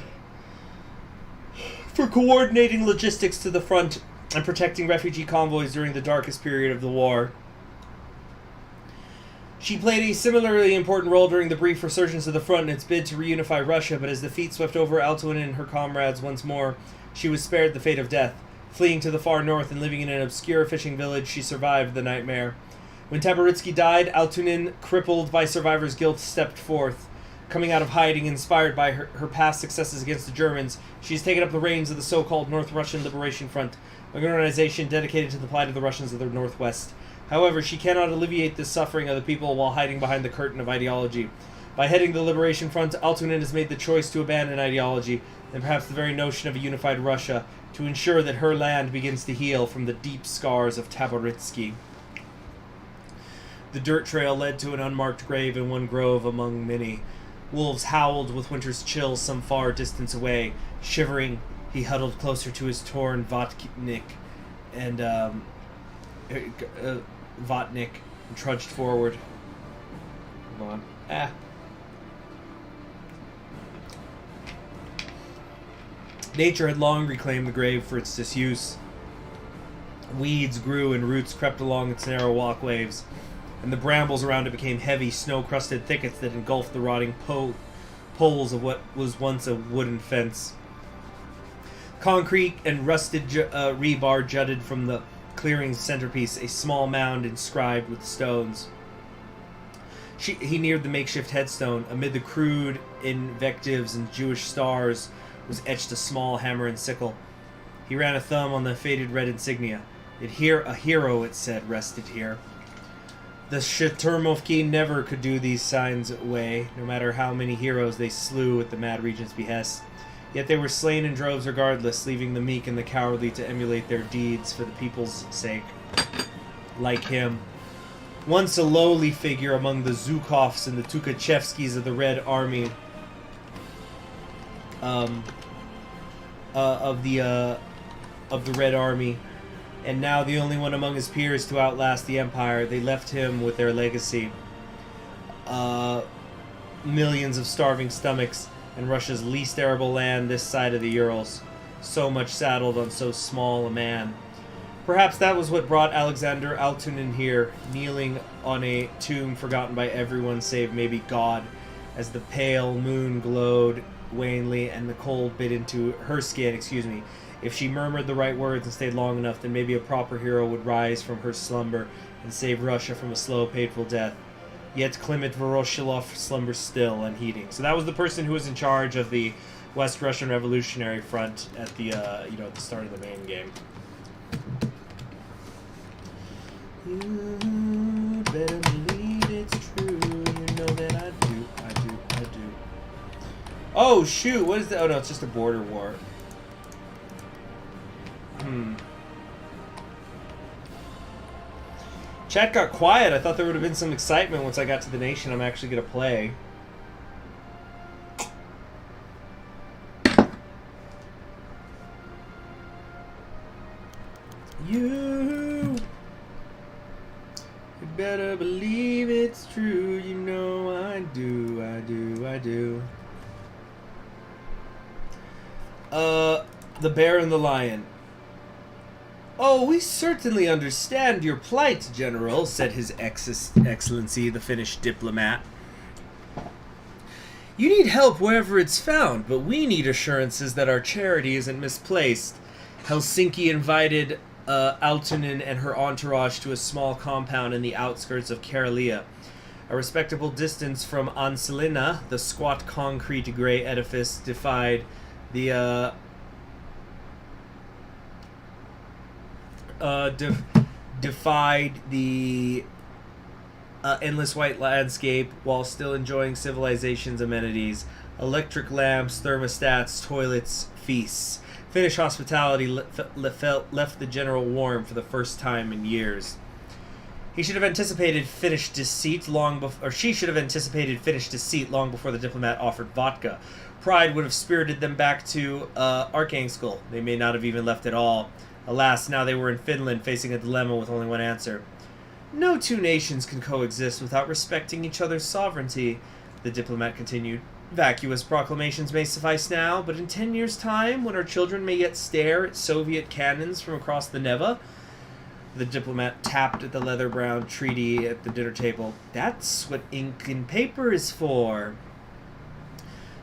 Speaker 1: for coordinating logistics to the front and protecting refugee convoys during the darkest period of the war. She played a similarly important role during the brief resurgence of the front in its bid to reunify Russia, but as defeat swept over Altunin and her comrades once more, she was spared the fate of death. Fleeing to the far north and living in an obscure fishing village, she survived the nightmare. When Taboritsky died, Altunin, crippled by survivor's guilt, stepped forth. Coming out of hiding, inspired by her past successes against the Germans, she has taken up the reins of the so-called North Russian Liberation Front, an organization dedicated to the plight of the Russians of the Northwest. However, she cannot alleviate the suffering of the people while hiding behind the curtain of ideology. By heading the Liberation Front, Altunin has made the choice to abandon ideology, and perhaps the very notion of a unified Russia, to ensure that her land begins to heal from the deep scars of Taboritsky. The dirt trail led to an unmarked grave in one grove among many. Wolves howled with winter's chills some far distance away. Shivering, he huddled closer to his torn Vatnik and trudged forward. Hold on. Nature had long reclaimed the grave for its disuse. Weeds grew and roots crept along its narrow walkways, and the brambles around it became heavy, snow-crusted thickets that engulfed the rotting poles of what was once a wooden fence. Concrete and rusted rebar jutted from the clearing's centerpiece, a small mound inscribed with stones. He neared the makeshift headstone. Amid the crude invectives and Jewish stars was etched a small hammer and sickle. He ran a thumb on the faded red insignia. A hero, it said, rested here. The Shaturmovki never could do these signs away, no matter how many heroes they slew at the Mad Regent's behest. Yet they were slain in droves regardless, leaving the meek and the cowardly to emulate their deeds for the people's sake. Like him. Once a lowly figure among the Zhukovs and the Tukhachevskis of the Red Army. Of the Red Army. And now the only one among his peers to outlast the Empire. They left him with their legacy. Millions of starving stomachs in Russia's least arable land this side of the Urals. So much saddled on so small a man. Perhaps that was what brought Alexander Altunin here, kneeling on a tomb forgotten by everyone save maybe God, as the pale moon glowed wanly and the cold bit into her skin, If she murmured the right words and stayed long enough, then maybe a proper hero would rise from her slumber and save Russia from a slow, painful death. Yet Klement Voroshilov slumbers still, unheeding. So that was the person who was in charge of the West Russian Revolutionary Front at the, at the start of the main game. You better believe it's true. You know that I do. Oh, shoot. What is that? Oh, no, it's just a border war. Chat got quiet. I thought there would have been some excitement once I got to the nation I'm actually going to play. You better believe it's true. You know I do. The Bear and the Lion. Oh, we certainly understand your plight, General, said His Excellency, the Finnish diplomat. You need help wherever it's found, but we need assurances that our charity isn't misplaced. Helsinki invited Altunin and her entourage to a small compound in the outskirts of Karelia. A respectable distance from Anselina, the squat concrete gray edifice defied the endless white landscape while still enjoying civilization's amenities. Electric lamps, thermostats, toilets, feasts. Finnish hospitality left the general warm for the first time in years. He should have anticipated Finnish deceit long before, or she should have anticipated Finnish deceit long before the diplomat offered vodka. Pride would have spirited them back to Arkhangelsk. They may not have even left at all. Alas, now they were in Finland, facing a dilemma with only one answer. No two nations can coexist without respecting each other's sovereignty, the diplomat continued. Vacuous proclamations may suffice now, but in 10 years' time, when our children may yet stare at Soviet cannons from across the Neva, the diplomat tapped at the leather-brown treaty at the dinner table. That's what ink and paper is for.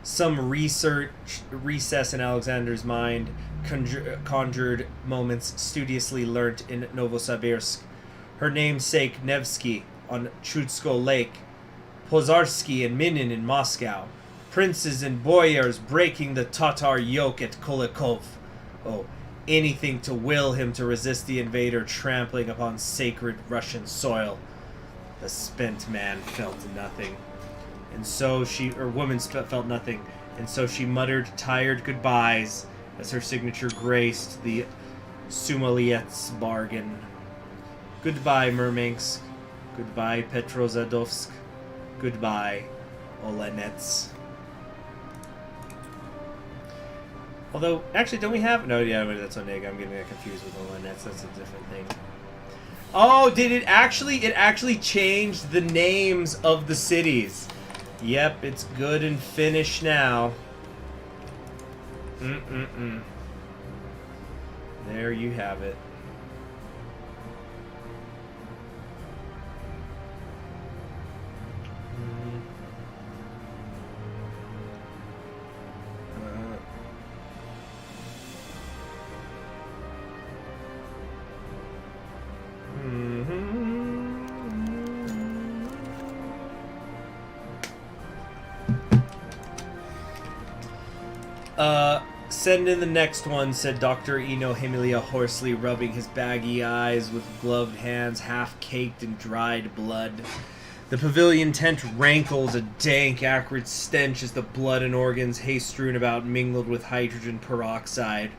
Speaker 1: Some recess in Alexander's mind conjured moments studiously learnt in Novosibirsk. Her namesake Nevsky on Chudsko Lake, Pozarsky and Minin in Moscow, princes and boyars breaking the Tatar yoke at Kulikov. Oh, anything to will him to resist the invader trampling upon sacred Russian soil. The spent man felt nothing. And so woman felt nothing. And so she muttered tired goodbyes as her signature graced the Sumaliet's bargain. Goodbye, Murmansk. Goodbye, Petrozadovsk. Goodbye, Olenets. Although, actually, don't we have... No, yeah, that's Onega. I'm getting confused with Olenets. That's a different thing. Oh, did it actually... It actually changed the names of the cities. Yep, it's good in Finnish now. There you have it. Send in the next one, said Dr. Eno Hemilia hoarsely, rubbing his baggy eyes with gloved hands half caked in dried blood. The pavilion tent rankles a dank, acrid stench as the blood and organs hay-strewn about mingled with hydrogen peroxide.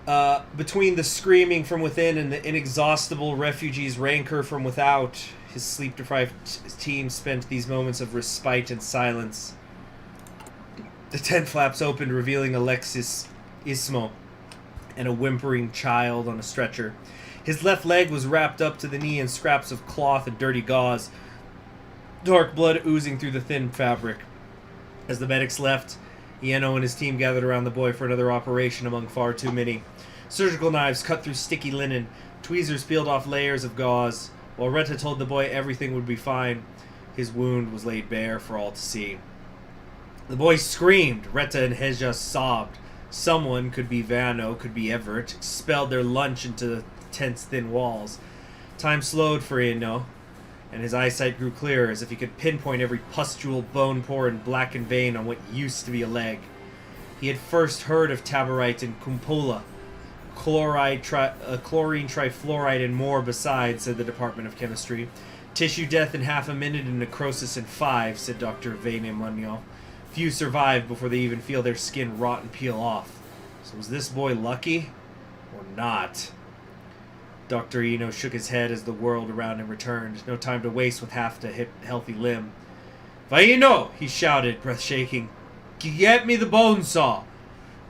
Speaker 1: Between the screaming from within and the inexhaustible refugees' rancor from without, his sleep-deprived team spent these moments of respite and silence. The tent flaps opened, revealing Alexis Ismo and a whimpering child on a stretcher. His left leg was wrapped up to the knee in scraps of cloth and dirty gauze, dark blood oozing through the thin fabric. As the medics left, Ieno and his team gathered around the boy for another operation among far too many. Surgical knives cut through sticky linen, tweezers peeled off layers of gauze. While Retta told the boy everything would be fine, his wound was laid bare for all to see. The boy screamed. Retta and Hezja sobbed. Someone, could be Vano, could be Everett, expelled their lunch into the tent's thin walls. Time slowed for Ieno, and his eyesight grew clearer, as if he could pinpoint every pustule, bone pore, and blackened vein on what used to be a leg. He had first heard of tabarite and cumpola, chlorine trifluoride, and more besides, said the Department of Chemistry. Tissue death in half a minute and necrosis in 5, said Dr. Vane Munio. Few survive before they even feel their skin rot and peel off. So was this boy lucky? Or not? Dr. Eno shook his head as the world around him returned. No time to waste with half the healthy limb. Vaino! He shouted, breath shaking. Get me the bone saw!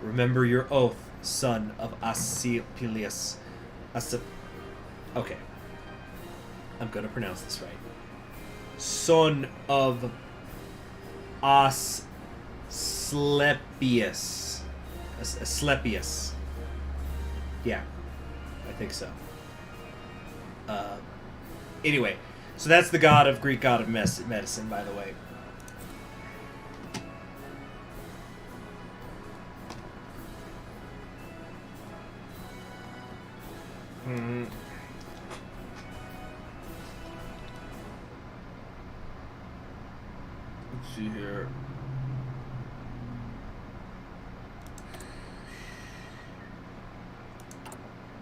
Speaker 1: Remember your oath, son of Asclepius. Okay. I'm gonna pronounce this right. Son of Asclepius. Asclepius. Yeah, I think so. Anyway, so that's the god of Greek god of medicine, by the way. Let's see here.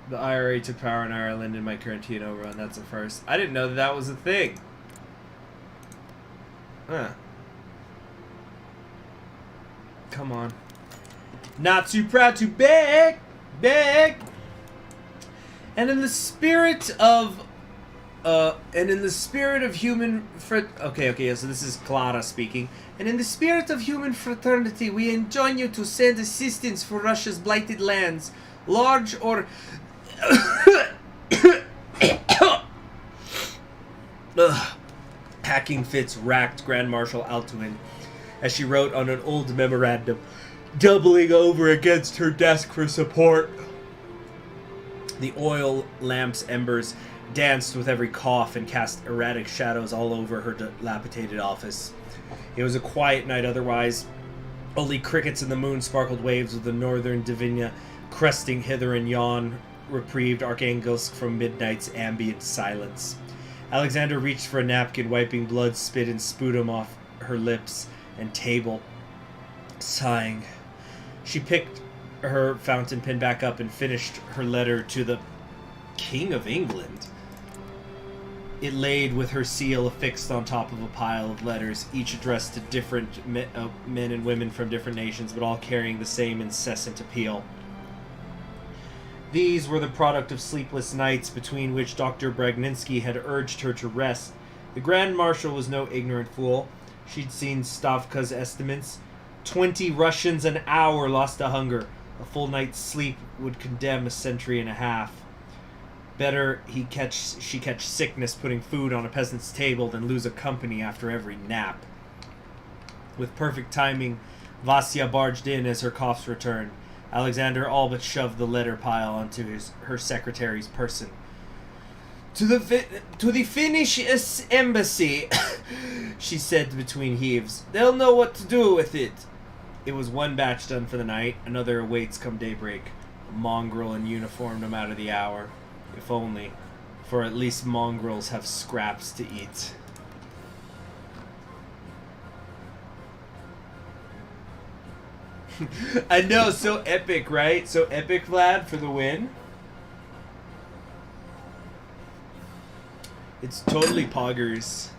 Speaker 1: The IRA took power in Ireland in my current TMO run. That's a first. I didn't know that was a thing. Huh. Come on. Not too proud to beg. Beg. And in the spirit of human okay, so this is Clara speaking. And in the spirit of human fraternity, we enjoin you to send assistance for Russia's blighted lands, large or hacking fits racked Grand Marshal Altuin as she wrote on an old memorandum, doubling over against her desk for support. The oil lamp's embers danced with every cough and cast erratic shadows all over her dilapidated office. It was a quiet night otherwise. Only crickets in the moon sparkled waves of the northern Divinia cresting hither and yon, reprieved Archangelisk from midnight's ambient silence. Alexander reached for a napkin, wiping blood, spit, and sputum off her lips and table. Sighing, she picked her fountain pen back up and finished her letter to the King of England. It laid with her seal affixed on top of a pile of letters, each addressed to different men and women from different nations, but all carrying the same incessant appeal. These were the product of sleepless nights between which Dr. Bragninsky had urged her to rest. The Grand Marshal was no ignorant fool. She'd seen Stavka's estimates. 20 Russians an hour lost to hunger. A full night's sleep would condemn a century and a half. Better she catch sickness putting food on a peasant's table than lose a company after every nap. With perfect timing, Vasya barged in as her coughs returned. Alexander all but shoved the letter pile onto her secretary's person. To the Finnish embassy, she said between heaves. They'll know what to do with it. It was one batch done for the night. Another awaits come daybreak. A mongrel in uniform no matter the hour. If only, for at least mongrels have scraps to eat. I know, so epic, right? So epic, Vlad, for the win. It's totally poggers.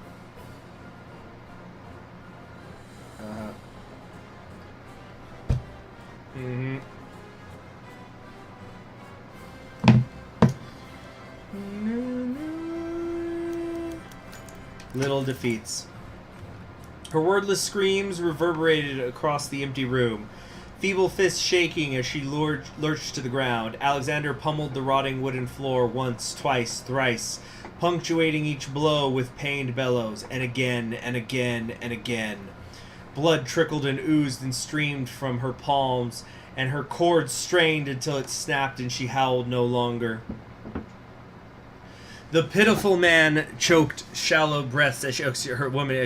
Speaker 1: Mm-hmm. Little defeats. Her wordless screams reverberated across the empty room. Feeble fists shaking as she lurched to the ground. Alexander pummeled the rotting wooden floor once, twice, thrice, punctuating each blow with pained bellows, and again, and again, and again. Blood trickled and oozed and streamed from her palms, and her cords strained until it snapped and she howled no longer. The pitiful man choked shallow breaths as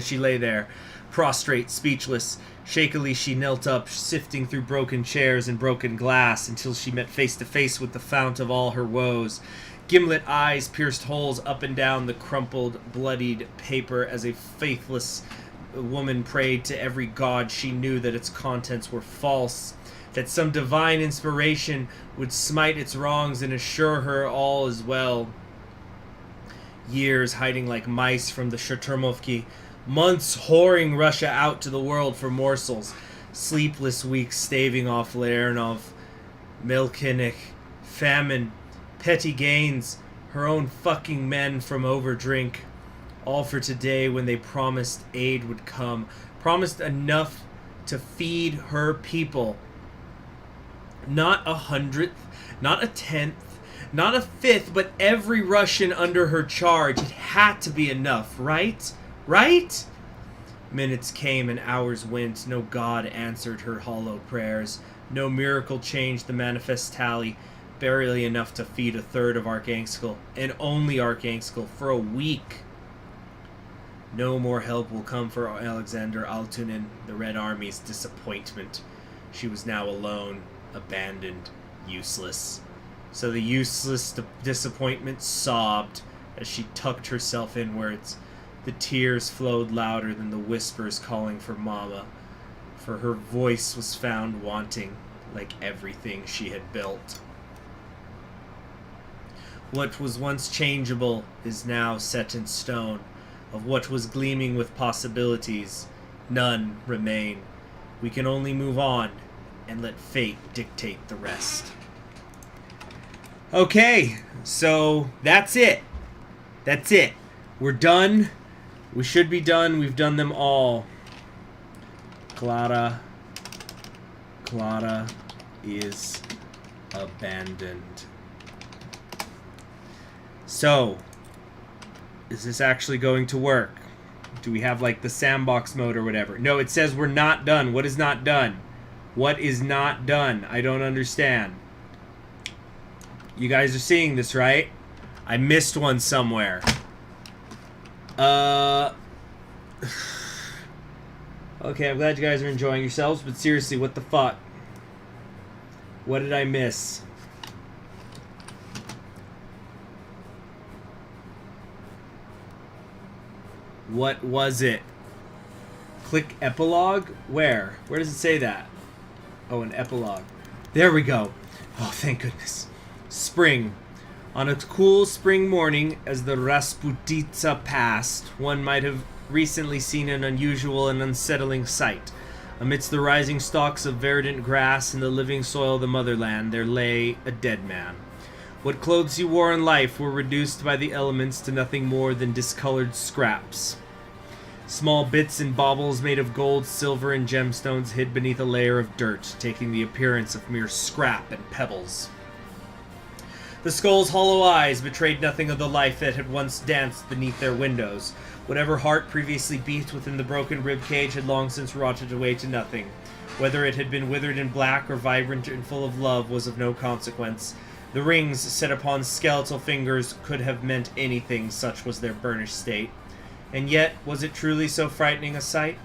Speaker 1: she lay there, prostrate, speechless. Shakily she knelt up, sifting through broken chairs and broken glass until she met face to face with the fount of all her woes. Gimlet eyes pierced holes up and down the crumpled, bloodied paper as a faithless woman prayed to every god she knew that its contents were false, that some divine inspiration would smite its wrongs and assure her all is well. Years hiding like mice from the Shaturmovki, months whoring Russia out to the world for morsels, sleepless weeks staving off Lernov, Melkinik, famine, petty gains, her own fucking men from overdrink, all for today when they promised aid would come, promised enough to feed her people. Not 100th, not 10th, not 5th, but every Russian under her charge. It had to be enough, right? Right? Minutes came and hours went. No god answered her hollow prayers. No miracle changed the manifest tally. Barely enough to feed 1/3 of Arkhangelsk, and only Arkhangelsk, for a week. No more help will come for Alexander Altunin, the Red Army's disappointment. She was now alone, abandoned, useless. So the useless disappointment sobbed as she tucked herself inwards. The tears flowed louder than the whispers calling for Mama, for her voice was found wanting, like everything she had built. What was once changeable is now set in stone. Of what was gleaming with possibilities, none remain. We can only move on and let fate dictate the rest. Okay, so that's it. That's it. We're done. We should be done. We've done them all. Clara is abandoned. So, is this actually going to work? Do we have like the sandbox mode or whatever? No, it says we're not done. What is not done? What is not done? I don't understand. You guys are seeing this, right? I missed one somewhere. Okay, I'm glad you guys are enjoying yourselves, but seriously, what the fuck? What did I miss? What was it? Click epilogue? Where? Where does it say that? Oh, an epilogue. There we go. Oh, thank goodness. Spring. On a cool spring morning, as the Rasputitsa passed, one might have recently seen an unusual and unsettling sight. Amidst the rising stalks of verdant grass and the living soil of the motherland, there lay a dead man. What clothes he wore in life were reduced by the elements to nothing more than discolored scraps. Small bits and baubles made of gold, silver, and gemstones hid beneath a layer of dirt, taking the appearance of mere scrap and pebbles. The skull's hollow eyes betrayed nothing of the life that had once danced beneath their windows. Whatever heart previously beat within the broken ribcage had long since rotted away to nothing. Whether it had been withered and black or vibrant and full of love was of no consequence. The rings set upon skeletal fingers could have meant anything, such was their burnished state. And yet, was it truly so frightening a sight?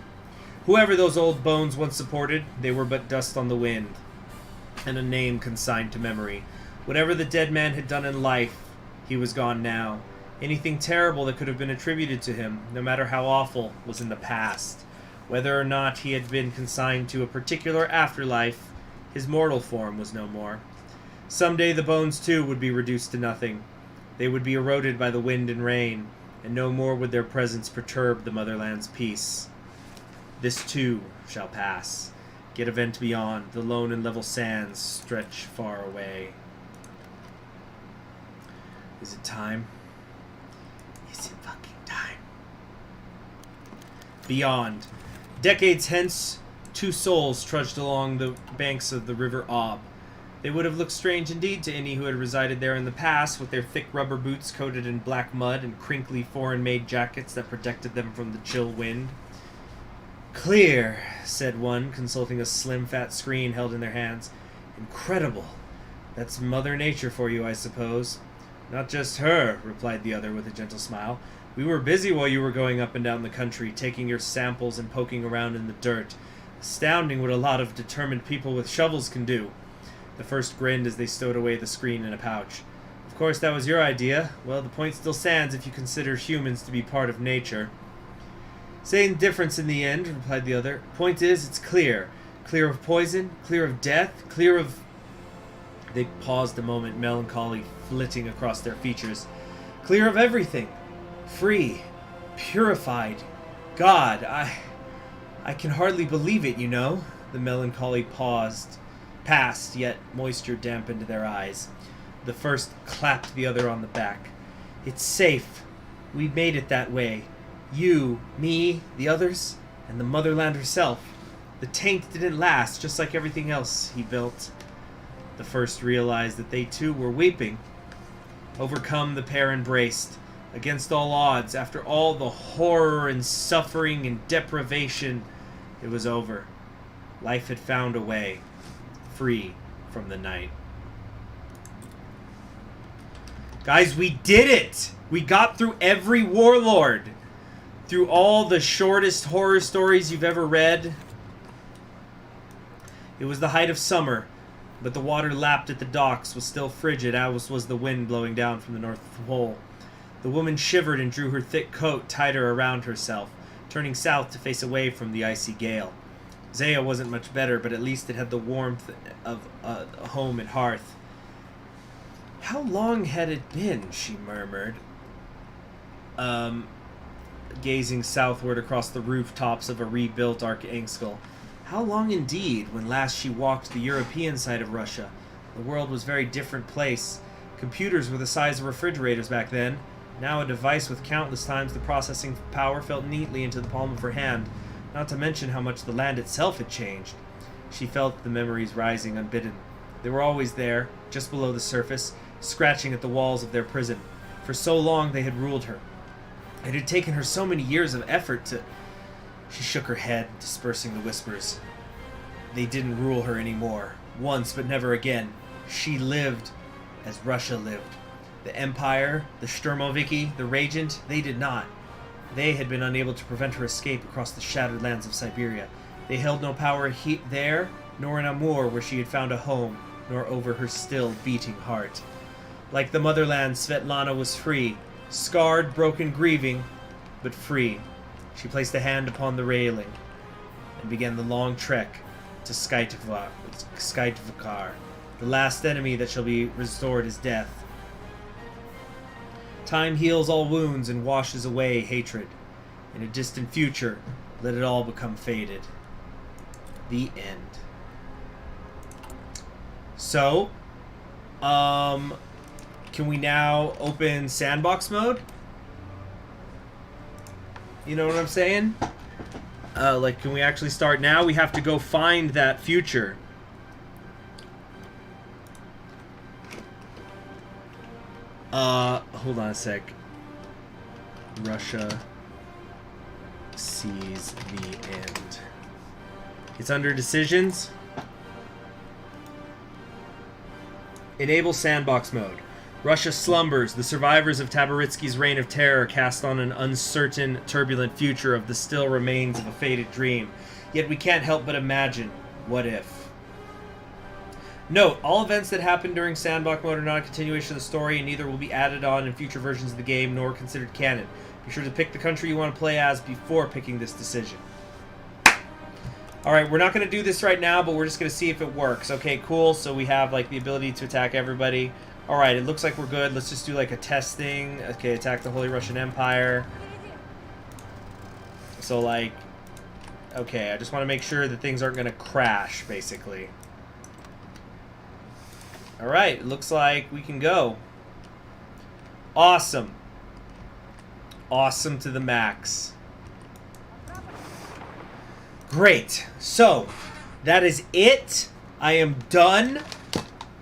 Speaker 1: Whoever those old bones once supported, they were but dust on the wind, and a name consigned to memory. Whatever the dead man had done in life, he was gone now. Anything terrible that could have been attributed to him, no matter how awful, was in the past. Whether or not he had been consigned to a particular afterlife, his mortal form was no more. Someday the bones too would be reduced to nothing. They would be eroded by the wind and rain, and no more would their presence perturb the motherland's peace. This too shall pass. Get a vent beyond. The lone and level sands stretch far away. Is it time? Is it fucking time? Beyond. Decades hence, two souls trudged along the banks of the river Ob. They would have looked strange indeed to any who had resided there in the past, with their thick rubber boots coated in black mud and crinkly foreign-made jackets that protected them from the chill wind. "Clear," said one, consulting a slim, fat screen held in their hands. "Incredible. That's Mother Nature for you, I suppose." "Not just her," replied the other with a gentle smile. "We were busy while you were going up and down the country, taking your samples and poking around in the dirt. Astounding what a lot of determined people with shovels can do." The first grinned as they stowed away the screen in a pouch. "Of course, that was your idea. Well, the point still stands if you consider humans to be part of nature." "Same difference in the end," replied the other. "Point is, it's clear. Clear of poison, clear of death, clear of..." They paused a moment, melancholy flitting across their features. "Clear of everything. Free. Purified. God, I can hardly believe it, you know." The melancholy passed, yet moisture dampened their eyes. The first clapped the other on the back. "It's safe. We made it that way. You, me, the others, and the motherland herself. The taint didn't last, just like everything else he built." The first realized that they too were weeping. Overcome, the pair embraced. Against all odds, after all the horror and suffering and deprivation, it was over. Life had found a way, free from the night. Guys, we did it! We got through every Warlord! Through all the shortest horror stories you've ever read. It was the height of summer, but the water lapped at the docks was still frigid, as was the wind blowing down from the North Pole. The woman shivered and drew her thick coat tighter around herself, turning south to face away from the icy gale. Zaya wasn't much better, but at least it had the warmth of a home and hearth. "How long had it been?" she murmured, gazing southward across the rooftops of a rebuilt Archangel. How long indeed, when last she walked the European side of Russia? The world was a very different place. Computers were the size of refrigerators back then. Now a device with countless times the processing power fell neatly into the palm of her hand, not to mention how much the land itself had changed. She felt the memories rising unbidden. They were always there, just below the surface, scratching at the walls of their prison. For so long they had ruled her. It had taken her so many years of effort to... She shook her head, dispersing the whispers. They didn't rule her anymore. Once, but never again. She lived as Russia lived. The Empire, the Sturmoviki, the Regent, they did not. They had been unable to prevent her escape across the shattered lands of Siberia. They held no power there, nor in Amur, where she had found a home, nor over her still beating heart. Like the motherland, Svetlana was free, scarred, broken, grieving, but free. She placed a hand upon the railing and began the long trek to Skytvikar, the last enemy that shall be restored as death. Time heals all wounds and washes away hatred. In a distant future, let it all become faded. The end. So, can we now open sandbox mode? You know what I'm saying? Like, can we actually start now? We have to go find that future. Hold on a sec. Russia sees the end. It's under decisions. Enable sandbox mode. Russia slumbers. The survivors of Tabaritsky's reign of terror cast on an uncertain, turbulent future of the still remains of a faded dream. Yet we can't help but imagine, what if? Note, all events that happen during sandbox mode are not a continuation of the story, and neither will be added on in future versions of the game, nor considered canon. Be sure to pick the country you want to play as before picking this decision. Alright, we're not going to do this right now, but we're just going to see if it works. Okay, cool. So we have, like, the ability to attack everybody. Alright, it looks like we're good. Let's just do, like, a test thing. Okay, attack the Holy Russian Empire. So, like... Okay, I just want to make sure that things aren't going to crash, basically. Alright, it looks like we can go. Awesome. Awesome to the max. Great. So, that is it. I am done.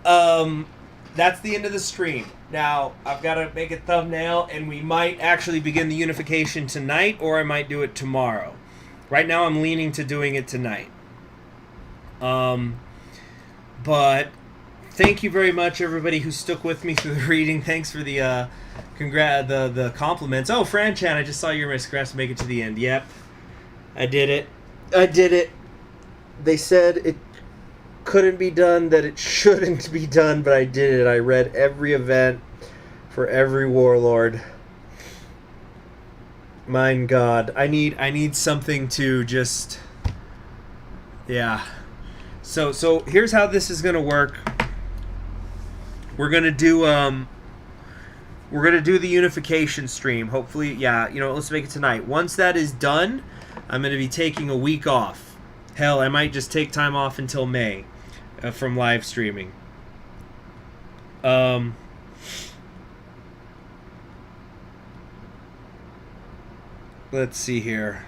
Speaker 1: That's the end of the stream. Now, I've got to make a thumbnail, and we might actually begin the unification tonight, or I might do it tomorrow. Right now, I'm leaning to doing it tonight. But thank you very much, everybody who stuck with me through the reading. Thanks for the the compliments. Oh, Fran-chan, I just saw your congrats to make it to the end. Yep, I did it. I did it. They said it couldn't be done, that it shouldn't be done, but I did it. I read every event for every warlord. My God, I need something to just, yeah. So here's how this is gonna work. We're gonna do the unification stream. Hopefully, yeah. You know, let's make it tonight. Once that is done, I'm gonna be taking a week off. Hell, I might just take time off until May from live streaming. Let's see here.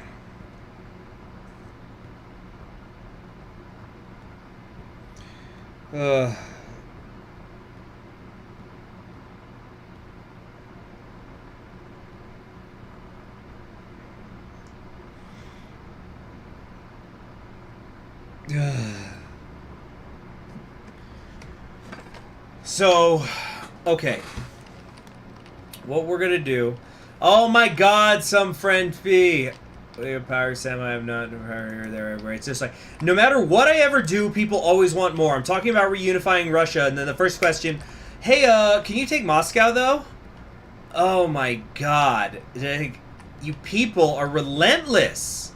Speaker 1: So, okay. What we're gonna do... Oh my God, some friend fee. Power Sam, I have not power here, there, everywhere. It's just like, no matter what I ever do, people always want more. I'm talking about reunifying Russia, and then the first question, hey, can you take Moscow, though? Oh my God. You people are relentless.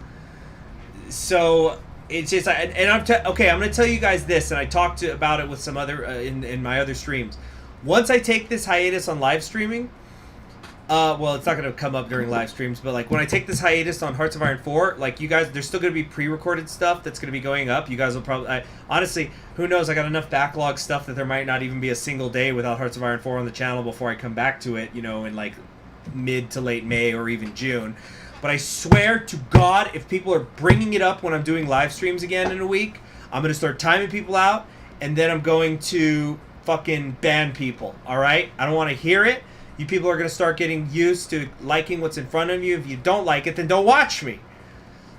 Speaker 1: So, it's just, and okay, I'm going to tell you guys this, and I talked about it with some other, in my other streams. Once I take this hiatus on live streaming, well, it's not going to come up during live streams, but, like, when I take this hiatus on Hearts of Iron 4, like, you guys, there's still going to be pre-recorded stuff that's going to be going up. You guys will probably, honestly, who knows, I got enough backlog stuff that there might not even be a single day without Hearts of Iron 4 on the channel before I come back to it, you know, in, like, mid to late May or even June. But I swear to God, if people are bringing it up when I'm doing live streams again in a week, I'm going to start timing people out, and then I'm going to fucking ban people, alright? I don't want to hear it. You people are going to start getting used to liking what's in front of you. If you don't like it, then don't watch me.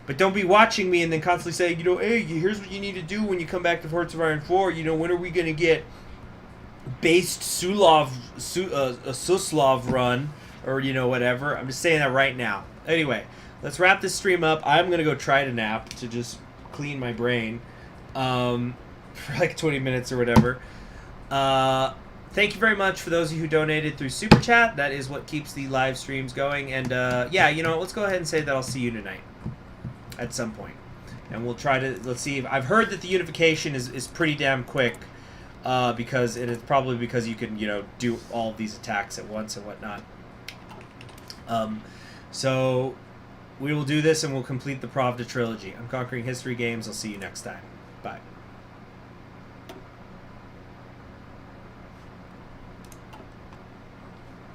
Speaker 1: But don't be watching me and then constantly saying, you know, hey, here's what you need to do when you come back to Hearts of Iron 4. You know, when are we going to get based Suslov run? Or, you know, whatever. I'm just saying that right now. Anyway, let's wrap this stream up. I'm going to go try to nap to just clean my brain. For like 20 minutes or whatever. Thank you very much for those of you who donated through Super Chat. That is what keeps the live streams going. And, yeah, you know, let's go ahead and say that I'll see you tonight. At some point. And we'll try to, let's see. I've heard that the unification is pretty damn quick. Because it is probably because you can, you know, do all of these attacks at once and whatnot. So, we will do this and we'll complete the Pravda trilogy. I'm Conquering History Games. I'll see you next time. Bye.